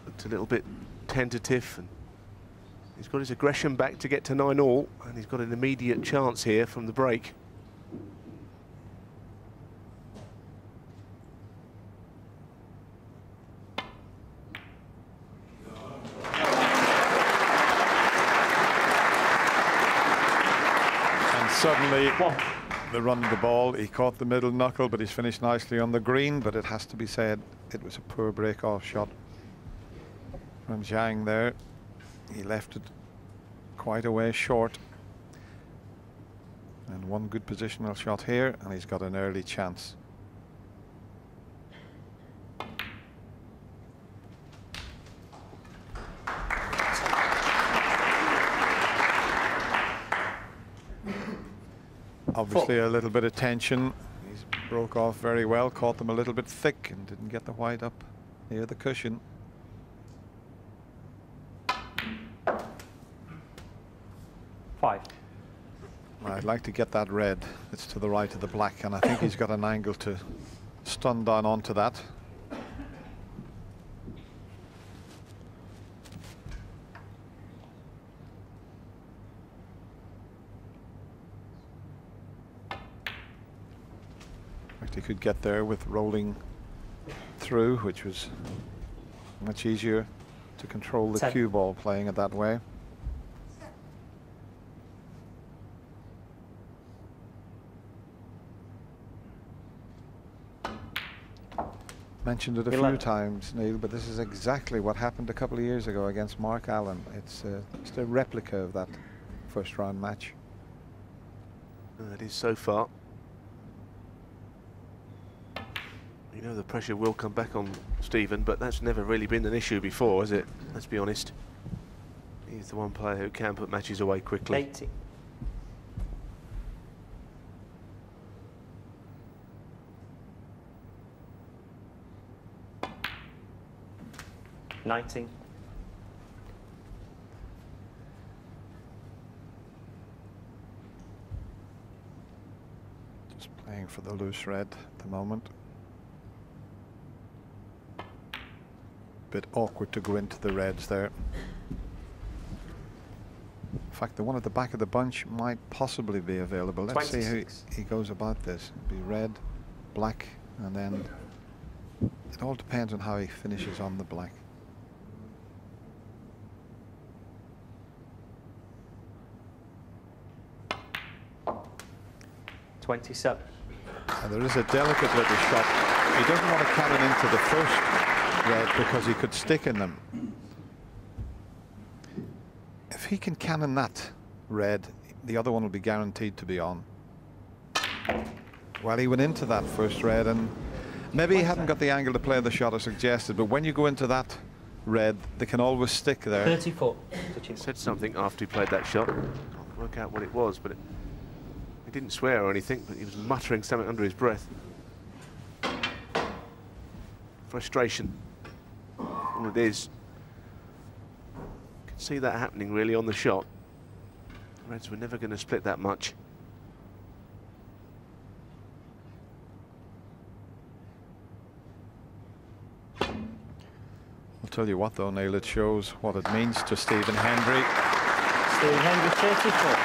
looked a little bit tentative, and he's got his aggression back to get to 9-all, and he's got an immediate chance here from the break. And suddenly, the run of the ball, he caught the middle knuckle, but he's finished nicely on the green. But it has to be said, it was a poor break-off shot from Zhang there. He left it quite a way short. And one good positional shot here, and he's got an early chance. Obviously a little bit of tension. He's broke off very well, caught them a little bit thick and didn't get the white up near the cushion. I'd like to get that red. It's to the right of the black, and I think he's got an angle to stun down onto that. He could get there with rolling through, which was much easier to control the cue ball playing it that way. Mentioned it a few times, Neil, but this is exactly what happened a couple of years ago against Mark Allen. It's just a replica of that first round match. It is so far. You know the pressure will come back on Stephen, but that's never really been an issue before, has it? Let's be honest. He's the one player who can put matches away quickly. 80. 19. Just playing for the loose red at the moment. Bit awkward to go into the reds there. In fact, the one at the back of the bunch might possibly be available. Let's 26. see how he goes about this. It'll be red, black, and then it all depends on how he finishes on the black. $27. And there is a delicate little shot. He doesn't want to cannon into the first red because he could stick in them. If he can cannon that red, the other one will be guaranteed to be on. Well, he went into that first red, and maybe he hadn't got the angle to play the shot as suggested, but when you go into that red, they can always stick there. 34. He said something after he played that shot. work out what it was, but he didn't swear or anything, but he was muttering something under his breath. Frustration, all it is. You can see that happening really on the shot. The Reds were never going to split that much. I'll tell you what though, Neil, it shows what it means to Stephen Hendry. Stephen Hendry, 34.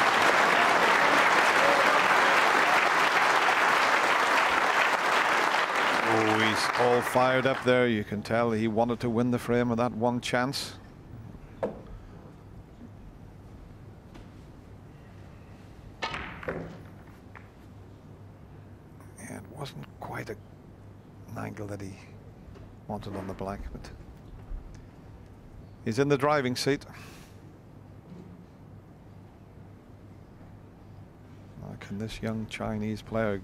Oh, he's all fired up there. You can tell he wanted to win the frame with that one chance. Yeah, it wasn't quite an angle that he wanted on the black, but he's in the driving seat. Now, can this young Chinese player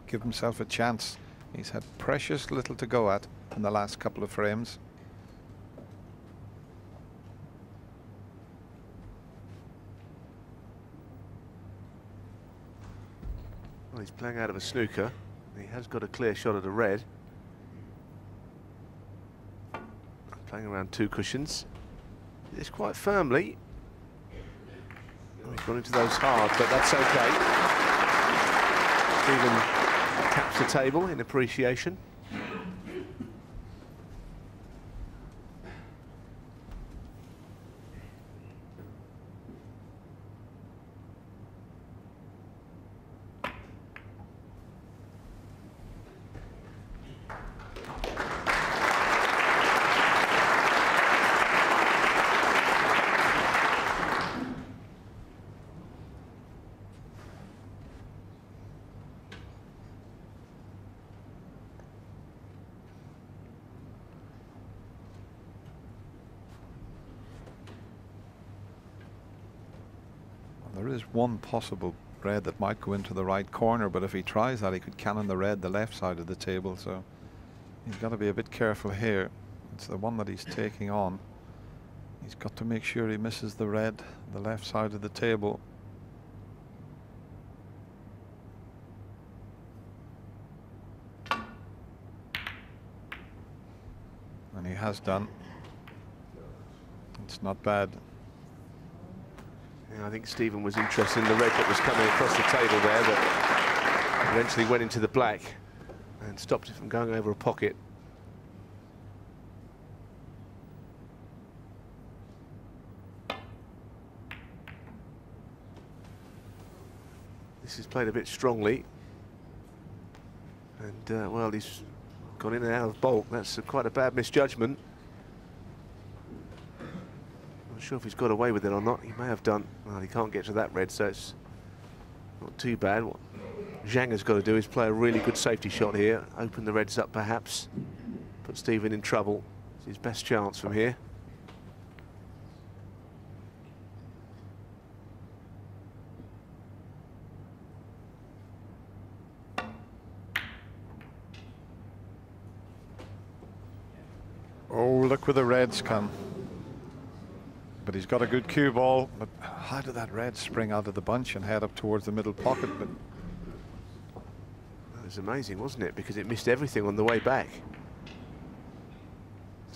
give himself a chance? He's had precious little to go at in the last couple of frames. Well, he's playing out of a snooker. He has got a clear shot at a red. Playing around 2 cushions. It's quite firmly. Oh, he's gone into those hard, but that's okay. Stephen taps the table in appreciation. There is one possible red that might go into the right corner, but if he tries that, he could cannon the red the left side of the table, so he's got to be a bit careful here. It's the one that he's taking on. He's got to make sure he misses the red the left side of the table. And he has done. It's not bad. Yeah, I think Stephen was interested in the red that was coming across the table there, but eventually went into the black and stopped it from going over a pocket. This is played a bit strongly, and well, he's gone in and out of bulk. That's quite a bad misjudgment. Not sure if he's got away with it or not. He may have done. Well, he can't get to that red, so it's not too bad. What Zhang has got to do is play a really good safety shot here. Open the reds up, perhaps. Put Stephen in trouble. It's his best chance from here. Oh, look where the reds come. But he's got a good cue ball. But how did that red spring out of the bunch and head up towards the middle pocket? But that was amazing, wasn't it? Because it missed everything on the way back.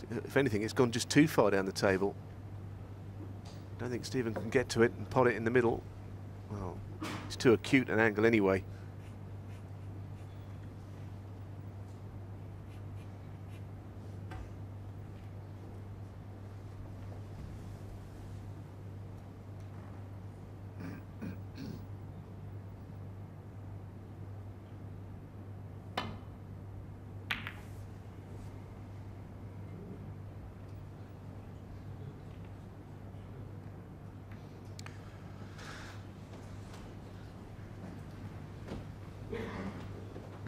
If anything, it's gone just too far down the table. I don't think Stephen can get to it and pot it in the middle. Well, it's too acute an angle anyway.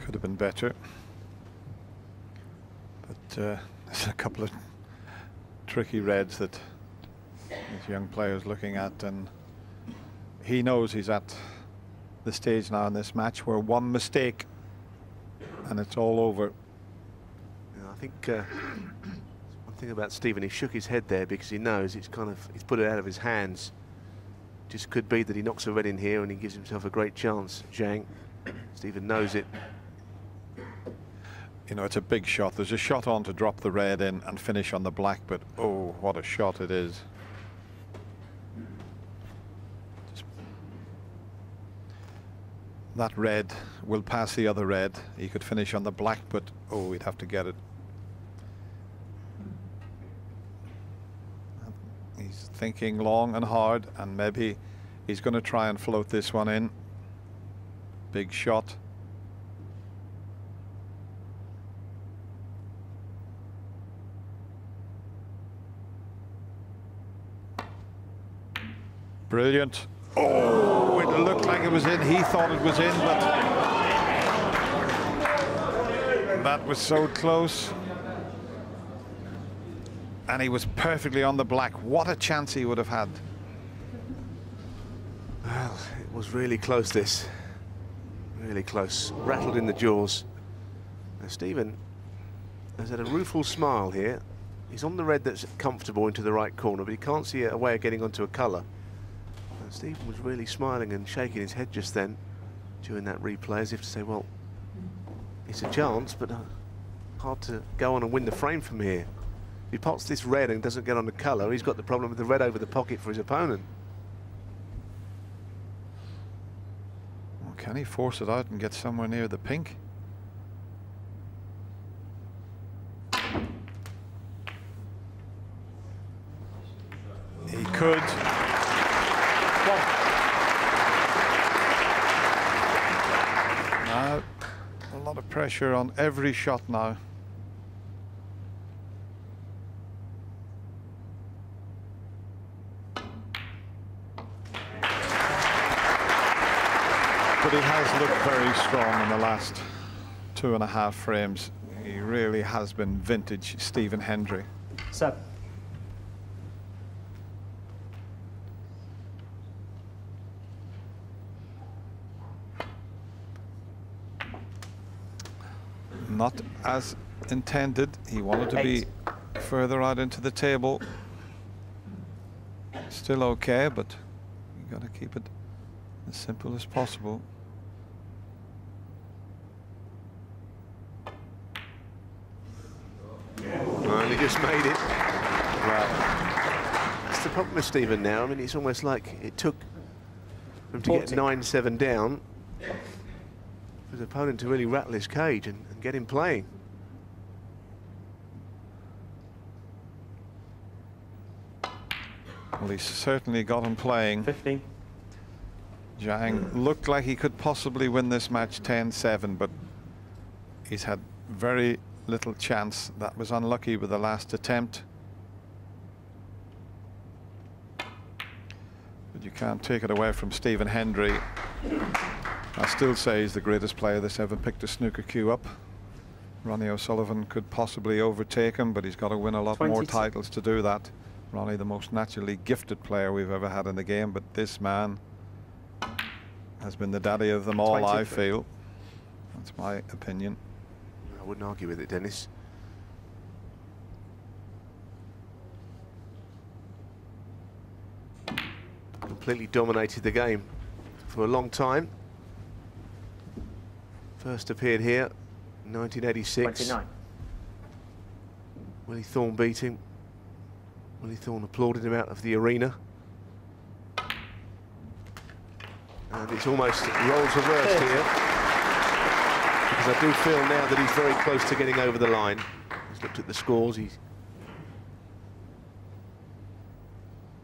could have been better. But there's a couple of tricky reds that this young player's looking at, and he knows he's at the stage now in this match where one mistake and it's all over. Yeah, I think one thing about Stephen, he shook his head there because he knows he's put it out of his hands. Just could be that he knocks a red in here and he gives himself a great chance. Zhang, Stephen knows it. You know, it's a big shot. There's a shot on to drop the red in and finish on the black, but oh, what a shot it is. That red will pass the other red. He could finish on the black, but oh, he'd have to get it. He's thinking long and hard, and maybe he's going to try and float this one in. Big shot. Brilliant. Oh, it looked like it was in. He thought it was in, but that was so close. And he was perfectly on the black. What a chance he would have had. Well, it was really close, this. Really close. Rattled in the jaws. Now, Stephen has had a rueful smile here. He's on the red that's comfortable into the right corner, but he can't see a way of getting onto a colour. Stephen was really smiling and shaking his head just then during that replay, as if to say, well, it's a chance, but hard to go on and win the frame from here. If he pots this red and doesn't get on the colour, he's got the problem with the red over the pocket for his opponent. Well, can he force it out and get somewhere near the pink? He could. Now, a lot of pressure on every shot now. But he has looked very strong in the last 2.5 frames. He really has been vintage Stephen Hendry. 7. Not as intended. He wanted to be further out into the table. Still okay, but you got to keep it as simple as possible. Well, he just made it. Well, that's the problem with Stephen now. I mean, it's almost like it took him to get 9-7 down for his opponent to really rattle his cage and get him playing. Well, he certainly got him playing. 15. Zhang looked like he could possibly win this match 10-7, but he's had very little chance. That was unlucky with the last attempt. But you can't take it away from Stephen Hendry. I still say he's the greatest player that's ever picked a snooker cue up. Ronnie O'Sullivan could possibly overtake him, but he's got to win a lot more titles to do that. Ronnie, the most naturally gifted player we've ever had in the game, but this man has been the daddy of them all, I feel. That's my opinion. I wouldn't argue with it, Dennis. Completely dominated the game for a long time. First appeared here in 1986. 29. Willie Thorne beat him. Willie Thorne applauded him out of the arena. And it's almost roles reversed here, because I do feel now that he's very close to getting over the line. He's looked at the scores. He's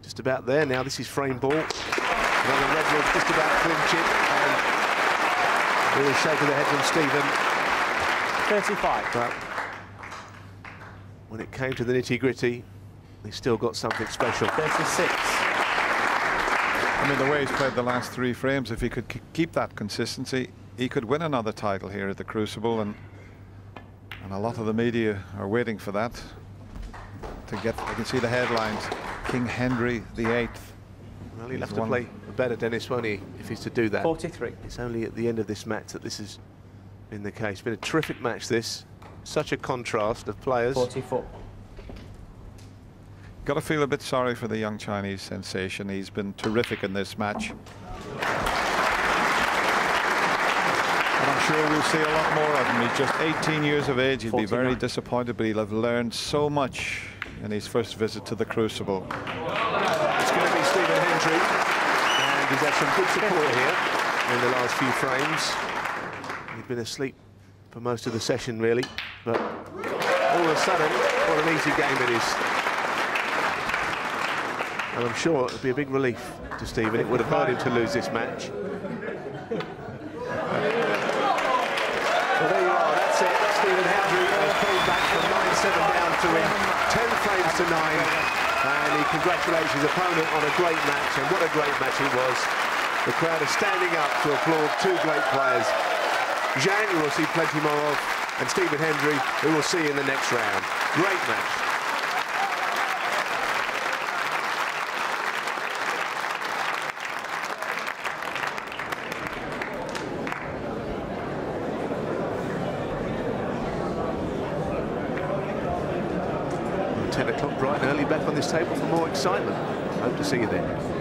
just about there now. This is frame ball. Another red will just about clinch it. And really shake of the head from Stephen. 35. But when it came to the nitty-gritty, they still got something special. 36. I mean, the way he's played the last 3 frames, if he could keep that consistency, he could win another title here at the Crucible, and a lot of the media are waiting for that. To get, I can see the headlines, King Hendry VIII. Well, he'll have to play better, Dennis, won't he, if he's to do that. 43. It's only at the end of this match that this has been the case. It's been a terrific match, this. Such a contrast of players. 44. Got to feel a bit sorry for the young Chinese sensation. He's been terrific in this match. And I'm sure we'll see a lot more of him. He's just 18 years of age. He'll 49. be very disappointed, but he'll have learned so much in his first visit to the Crucible. It's going to be Stephen Hendry, and he's had some good support here in the last few frames. He'd been asleep for most of the session, really, but all of a sudden, what an easy game it is. And I'm sure it would be a big relief to Stephen. It would have hurt him to lose this match. Well, there you are, that's it. Stephen Hendry has pulled back from 9-7 down to win 10 frames to 9. And he congratulates his opponent on a great match, and what a great match it was. The crowd are standing up to applaud two great players. Zhang, who we'll see plenty more of, and Stephen Hendry, who we'll see in the next round. Great match. Well, 10 o'clock bright and early back on this table for more excitement. Hope to see you then.